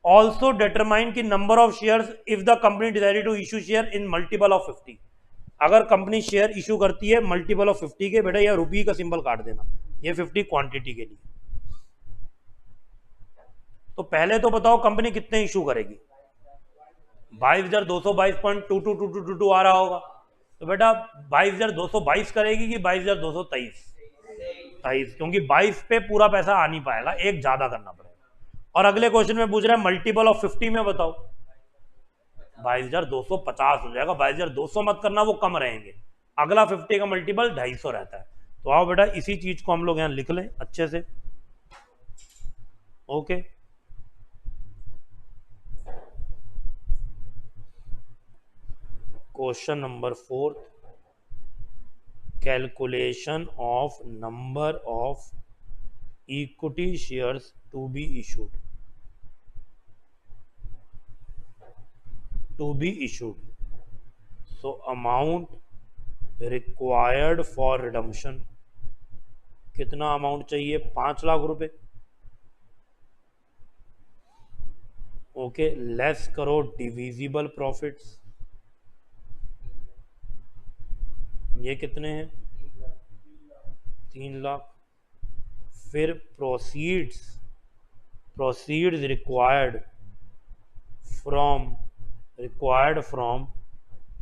ऑल्सो डिटरमाइन की number of shares if the company decided to issue share in multiple of 50। अगर कंपनी शेयर इशू करती है मल्टीपल ऑफ 50 के, बेटा यह रुपये का सिंबल काट देना, ये 50 क्वांटिटी के लिए। तो पहले तो बताओ कंपनी कितने इशू करेगी, 22,222.2222 आ रहा होगा। तो बेटा 22,222 करेगी कि 22,223? 23, क्योंकि 22 पे पूरा पैसा आ नहीं पाएगा, एक ज्यादा करना पड़ेगा। और अगले क्वेश्चन में पूछ रहा है मल्टीपल ऑफ 50 में बताओ। 22,250 हो जाएगा, 22,200 मत करना, वो कम रहेंगे। अगला 50 का मल्टीपल 250 रहता है। तो आओ बेटा इसी चीज को हम लोग यहां लिख लें अच्छे से। Okay, question number 4, calculation of number of equity shares to be issued. So amount required for redemption, कितना अमाउंट चाहिए? 5 लाख रुपए। ओके, लेस करो डिविजिबल प्रॉफिट्स, ये कितने हैं? 3 लाख। फिर proceeds required from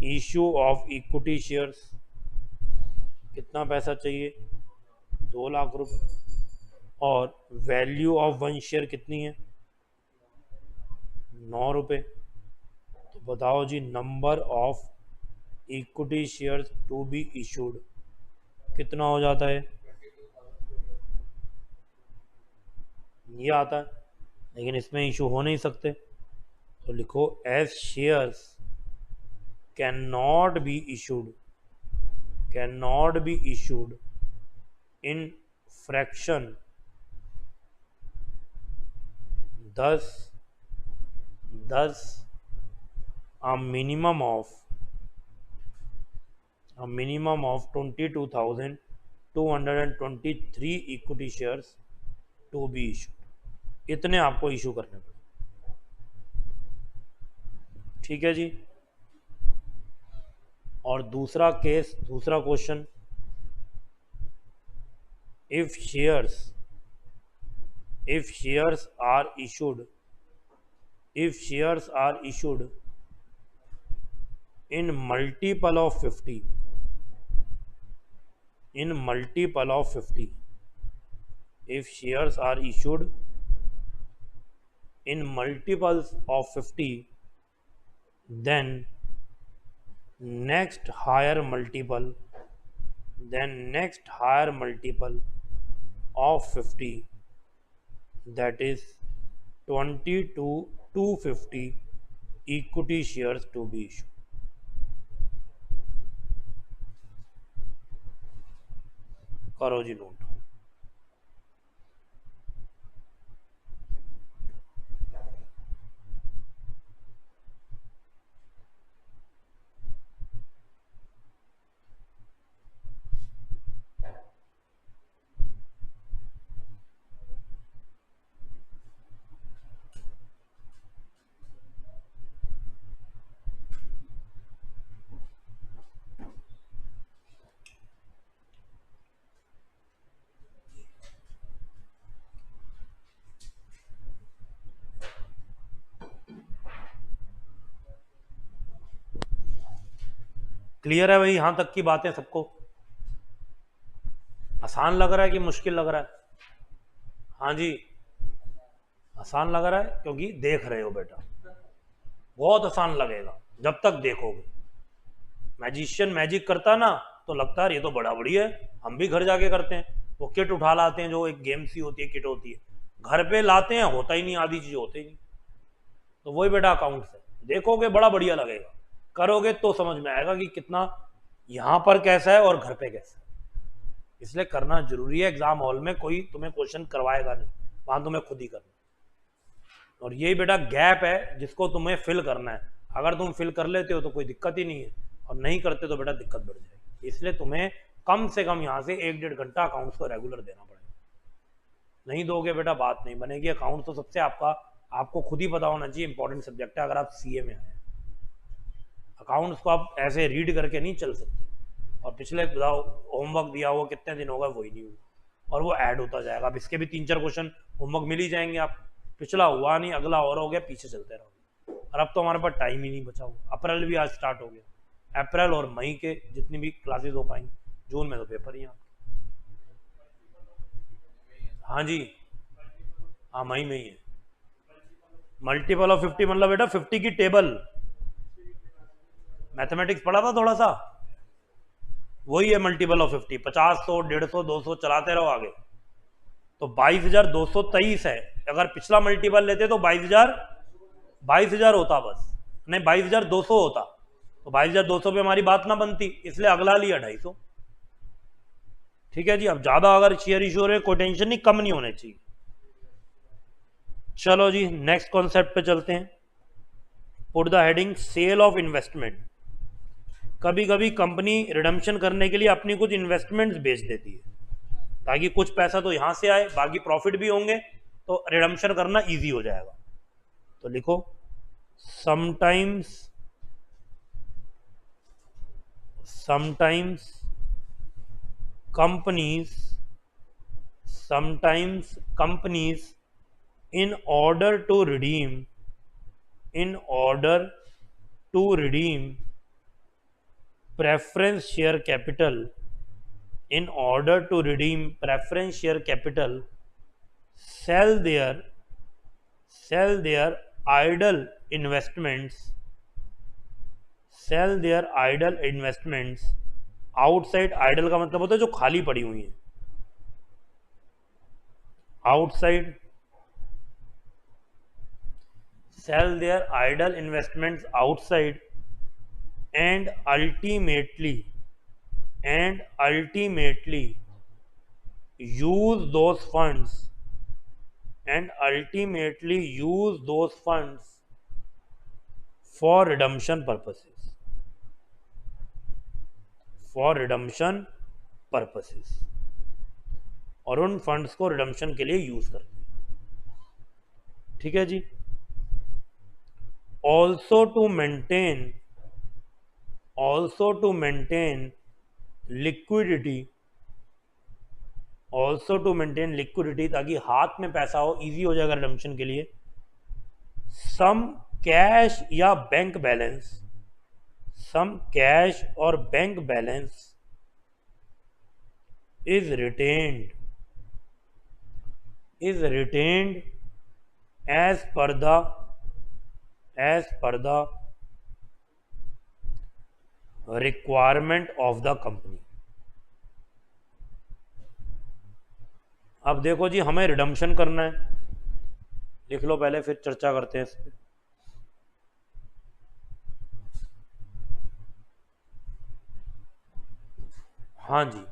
issue of equity shares, कितना पैसा चाहिए? 2 लाख रुपए। और वैल्यू ऑफ 1 शेयर कितनी है? 9 रुपए। तो बताओ जी number of equity shares to be issued कितना हो जाता है? ये आता है, लेकिन इसमें इशू हो नहीं सकते, तो लिखो as shares cannot be issued in fraction, thus a minimum of 22,223 equity shares to be issue, इतने आपको इशू करने पड़े। ठीक है जी। और दूसरा question, if shares are issued in multiple of 50, if shares are issued in multiples of 50, then next higher multiple of 50, that is 20 to 250 equity shares to be issued। करो जी नोट। क्लियर है भाई? यहां तक की बातें सबको आसान लग रहा है कि मुश्किल लग रहा है? हाँ जी, आसान लग रहा है, क्योंकि देख रहे हो बेटा। बहुत आसान लगेगा जब तक देखोगे। मैजिशियन मैजिक करता ना तो लगता है ये तो बड़ा बढ़िया है, हम भी घर जाके करते हैं। वो किट उठा लाते हैं, जो एक गेम सी होती है, किट होती है, घर पे लाते हैं, होता ही नहीं, आधी चीज होते ही नहीं। तो वही बेटा अकाउंट्स है, देखोगे बड़ा बढ़िया लगेगा, करोगे तो समझ में आएगा कि कितना यहां पर कैसा है और घर पे कैसा है। इसलिए करना जरूरी है। एग्जाम हॉल में कोई तुम्हें क्वेश्चन करवाएगा नहीं, वहां तुम्हें खुद ही करना। और यही बेटा गैप है जिसको तुम्हें फिल करना है। अगर तुम फिल कर लेते हो तो कोई दिक्कत ही नहीं है, और नहीं करते तो बेटा दिक्कत बढ़ जाएगी। इसलिए तुम्हें कम से कम यहाँ से 1-1.5 घंटा अकाउंट्स को रेगुलर देना पड़ेगा। नहीं दोगे बेटा बात नहीं बनेगी। अकाउंट तो सबसे आपको खुद ही पता होना चाहिए, इंपॉर्टेंट सब्जेक्ट है। अगर आप सीए में आए, अकाउंट्स को आप ऐसे रीड करके नहीं चल सकते। और पिछले बताओ होमवर्क दिया हुआ कितने दिन होगा, वही नहीं हुआ, और वो ऐड होता जाएगा। अब इसके भी 3-4 क्वेश्चन होमवर्क मिल ही जाएंगे आप। पिछला हुआ नहीं, अगला और हो गया, पीछे चलते रहोगे। और अब तो हमारे पास टाइम ही नहीं बचा हुआ, अप्रैल भी आज स्टार्ट हो गया। अप्रैल और मई के जितनी भी क्लासेस हो पाएंगी, जून में तो पेपर ही हैं आपके। हाँ जी, हाँ मई में ही है। मल्टीपल ऑफ 50 मतलब बेटा 50 की टेबल, मैथमेटिक्स पढ़ा था थोड़ा सा, वही है मल्टीपल ऑफ 50। 50, 100, 150, 200 चलाते रहो आगे। तो 22,223 है। अगर पिछला मल्टीपल लेते तो 22,000 होता बस, नहीं 22,200 होता, तो 22,200 पे हमारी बात ना बनती, इसलिए अगला लिया 250। ठीक है जी। अब ज्यादा अगर शेयर इशू हो रहे कोई टेंशन नहीं, कम नहीं होने चाहिए। चलो जी नेक्स्ट कॉन्सेप्ट पे चलते हैं। Put the heading sale of investment. कभी कभी कंपनी रिडम्पशन करने के लिए अपनी कुछ इन्वेस्टमेंट्स बेच देती है, ताकि कुछ पैसा तो यहां से आए, बाकी प्रॉफिट भी होंगे, तो रिडम्पशन करना इजी हो जाएगा। तो लिखो sometimes companies in order to redeem preference share capital sell their idle investments outside. Idle का मतलब होता है जो खाली पड़ी हुई है, outside. sell their idle investments outside and ultimately use those funds for redemption purposes, और उन फंड्स को रिडम्पशन के लिए यूज करते हैं। ठीक है जी। also to maintain liquidity, ताकि हाथ में पैसा हो, इजी हो जाएगा रिडम्पशन के लिए। some cash या bank balance is retained as per the requirement of the company। अब देखो जी हमें रिडम्पशन करना है, लिख लो पहले फिर चर्चा करते हैं इस पे। हाँ जी,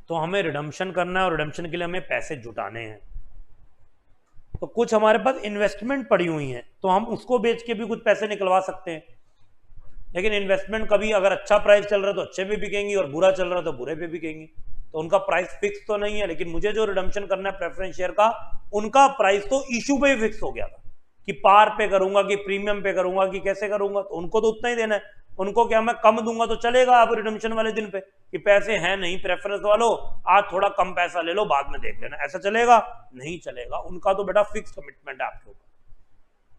तो हमें रिडम्पशन करना है और रिडम्पशन के लिए हमें पैसे जुटाने हैं। तो कुछ हमारे पास इन्वेस्टमेंट पड़ी हुई है, तो हम उसको बेच के भी कुछ पैसे निकलवा सकते हैं। लेकिन इन्वेस्टमेंट कभी अगर अच्छा प्राइस चल रहा है तो अच्छे पे बिकेंगी, और बुरा चल रहा है तो बुरे पे बिकेंगी, तो उनका प्राइस फिक्स तो नहीं है। लेकिन मुझे जो रिडम्पशन करना है प्रेफरेंस शेयर का, उनका प्राइस तो इशू पे ही फिक्स हो गया था कि पार पे करूंगा कि प्रीमियम पे करूंगा कि कैसे करूंगा, तो उनको तो उतना ही देना है। उनको क्या मैं कम दूंगा तो चलेगा अब रिडम्पशन वाले दिन पे, कि पैसे हैं नहीं प्रेफरेंस वालों, आज थोड़ा कम पैसा ले लो बाद में देख लेना, ऐसा चलेगा? नहीं चलेगा। उनका तो बेटा फिक्स कमिटमेंट है आपके ऊपर।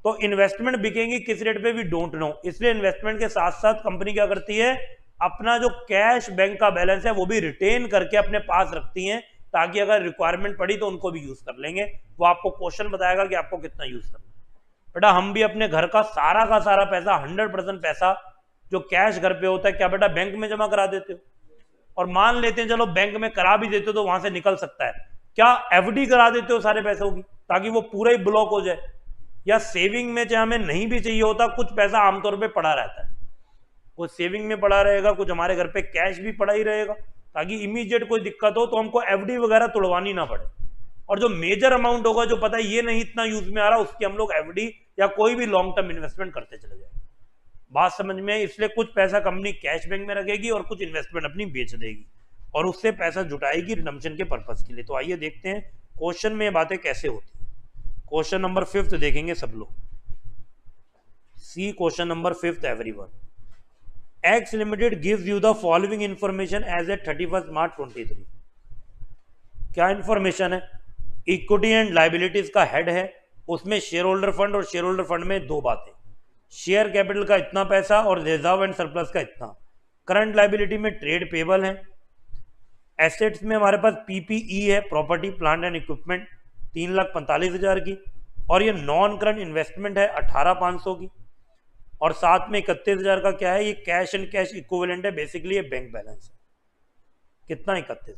तो इन्वेस्टमेंट बिकेंगी किस रेट पे भी डोंट नो, इसलिए इन्वेस्टमेंट के साथ साथ कंपनी क्या करती है, अपना जो कैश बैंक का बैलेंस है वो भी रिटेन करके अपने पास रखती है, ताकि अगर रिक्वायरमेंट पड़ी तो उनको भी यूज कर लेंगे। वो आपको क्वेश्चन बताएगा कि आपको कितना यूज करना है। बेटा हम भी अपने घर का सारा पैसा 100% पैसा जो कैश घर पे होता है, क्या बेटा बैंक में जमा करा देते हो? और मान लेते हैं चलो बैंक में करा भी देते हो तो वहां से निकल सकता है, क्या एफडी करा देते हो सारे पैसों की, ताकि वो पूरा ही ब्लॉक हो जाए? या सेविंग में चाहे हमें नहीं भी चाहिए होता, कुछ पैसा आमतौर पे पड़ा रहता है, कुछ सेविंग में पड़ा रहेगा, कुछ हमारे घर पे कैश भी पड़ा ही रहेगा, ताकि इमीडिएट कोई दिक्कत हो तो हमको एफडी वगैरह तोड़वानी ना पड़े। और जो मेजर अमाउंट होगा, जो पता है ये नहीं इतना यूज में आ रहा, उसकी हम लोग एफडी या कोई भी लॉन्ग टर्म इन्वेस्टमेंट करते चले जाएंगे। बात समझ में? इसलिए कुछ पैसा कंपनी कैश बैंक में रखेगी और कुछ इन्वेस्टमेंट अपनी बेच देगी, और उससे पैसा जुटाएगी रिडम्पशन के पर्पस के लिए। तो आइए देखते हैं क्वेश्चन में ये बातें कैसे होती है। क्वेश्चन नंबर 5 देखेंगे सब लोग। See question number 5 everyone. X limited gives you the following information as a 31 March 23। क्या इंफॉर्मेशन है? इक्विटी एंड लाइबिलिटीज का हेड है, उसमें शेयर होल्डर फंड, और शेयर होल्डर फंड में दो बातें, शेयर कैपिटल का इतना पैसा और रिजर्व एंड सरप्लस का इतना। करंट लाइबिलिटी में ट्रेड पेबल है। एसेट्स में हमारे पास पीपीई है, प्रॉपर्टी प्लांट एंड इक्विपमेंट, 3,45,000 की। और ये नॉन करंट इन्वेस्टमेंट है 18,500 की। और साथ में 31,000 का क्या है, ये कैश एंड कैश इक्विवेलेंट है, बेसिकली ये बैंक बैलेंस है। कितना? 31,000।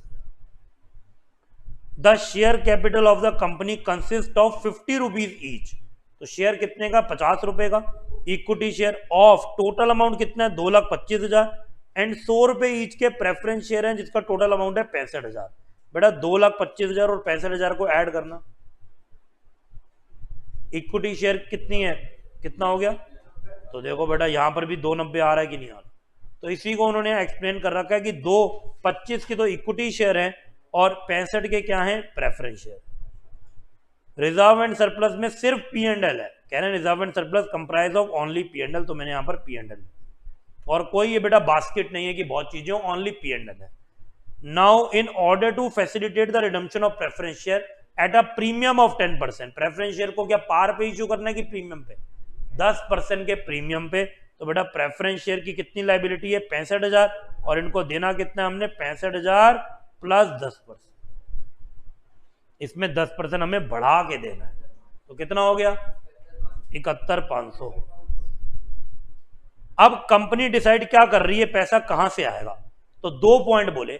The share capital of the company consist of 50 rupees each. तो शेयर कितने का? 50 रुपए का। Equity share of total amount कितना है? 2,25,000 एंड 100 रुपए ईच के प्रेफरेंस शेयर हैं जिसका टोटल अमाउंट है 65,000। बेटा 2,25,000 और 65,000 को ऐड करना। इक्विटी शेयर कितनी है? कितना हो गया? तो देखो बेटा यहां पर भी 290 आ रहा है कि नहीं आ रहा। तो इसी को उन्होंने एक्सप्लेन कर रखा है कि 2,25 की तो इक्विटी शेयर है और 65 के क्या है? Preference share. Reserve and surplus में सिर्फ पी एंड एल है, कह रहे हैं reserve and surplus comprise of only P and L, तो मैंने यहां पर पी एंड एल। और कोई ये बेटा बास्केट नहीं है कि बहुत चीजें, ओनली पी एंड एल है। Now in order to facilitate the redemption of preference share at a premium of 10%, preference share को क्या पार पे इश्यू करना है कि प्रीमियम पे? 10% के प्रीमियम पे। तो बेटा प्रेफरेंस शेयर की कितनी लाइबिलिटी है? 65,000। और इनको देना कितना हमने? 65,000 प्लस 10%। इसमें 10% हमें बढ़ा के देना है, तो कितना हो गया? 71,500। अब कंपनी डिसाइड क्या कर रही है, पैसा कहां से आएगा? तो 2 पॉइंट बोले।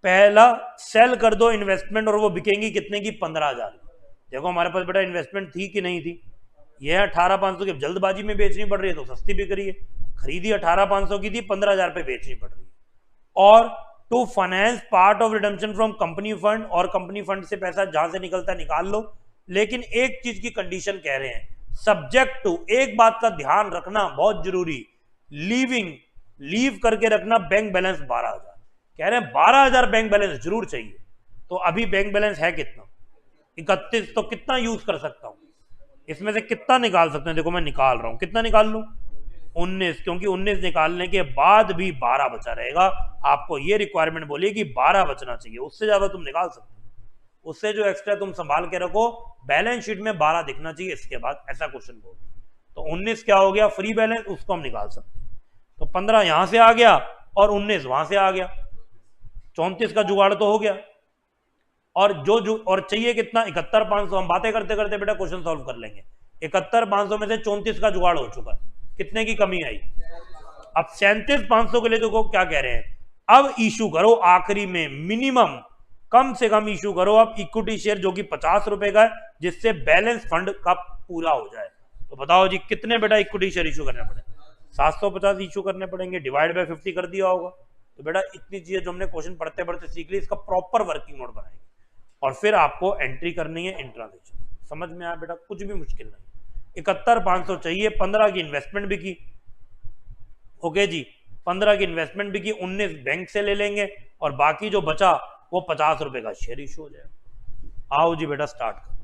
पहला, सेल कर दो इन्वेस्टमेंट और वो बिकेंगी कितने की? 15,000। देखो हमारे पास बेटा इन्वेस्टमेंट थी कि नहीं थी? ये 18,500 की जल्दबाजी में बेचनी पड़ रही है तो सस्ती बिक रही है। खरीदी 18,500 की थी, 15,000 पे बेचनी पड़ रही है। और to finance part of redemption from company fund, और कंपनी फंड से पैसा जहां से निकलता है निकाल लो। लेकिन एक चीज की कंडीशन कह रहे हैं, सब्जेक्ट टू, एक बात का ध्यान रखना बहुत जरूरी, लीव करके रखना बैंक बैलेंस 12,000। कह रहे हैं 12,000 बैंक बैलेंस जरूर चाहिए। तो अभी बैंक बैलेंस है कितना? 31। तो कितना यूज कर सकता हूं इसमें से? कितना निकाल सकते हैं? देखो मैं निकाल रहा हूं, कितना निकाल लूं? 19, क्योंकि 19 निकालने के बाद भी 12 बचा रहेगा। आपको ये रिक्वायरमेंट बोलिए कि 12 बचना चाहिए, उससे ज्यादा तुम निकाल सकते हो। उससे जो एक्स्ट्रा तुम संभाल के रखो, बैलेंस शीट में 12 दिखना चाहिए इसके बाद, ऐसा क्वेश्चन बोल। तो 19 क्या हो गया? फ्री बैलेंस, उसको हम निकाल सकते हैं। तो 15 यहां से आ गया और 19 वहां से आ गया, 34 का जुगाड़ तो हो गया। और और चाहिए कितना? 71,500। हम बातें करते करते बेटा क्वेश्चन सॉल्व कर लेंगे। 71,500 में से 34 का जुगाड़ हो चुका है, कितने की कमी आई? अब 37,500 के लिए देखो क्या कह रहे हैं, अब इशू करो आखिरी में, मिनिमम कम से कम इशू करो अब इक्विटी शेयर जो कि 50 रुपए का है, जिससे बैलेंस फंड का पूरा हो जाए। तो बताओ जी कितने बेटा इक्विटी शेयर इशू करने पड़े? 750 इशू करने पड़ेंगे, डिवाइड बाय 50 कर दिया होगा। तो बेटा इतनी चीजें जो हमने क्वेश्चन पढ़ते पढ़ते सीख ली, इसका प्रॉपर वर्किंग नोट बनाएंगे और फिर आपको एंट्री करनी है इंट्रांजेक्शन। समझ में आया बेटा? कुछ भी मुश्किल नहीं। 71,500 चाहिए, 15 की इन्वेस्टमेंट भी की। ओके जी, 15 की इन्वेस्टमेंट भी की, 19 बैंक से ले लेंगे और बाकी जो बचा वो 50 रुपए का शेयर इशू हो जाएगा। आओ जी बेटा स्टार्ट करो।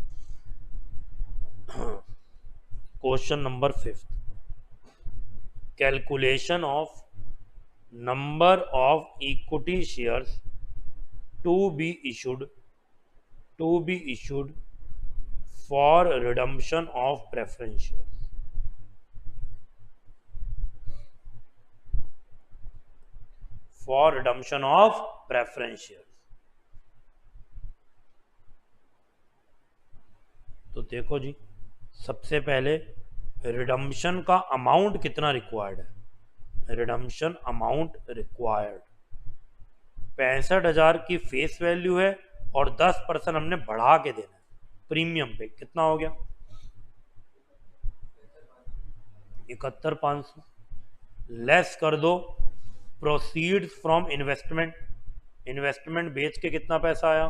Question number 5, calculation of number of equity shares to be issued for redemption of preference shares। For redemption of preference shares। तो देखो जी, सबसे पहले रिडम्पशन का अमाउंट कितना रिक्वायर्ड है? रिडम्पशन अमाउंट रिक्वायर्ड 65,000 की फेस वैल्यू है और 10% हमने बढ़ा के देना है प्रीमियम पे। कितना हो गया? 71,500 लेस कर दो प्रोसीड्स फ्रॉम इन्वेस्टमेंट, इन्वेस्टमेंट बेच के कितना पैसा आया?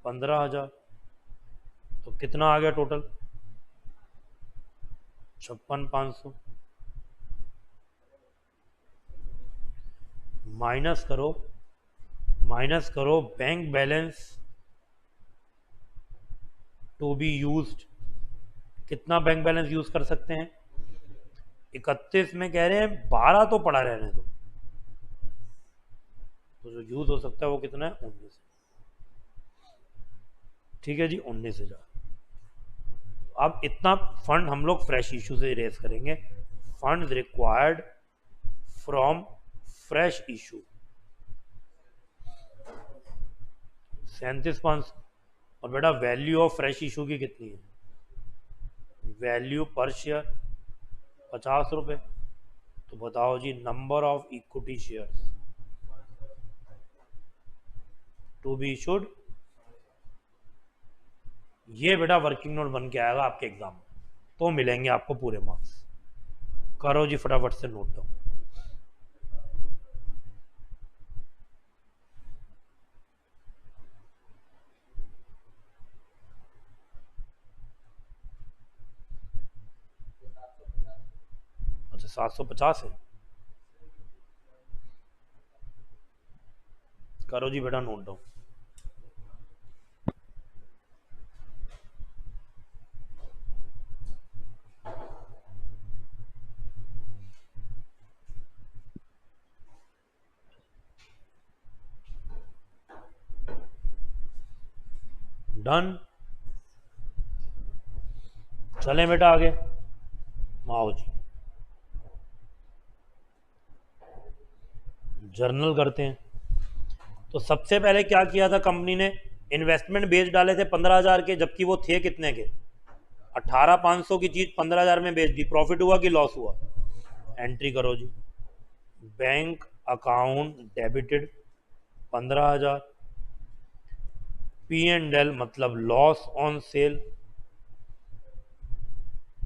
15,000। तो कितना आ गया टोटल? 56,500। माइनस करो bank balance to be used. कितना बैंक बैलेंस यूज कर सकते हैं? 31 में कह रहे हैं 12 तो पड़ा रहने दो, तो जो यूज हो सकता है वो कितना है? 19। ठीक है जी, 19,000। अब इतना फंड हम लोग फ्रेश इशू से रेज करेंगे, fund required from fresh issue 37,500। और बेटा वैल्यू ऑफ फ्रेश इशू की कितनी है, वैल्यू पर शेयर 50 रुपये। तो बताओ जी number of equity shares to be issued, ये बेटा वर्किंग नोट बन के आएगा आपके एग्जाम में, तो मिलेंगे आपको पूरे मार्क्स। करो जी फटाफट से नोट डाउन। अच्छा 750 है, करो जी बेटा नोट डाउन। डन, चलें बेटा आगे, आओ जी जर्नल करते हैं। तो सबसे पहले क्या किया था कंपनी ने, इन्वेस्टमेंट बेच डाले थे 15,000 के, जबकि वो थे कितने के, 18,500 की चीज 15,000 में बेच दी, प्रॉफिट हुआ कि लॉस हुआ, एंट्री करो जी, बैंक अकाउंट डेबिटेड 15,000, P&L मतलब loss on sale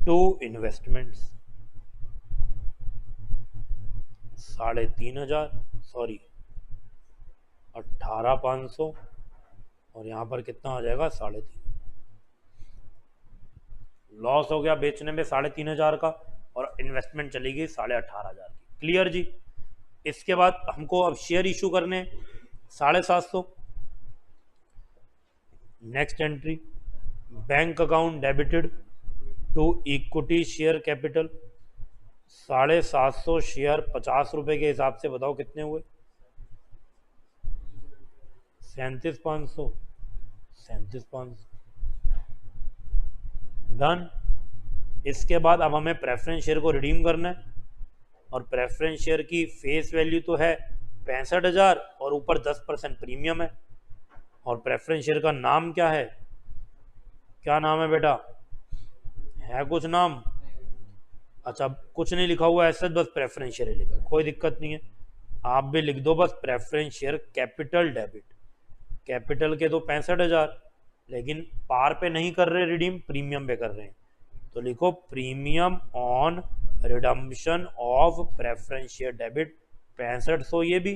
to investments 3,500, sorry 18,500, और यहां पर कितना आ जाएगा 3,500, लॉस हो गया बेचने में 3,500 का, और इन्वेस्टमेंट चली गई 18,500 की। क्लियर जी। इसके बाद हमको अब शेयर इशू करने 750। Next entry, bank account debited to equity share capital 750 share 50 रुपए के हिसाब से, बताओ कितने हुए, 37,500, 37,500। डन। इसके बाद अब हमें प्रेफरेंस शेयर को रिडीम करना है, और प्रेफरेंस शेयर की फेस वैल्यू तो है 65,000 और ऊपर 10% प्रीमियम है। और प्रेफरेंस शेयर का नाम क्या है, क्या नाम है बेटा, है कुछ नाम, अच्छा कुछ नहीं लिखा हुआ ऐसे, बस प्रेफरेंस शेयर लिखा, कोई दिक्कत नहीं है, आप भी लिख दो बस preference share capital debit. Capital के तो 65,000, लेकिन पार पे नहीं कर रहे रिडीम, प्रीमियम पे कर रहे हैं, तो लिखो premium on redemption of preference share debit 6500 ये भी,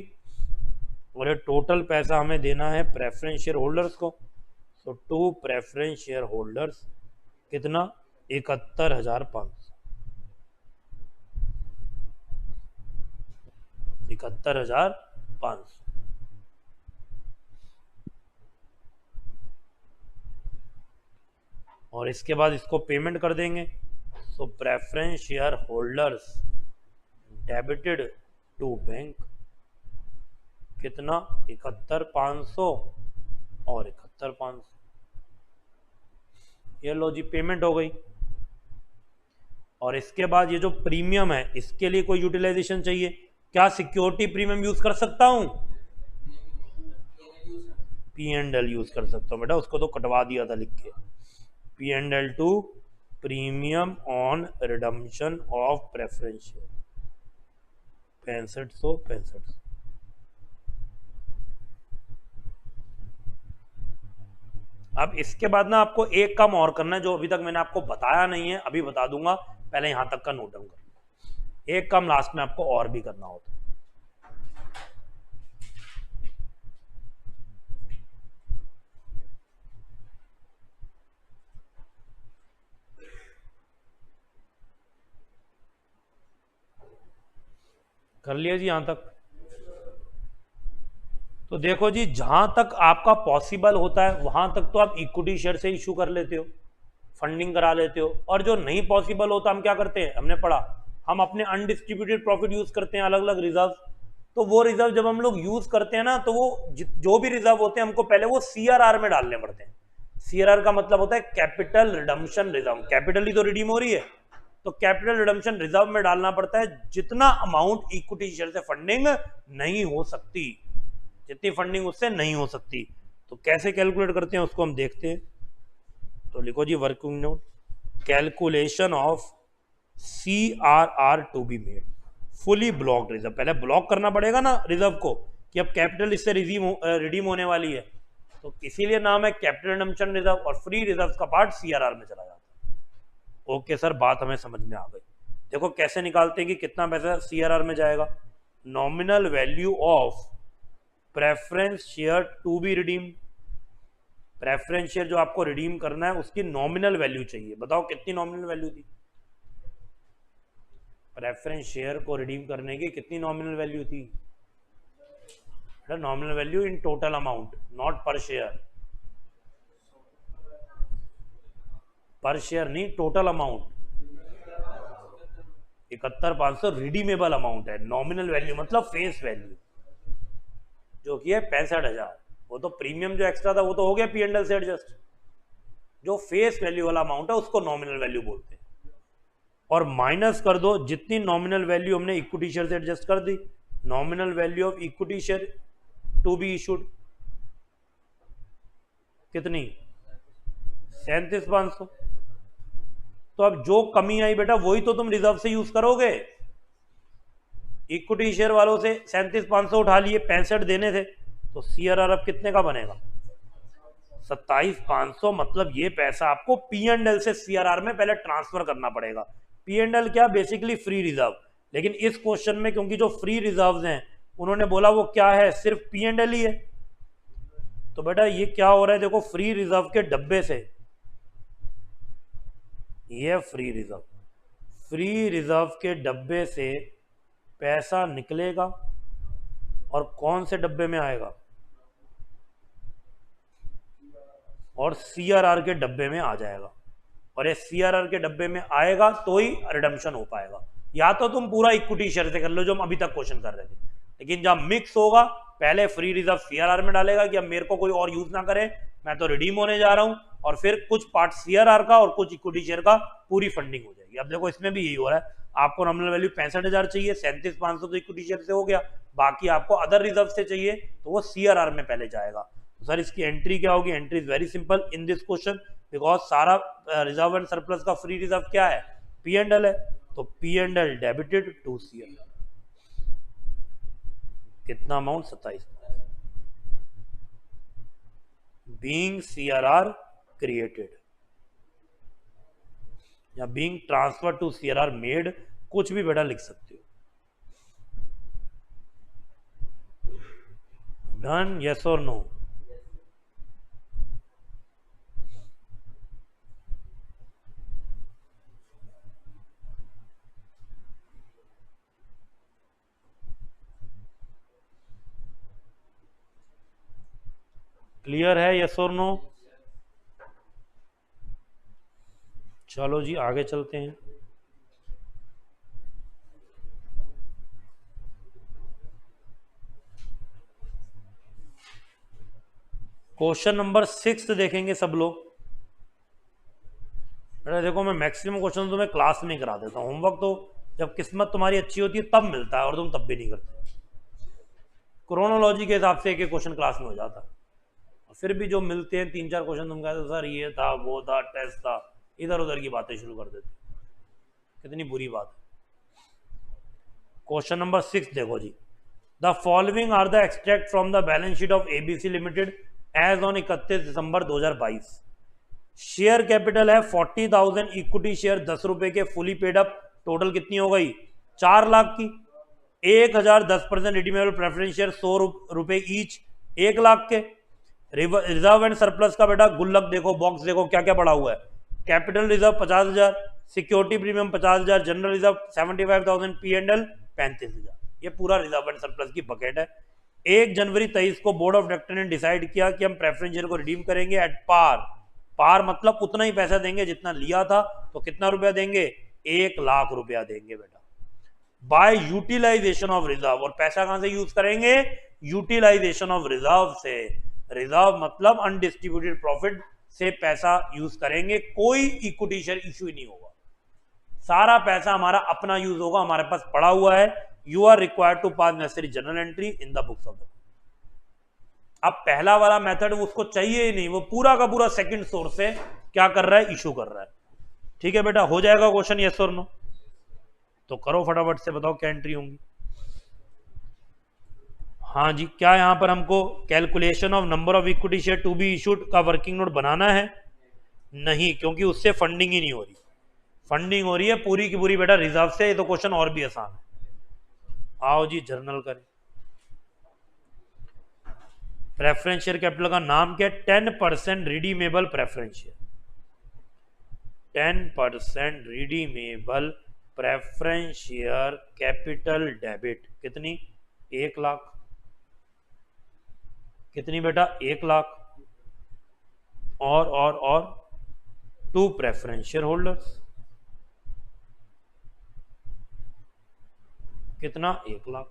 और ये टोटल पैसा हमें देना है प्रेफरेंस शेयर होल्डर्स को। तो टू प्रेफरेंस शेयर होल्डर्स कितना, 71,500, 71,500। और इसके बाद इसको पेमेंट कर देंगे। तो preference share holders debited to bank कितना, 71,500 और 71,500, ये लो जी पेमेंट हो गई। और इसके बाद ये जो प्रीमियम है इसके लिए कोई यूटिलाइजेशन चाहिए, क्या सिक्योरिटी प्रीमियम यूज कर सकता हूं, P&L यूज कर सकता हूं बेटा, उसको तो कटवा दिया था लिख के, P&L to premium on redemption of preference share 6565। अब इसके बाद ना आपको एक काम और करना है जो अभी तक मैंने आपको बताया नहीं है, अभी बता दूंगा, पहले यहां तक का नोट डाउन कर लो। एक काम लास्ट में आपको और भी करना होता है, कर लिया जी यहां तक। तो देखो जी जहां तक आपका पॉसिबल होता है वहां तक तो आप इक्विटी शेयर से इशू कर लेते हो, फंडिंग करा लेते हो, और जो नहीं पॉसिबल होता हम क्या करते हैं, हमने पढ़ा, हम अपने अनडिस्ट्रीब्यूटेड प्रॉफिट यूज करते हैं, अलग अलग रिजर्व। तो वो रिजर्व जब हम लोग यूज करते हैं ना, तो वो जो भी रिजर्व होते हैं हमको पहले वो CRR में डालने पड़ते हैं। सीआरआर का मतलब होता है कैपिटल रिडम्पशन रिजर्व, कैपिटल ही तो रिडीम हो रही है, तो कैपिटल रिडम्पशन रिजर्व में डालना पड़ता है जितना अमाउंट इक्विटी शेयर से फंडिंग नहीं हो सकती, जितनी फंडिंग उससे नहीं हो सकती। तो कैसे कैलकुलेट करते हैं उसको हम देखते हैं। तो लिखो जी working note, calculation of CRR to be made, fully blocked reserve. पहले ब्लॉक करना पड़ेगा ना रिजर्व को कि अब कैपिटल इससे रिडीम होने वाली है, तो इसीलिए नाम है कैपिटल रिडम्पशन रिजर्व, और फ्री रिजर्व का पार्ट CRR में चला जाता है। ओके सर, बात हमें समझ में आ गई। देखो कैसे निकालते हैं कि कितना पैसा CRR में जाएगा। Nominal value of preference share to be redeem, preference share जो आपको रिडीम करना है उसकी नॉमिनल वैल्यू चाहिए। बताओ कितनी नॉमिनल वैल्यू थी, प्रेफरेंस शेयर को रिडीम करने की कितनी नॉमिनल वैल्यू थी? Nominal value in total amount, not पर शेयर, पर शेयर नहीं, टोटल अमाउंट 71,500 रिडीमेबल अमाउंट है। नॉमिनल वैल्यू मतलब फेस वैल्यू जो कि है 65,000। वो तो प्रीमियम जो एक्स्ट्रा था वो तो हो गया P&L से एडजस्ट, जो फेस वैल्यू वाला अमाउंट है उसको नॉमिनल वैल्यू बोलते हैं। और माइनस कर दो जितनी नॉमिनल वैल्यू हमने इक्विटी शेयर से एडजस्ट कर दी, nominal value of equity share to be issued कितनी? 37,500। तो अब जो कमी आई बेटा वही तो तुम रिजर्व से यूज करोगे। इक्विटी शेयर वालों से 37,500 उठा लिए, 65 देने थे, तो CRR अब कितने का बनेगा? 27,500। मतलब ये पैसा आपको P&L से CRR में पहले ट्रांसफर करना पड़ेगा। P&L क्या? Basically free reserve. लेकिन इस क्वेश्चन में क्योंकि जो फ्री रिजर्व हैं उन्होंने बोला वो क्या है, सिर्फ P&L ही है, तो बेटा ये क्या हो रहा है देखो, फ्री रिजर्व के डब्बे से, ये फ्री रिजर्व, फ्री रिजर्व के डब्बे से पैसा निकलेगा और कौन से डब्बे में आएगा? और CRR के डब्बे में आ जाएगा। और ये CRR के डब्बे में आएगा तो ही रिडम्पशन हो पाएगा। या तो तुम पूरा इक्विटी शेयर से कर लो जो हम अभी तक क्वेश्चन कर रहे थे, लेकिन जब मिक्स होगा पहले फ्री रिजर्व CRR में डालेगा कि अब मेरे को कोई और यूज ना करे, मैं तो रिडीम होने जा रहा हूं, और फिर कुछ पार्ट CRR का और कुछ इक्विटी शेयर का पूरी फंडिंग हो जाएगी। अब देखो इसमें भी यही हो रहा है, आपको नॉमिनल वैल्यू 65,000 चाहिए, 37,500 तो इक्विटी शेयर से हो गया, बाकी आपको अदर रिजर्व से चाहिए तो वो CRR में पहले जाएगा। तो सर इसकी एंट्री क्या होगी? Entry is very simple in this question, because सारा रिजर्व एंड सरप्लस का फ्री रिजर्व क्या है? P&L है, तो P&L डेबिटेड टू CRR। कितना अमाउंट? 27। बीइंग CRR क्रिएटेड या being transfer to CRR made, कुछ भी बेटा लिख सकते हो। डन? यस और नो? क्लियर है? यस और नो? चलो जी आगे चलते हैं। क्वेश्चन नंबर 6 देखेंगे सब लोग। अरे देखो मैं मैक्सिमम क्वेश्चन तुम्हें क्लास में करा देता हूँ, होमवर्क तो जब किस्मत तुम्हारी अच्छी होती है तब मिलता है और तुम तब भी नहीं करते। क्रोनोलॉजी के हिसाब से एक क्वेश्चन क्लास में हो जाता है, और फिर भी जो मिलते हैं 3-4 क्वेश्चन तुम कहते हो सर ये था वो था टेस्ट था, इधर उधर की बातें शुरू कर देते, कितनी बुरी बात है। क्वेश्चन नंबर 6 देखो जी, the following are the extract from the balance sheet of ABC limited as on 31 December 2022। Share capital है 40,000, इक्विटी शेयर 10 रुपए के फुली पेड अप, टोटल कितनी हो गई? 4 लाख की। 1,000 10% रिडीमेबल प्रेफरेंस शेयर 100 रुपए ईच, 1 लाख के। रिजर्व एंड सरप्लस का बेटा गुल्लक देखो, बॉक्स देखो क्या क्या पड़ा हुआ है। Capital reserve 50,000, security premium 50,000, general reserve 75,000, P&L 35,000। ये पूरा रिजर्व एंड सरप्लस की बकेट है। 1 जनवरी 23 को बोर्ड ऑफ डायरेक्टर ने डिसाइड किया कि हम प्रेफरेंस शेयर को रिडीम करेंगे एट पार। पार मतलब उतना ही पैसा देंगे जितना लिया था, तो कितना रुपया देंगे? 1 लाख रुपया देंगे बेटा, बाय यूटिलाइजेशन ऑफ रिजर्व। और पैसा कहां से यूज करेंगे? यूटिलाइजेशन ऑफ रिजर्व से। रिजर्व मतलब अनडिस्ट्रीब्यूटेड प्रॉफिट से पैसा यूज करेंगे, कोई इक्विटी शेयर इश्यू ही नहीं होगा, सारा पैसा हमारा अपना यूज होगा, हमारे पास पड़ा हुआ है। You are required to pass necessary journal entry in the books of the. अब पहला वाला मेथड उसको चाहिए ही नहीं, वो पूरा का पूरा सेकंड सोर्स से क्या कर रहा है, इशू कर रहा है। ठीक है बेटा, हो जाएगा क्वेश्चन यस और नो? तो करो फटाफट से, बताओ क्या एंट्री होंगी। हाँ जी, क्या यहां पर हमको calculation of number of equity share to be issued का वर्किंग नोट बनाना है? नहीं, क्योंकि उससे फंडिंग ही नहीं हो रही, फंडिंग हो रही है पूरी की पूरी बेटा रिजर्व से। ये तो क्वेश्चन और भी आसान है। आओ जी जर्नल करें। प्रेफरेंस शेयर कैपिटल का नाम क्या है? 10% redeemable preference share, 10% redeemable preference share capital debit. कितनी? 1 लाख। कितनी बेटा? 1 लाख। और 2 प्रेफरेंस शेयर होल्डर्स। कितना? 1 लाख।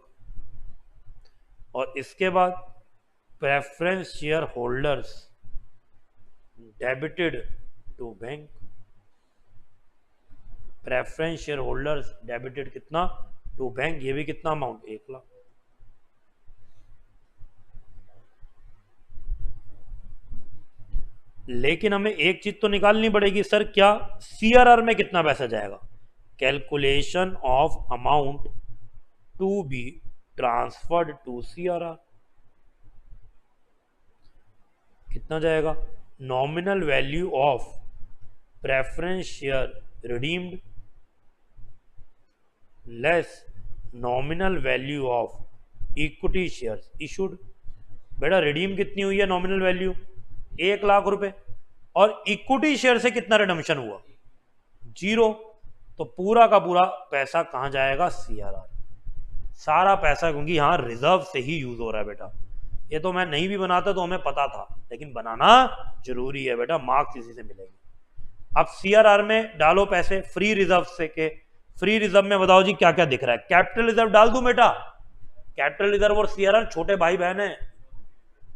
और इसके बाद preference share holders debited to bank. Preference share holders debited कितना? To bank. ये भी कितना अमाउंट? 1 लाख। लेकिन हमें एक चीज तो निकालनी पड़ेगी सर, क्या सीआरआर में कितना पैसा जाएगा? Calculation of amount to be transferred to CRR. कितना जाएगा? Nominal value of preference share redeemed less nominal value of equity shares issued. बेटा रिडीम कितनी हुई है नॉमिनल वैल्यू? 1 लाख रुपए। और इक्विटी शेयर से कितना रिडम्पशन हुआ? 0। तो पूरा का पूरा पैसा कहां जाएगा? सीआरआर। सारा पैसा, क्योंकि यहां रिजर्व से ही यूज हो रहा है बेटा। ये तो मैं नहीं भी बनाता तो हमें पता था, लेकिन बनाना जरूरी है बेटा, मार्क्स इसी से मिलेंगे। अब सीआरआर में डालो पैसे फ्री रिजर्व से के। फ्री रिजर्व में बताओ जी क्या क्या दिख रहा है? कैपिटल रिजर्व डाल दूं बेटा? कैपिटल रिजर्व और सीआरआर छोटे भाई बहन है,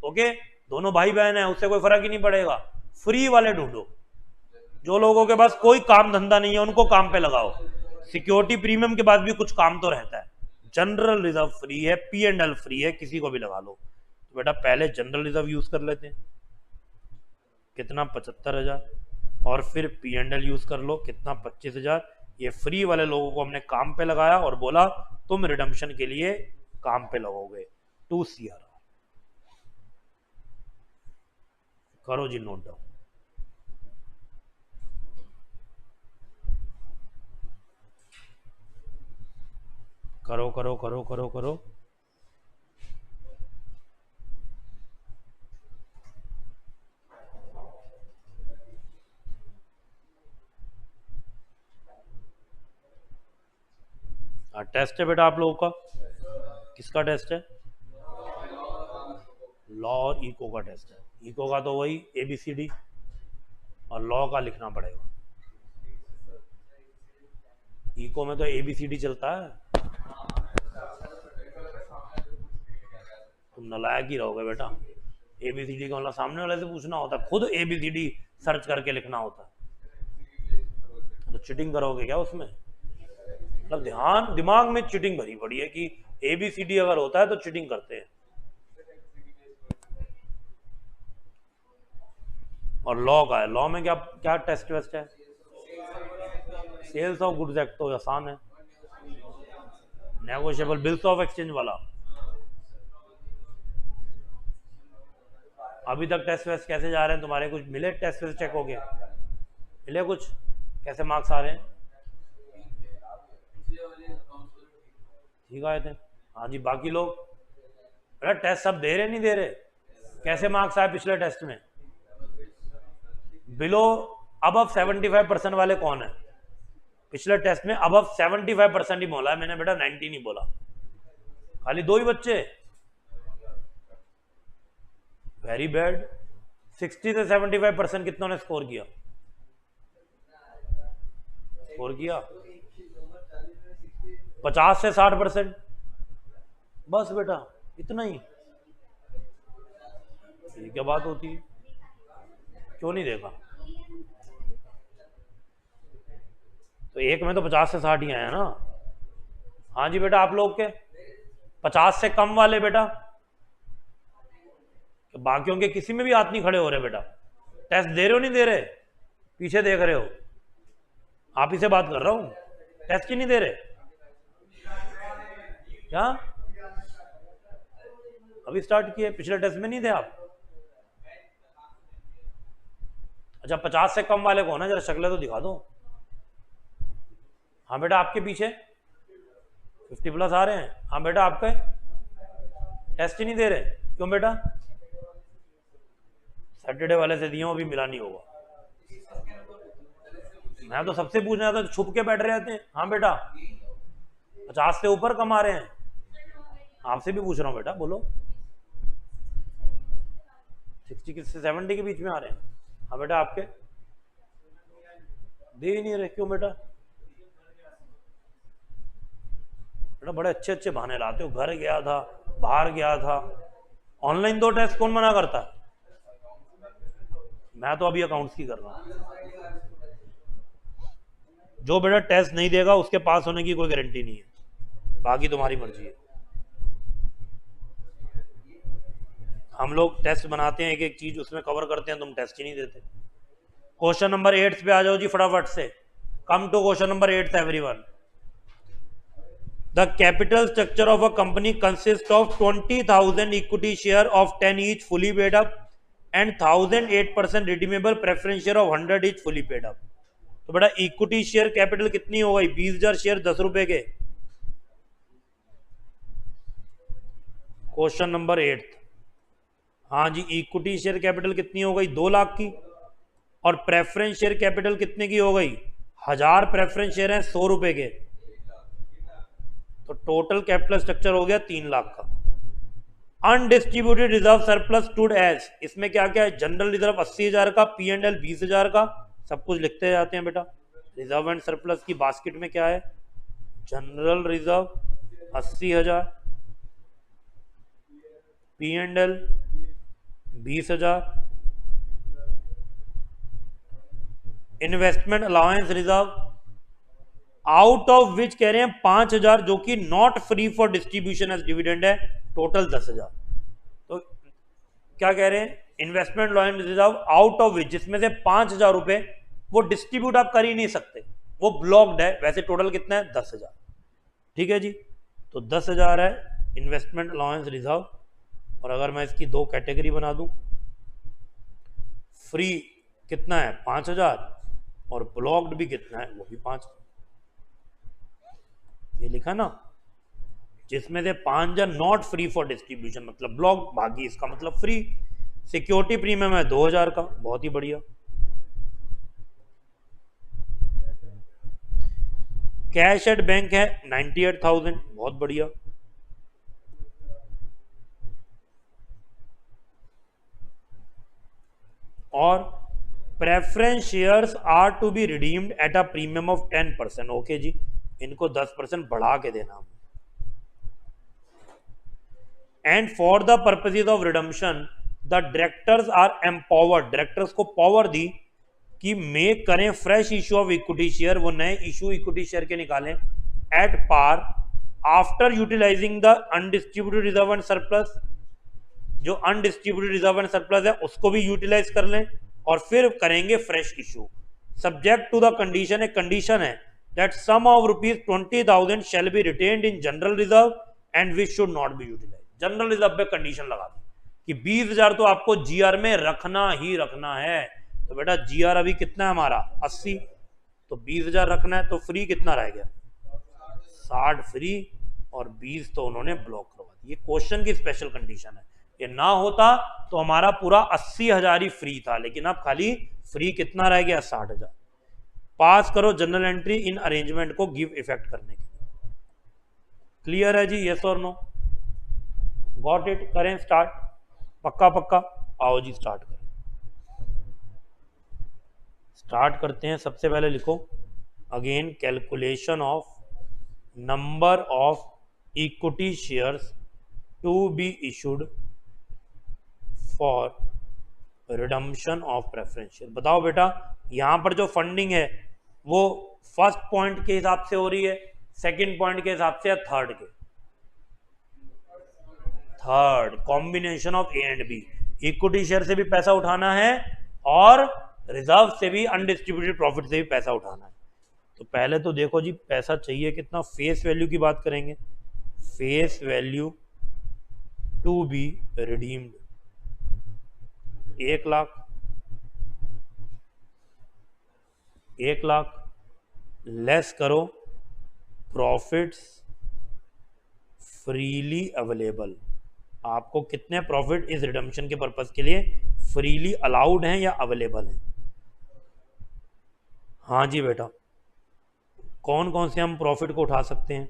ओके, दोनों भाई बहन है, उससे कोई फर्क ही नहीं पड़ेगा। फ्री वाले ढूंढो, जो लोगों के पास कोई काम धंधा नहीं है उनको काम पे लगाओ। सिक्योरिटी प्रीमियम के बाद भी कुछ काम तो रहता है। जनरल रिजर्व फ्री है, P&L फ्री है, किसी को भी लगा लो। तो बेटा पहले जनरल रिजर्व यूज कर लेते हैं। कितना? 75,000। और फिर P&L यूज कर लो, कितना? 25,000। ये फ्री वाले लोगों को हमने काम पे लगाया और बोला तुम रिडम्पशन के लिए काम पे लगोगे। 2 CR। करो जी नोट डाउन। करो करो करो करो करो। टेस्ट है बेटा आप लोगों का। किसका टेस्ट है? लॉ और इको का टेस्ट है। इको का तो वही ABCD, और लॉ का लिखना पड़ेगा। इको में तो ABCD चलता है। तुम नालायक ही रहोगे बेटा। ABCD का मतलब सामने वाले से पूछना होता है, खुद ABCD सर्च करके लिखना होता है। तो चीटिंग करोगे क्या उसमें? मतलब ध्यान दिमाग में चीटिंग भरी पड़ी है कि ABCD अगर होता है तो चीटिंग करते हैं। और लॉ का है, लॉ में क्या क्या टेस्ट वेस्ट है? सेल्स ऑफ गुड्स एक्ट तो आसान है। नेगोशिएबल बिल्स ऑफ एक्सचेंज वाला अभी तक टेस्ट वेस्ट कैसे जा रहे हैं तुम्हारे? कुछ मिले? टेस्ट वेस्ट चेक हो गया? मिले कुछ? कैसे मार्क्स आ रहे हैं? ठीक आए थे। हाँ जी, बाकी लोग बेटा टेस्ट सब दे रहे नहीं दे रहे? कैसे मार्क्स आए पिछले टेस्ट में? बिलो अबव 75% वाले कौन है? पिछले टेस्ट में अबव 75% ही बोला है मैंने बेटा, 90 नहीं बोला। खाली 2 ही बच्चे। Very bad. 60 से 75% कितनों ने स्कोर किया? स्कोर किया 50 से 60%। बस बेटा इतना ही। ये क्या बात होती है? क्यों नहीं देगा? तो एक में तो 50 से 60 ही आया ना। हाँ जी बेटा, आप लोग के 50 से कम वाले बेटा, बाकियों के किसी में भी हाथ नहीं खड़े हो रहे बेटा। टेस्ट दे रहे हो नहीं दे रहे? पीछे देख रहे हो? आप ही से बात कर रहा हूं, टेस्ट ही नहीं दे रहे क्या? अभी स्टार्ट किए, पिछले टेस्ट में नहीं थे आप? अच्छा, 50 से कम वाले कौन है, जरा शक्ल तो दिखा दो। हाँ बेटा, आपके पीछे 50+ आ रहे हैं। हाँ बेटा, आपके टेस्ट ही नहीं दे रहे, क्यों बेटा? सैटरडे वाले से दिए अभी मिला नहीं होगा। मैं तो सबसे पूछना था, छुप के बैठ रहे थे। हाँ बेटा, 50 से ऊपर कम आ रहे हैं। आपसे भी पूछ रहा हूँ बेटा, बोलो। 60 से 70 के बीच में आ रहे हैं। हाँ बेटा, आपके दे ही नहीं रहे, क्यों बेटा? बेटा बड़े अच्छे अच्छे बहाने लाते हो, घर गया था, बाहर गया था। ऑनलाइन 2 टेस्ट कौन मना करता है? मैं तो अभी अकाउंट्स की कर रहा हूं। जो बेटा टेस्ट नहीं देगा उसके पास होने की कोई गारंटी नहीं है, बाकी तुम्हारी मर्जी है। हम लोग टेस्ट बनाते हैं, एक एक चीज उसमें कवर करते हैं, तुम टेस्ट ही नहीं देते। क्वेश्चन नंबर 8 पे आ जाओ जी फटाफट से। Come to question number 8 everyone. The capital structure of a company consist of 20,000 equity share of 10 each fully paid up and 1,008% redeemable preference share of 100 each fully paid up. तो बेटा इक्विटी शेयर कैपिटल कितनी हो गई? 20,000 शेयर 10 रुपए के। Question number 8। हाँ जी, इक्विटी शेयर कैपिटल कितनी हो गई? 2 लाख की। और प्रेफरेंस शेयर कैपिटल कितने की हो गई? 1000 प्रेफरेंस शेयर हैं 100 रुपए के, तो टोटल कैपिटल स्ट्रक्चर हो गया 3 लाख का। Undistributed reserve surplus stood as, इसमें क्या क्या है? जनरल रिजर्व 80,000 का, P&L 20,000 का, सब कुछ लिखते जाते हैं बेटा। रिजर्व एंड सरप्लस की बास्केट में क्या है? General reserve 80,000, P&L 20,000, investment allowance reserve out of which कह रहे हैं 5,000 जो कि not free for distribution as dividend है, टोटल 10,000। तो क्या कह रहे हैं? Investment allowance reserve out of which, जिसमें से 5,000 रुपए वो डिस्ट्रीब्यूट आप कर ही नहीं सकते, वो ब्लॉक्ड है। वैसे टोटल कितना है? 10,000। ठीक है जी, तो 10,000 है इन्वेस्टमेंट अलाउंस रिजर्व। और अगर मैं इसकी 2 कैटेगरी बना दूं, फ्री कितना है? 5,000, और ब्लॉक्ड भी कितना है? वो भी 5,000। ये लिखा ना, जिसमें से 5,000 नॉट फ्री फॉर डिस्ट्रीब्यूशन मतलब ब्लॉक, बाकी इसका मतलब फ्री। सिक्योरिटी प्रीमियम है 2,000 का, बहुत ही बढ़िया। कैश एट बैंक है 98,000, बहुत बढ़िया। और preference shares are to be redeemed at a premium of 10%। Okay जी, इनको 10% बढ़ा के देना। And for the purposes of redemption the directors are empowered, directors को पावर दी कि मेक करें fresh issue of equity share, वो नए इश्यू इक्विटी शेयर के निकालें at par after utilising the undistributed reserve and surplus. जो अनडिस्ट्रीब्यूटेड रिजर्व एंड सरप्लस है उसको भी यूटिलाइज कर लें और फिर करेंगे fresh issue. Subject to the condition, एक कंडीशन है that sum of ₹20,000 shall be retained in general reserve and which should not be utilise. General reserve पे कंडीशन लगा दी कि 20,000 तो आपको जीआर में रखना ही रखना है। तो बेटा जीआर अभी कितना है हमारा? 80, तो 20,000 रखना है, तो फ्री कितना रह गया? 60 फ्री, और 20 तो उन्होंने ब्लॉक करवा दी। ये क्वेश्चन की स्पेशल कंडीशन है, ये ना होता तो हमारा पूरा 80,000 ही फ्री था, लेकिन अब खाली फ्री कितना रह गया? 60,000। पास करो जनरल एंट्री इन अरेंजमेंट को गिव इफेक्ट करने के लिए। क्लियर है जी? यस और नो? Got it? करें स्टार्ट? पक्का पक्का? आओ जी स्टार्ट करें। स्टार्ट करते हैं। सबसे पहले लिखो again calculation of number of equity shares to be issued for redemption of preference share. बताओ बेटा, यहां पर जो फंडिंग है वो फर्स्ट पॉइंट के हिसाब से हो रही है, सेकंड पॉइंट के हिसाब से, या थर्ड के? Third, combination of A and B. Equity share से भी पैसा उठाना है और रिजर्व से भी, अनडिस्ट्रीब्यूटेड प्रॉफिट से भी पैसा उठाना है। तो पहले तो देखो जी, पैसा चाहिए कितना, फेस वैल्यू की बात करेंगे। Face value to be redeemed 1 lakh. 1 lakh less करो प्रॉफिट्स फ्रीली अवेलेबल। आपको कितने प्रॉफिट इस रिडम्पशन के पर्पस के लिए फ्रीली अलाउड हैं या अवेलेबल हैं? हाँ जी बेटा, कौन कौन से हम प्रॉफिट को उठा सकते हैं?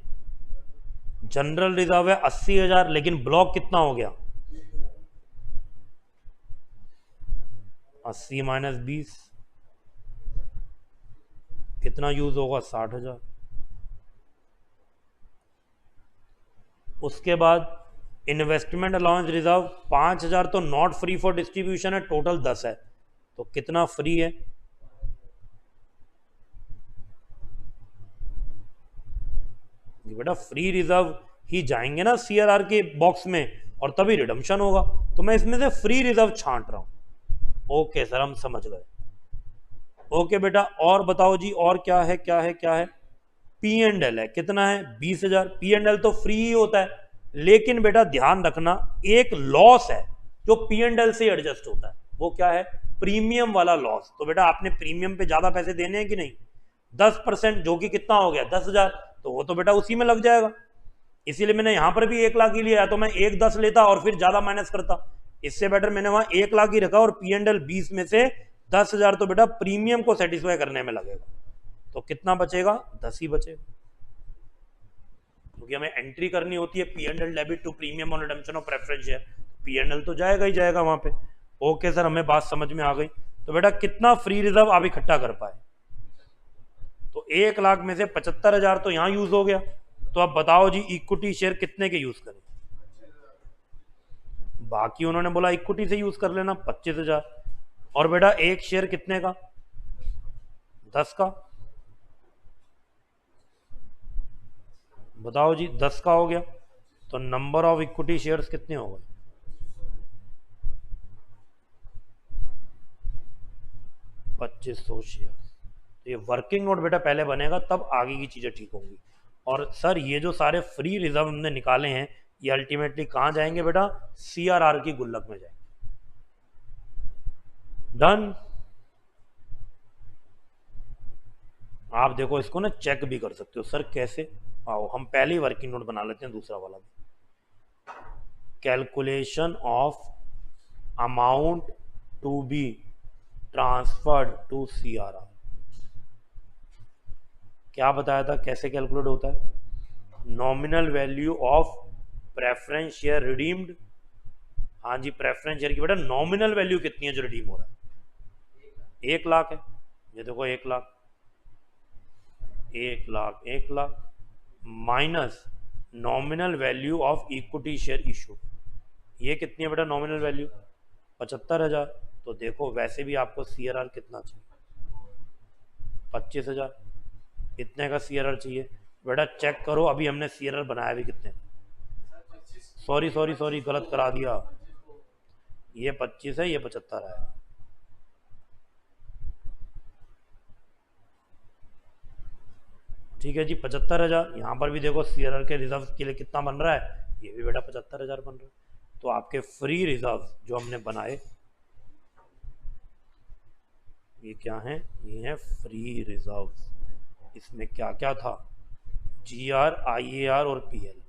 जनरल रिजर्व है 80,000, लेकिन ब्लॉक कितना हो गया? 80 माइनस 20 कितना यूज होगा? 60,000। उसके बाद इन्वेस्टमेंट अलाउंस रिजर्व 5,000 तो नॉट फ्री फॉर डिस्ट्रीब्यूशन है, टोटल 10 है, तो कितना फ्री है? बेटा फ्री रिजर्व ही जाएंगे ना सीआरआर के बॉक्स में, और तभी रिडम्पशन होगा। तो मैं इसमें से फ्री रिजर्व छांट रहा हूं। ओके सर, हम समझ गए। ओके बेटा, और बताओ जी, और क्या है, क्या है, क्या है? पी एंड एल है, कितना है? 20,000। पी एंड एल तो फ्री ही होता है, लेकिन बेटा ध्यान रखना, एक लॉस है जो पी एंड एल से एडजस्ट होता है। वो क्या है? प्रीमियम वाला लॉस। तो बेटा आपने प्रीमियम पे ज्यादा पैसे देने हैं कि नहीं? 10%, जो कि कितना हो गया? 10,000। तो वो तो बेटा उसी में लग जाएगा। इसीलिए मैंने यहां पर भी 1 लाख ही लिया, तो मैं 1,10 लेता और फिर ज्यादा माइनस करता। इससे बेटर मैंने वहां 1 लाख ही रखा, और पी एंड एल 20 में से 10,000 तो बेटा प्रीमियम को सेटिस्फाई करने में लगेगा। तो कितना बचेगा? 10 ही बचेगा, क्योंकि हमें एंट्री करनी होती है P and L debit to premium on redemption of preference share. P and L तो जाएगा ही जाएगा वहां पे। ओके सर, हमें बात समझ में आ गई। तो बेटा कितना फ्री रिजर्व आप इकट्ठा कर पाए? तो 1 लाख में से 75,000 तो यहां यूज हो गया। तो अब बताओ जी, इक्विटी शेयर कितने के यूज करें? बाकी उन्होंने बोला इक्विटी से यूज कर लेना 25,000। और बेटा एक शेयर कितने का? 10 का। बताओ जी, 10 का हो गया, तो नंबर ऑफ इक्विटी शेयर्स कितने हो गए? 2500 शेयर। तो ये वर्किंग नोट बेटा पहले बनेगा, तब आगे की चीजें ठीक होंगी। और सर ये जो सारे फ्री रिजर्व हमने निकाले हैं, ये अल्टीमेटली कहां जाएंगे बेटा? सीआरआर की गुल्लक में जाएंगे। डन। आप देखो इसको ना चेक भी कर सकते हो। सर कैसे? आओ हम पहले ही वर्किंग नोट बना लेते हैं, दूसरा वाला भी। Calculation of amount to be transferred to CRR. क्या बताया था कैसे कैलकुलेट होता है? Nominal value of preference share redeemed. हाँ जी, प्रेफरेंस शेयर की बेटा नॉमिनल वैल्यू कितनी है जो रिडीम हो रहा है? 1 लाख है। ये देखो 1 lakh, 1 lakh, 1 lakh minus nominal value of equity share issue. ये कितनी है बेटा नॉमिनल वैल्यू? 75,000। तो देखो वैसे भी आपको सीआरआर कितना चाहिए? 25,000। इतने का सीआरआर चाहिए। बेटा चेक करो, अभी हमने सीआरआर बनाया भी कितने? सॉरी सॉरी सॉरी, गलत करा दिया। ये 25 है, ये 75 है। ठीक है जी, 75,000। यहाँ पर भी देखो सीआरआर के रिजर्व के लिए कितना बन रहा है? ये भी बेटा 75,000 बन रहा है। तो आपके फ्री रिजर्व जो हमने बनाए, ये क्या है? ये है फ्री रिजर्व। इसमें क्या क्या था? जीआर, आईएआर और पीएल।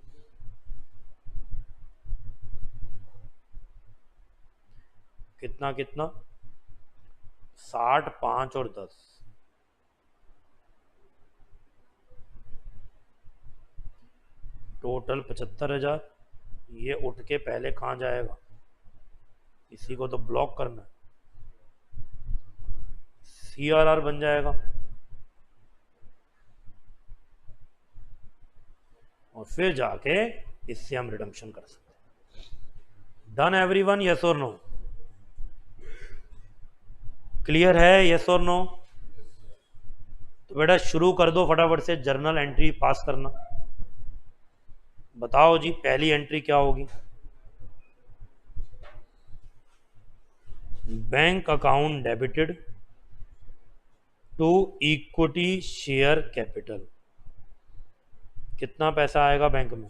कितना कितना? 60, 5 और 10। टोटल 75,000। ये उठ के पहले कहाँ जाएगा? इसी को तो ब्लॉक करना है, सीआरआर बन जाएगा, और फिर जाके इससे हम रिडम्पशन कर सकते हैं। डन एवरीवन, यस और नो? क्लियर है, यस और नो? तो बेटा शुरू कर दो फटाफट से जर्नल एंट्री पास करना। बताओ जी पहली एंट्री क्या होगी? Bank account debited to equity share capital. कितना पैसा आएगा बैंक में?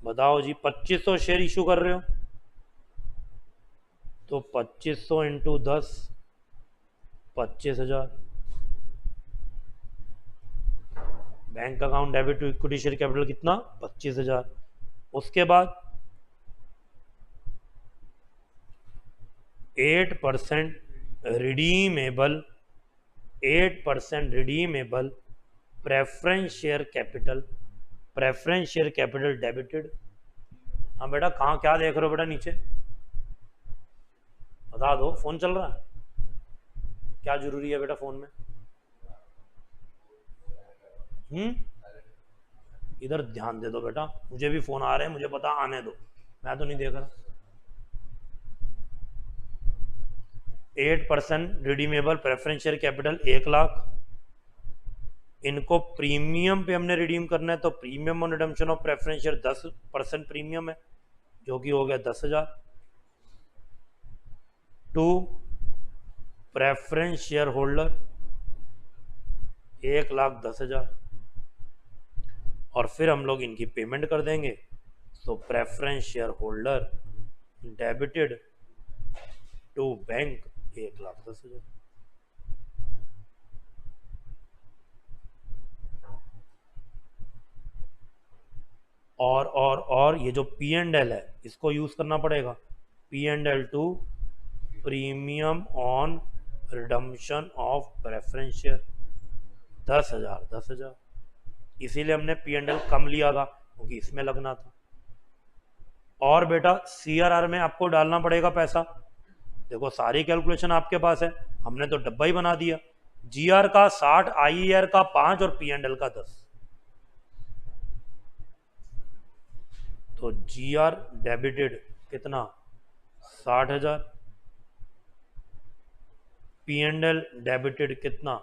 बताओ जी। 2500 शेयर इशू कर रहे हो तो 2500 into 10, 25,000। Bank account debit to equity share capital कितना? 25,000। उसके बाद 8% redeemable, 8% redeemable preference share capital, preference share capital debited. हाँ बेटा कहाँ क्या देख रहे हो बेटा नीचे? बता दो, फोन चल रहा है? क्या जरूरी है बेटा फोन में? इधर ध्यान दे दो बेटा, मुझे भी फोन आ रहे हैं, मुझे पता, आने दो, मैं तो नहीं देख रहा। 8% redeemable preference share capital 1 lakh. इनको प्रीमियम पे हमने रिडीम करना है तो premium on redemption of preference share 10% premium है जो कि हो गया 10,000। टू प्रेफरेंस शेयर होल्डर 1,10,000 और फिर हम लोग इनकी पेमेंट कर देंगे। तो preference share holder debited to bank 1,10,000। और ये जो पी एंड एल है इसको यूज करना पड़ेगा। P and L two premium on redemption of preference share 10,000, 10,000। इसीलिए हमने पी एंड एल कम लिया था क्योंकि इसमें लगना था। और बेटा सीआरआर में आपको डालना पड़ेगा पैसा। देखो सारी कैलकुलेशन आपके पास है, हमने तो डब्बा ही बना दिया। जीआर का 60, आईईआर का 5 और पी एंड एल का 10। तो जीआर डेबिटेड कितना? 60,000। पी एंड एल डेबिटेड कितना?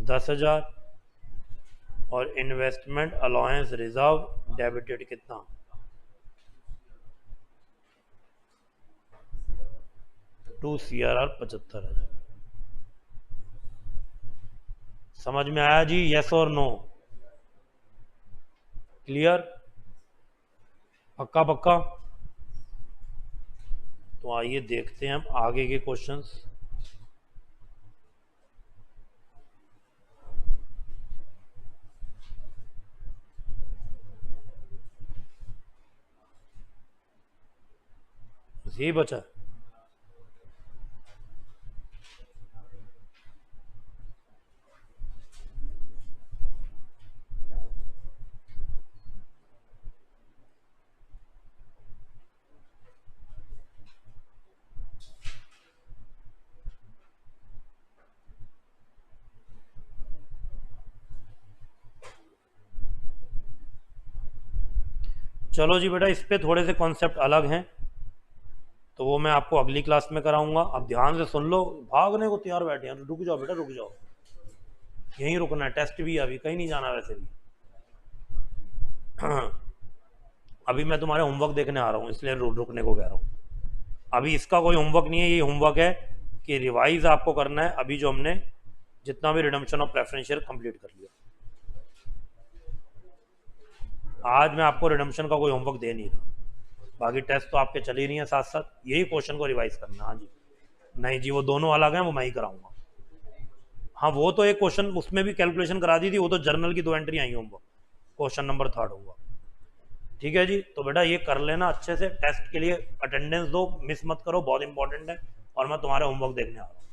10,000। और इन्वेस्टमेंट अलाउंस रिजर्व डेबिटेड कितना? 2 CRR 75,000। समझ में आया जी, यस और नो? क्लियर? पक्का पक्का? तो आइए देखते हैं हम आगे के क्वेश्चंस। यही बचा। चलो जी बेटा, इस पे थोड़े से कॉन्सेप्ट अलग हैं तो वो मैं आपको अगली क्लास में कराऊंगा। अब ध्यान से सुन लो, भागने को तैयार बैठे हैं। रुक जाओ बेटा, रुक जाओ, यहीं रुकना है, टेस्ट भी है अभी, कहीं नहीं जाना वैसे भी। अभी मैं तुम्हारे होमवर्क देखने आ रहा हूँ इसलिए रुकने को कह रहा हूँ। अभी इसका कोई होमवर्क नहीं है, ये होमवर्क है कि रिवाइज आपको करना है अभी जो हमने जितना भी redemption of preference share complete कर लिया। आज मैं आपको रिडम्पशन का कोई होमवर्क दे नहीं रहा, बाकी टेस्ट तो आपके चल ही रही हैं साथ साथ, यही क्वेश्चन को रिवाइज करना। हाँ जी, नहीं जी वो दोनों अलग हैं, वो मैं ही कराऊंगा। हाँ वो तो एक क्वेश्चन उसमें भी कैलकुलेशन करा दी थी, वो तो जर्नल की 2 एंट्री आई होंगे, क्वेश्चन नंबर 3 होगा। ठीक है जी, तो बेटा ये कर लेना अच्छे से, टेस्ट के लिए अटेंडेंस दो, मिस मत करो, बहुत इंपॉर्टेंट है। और मैं तुम्हारे होमवर्क देखने आ रहा हूँ।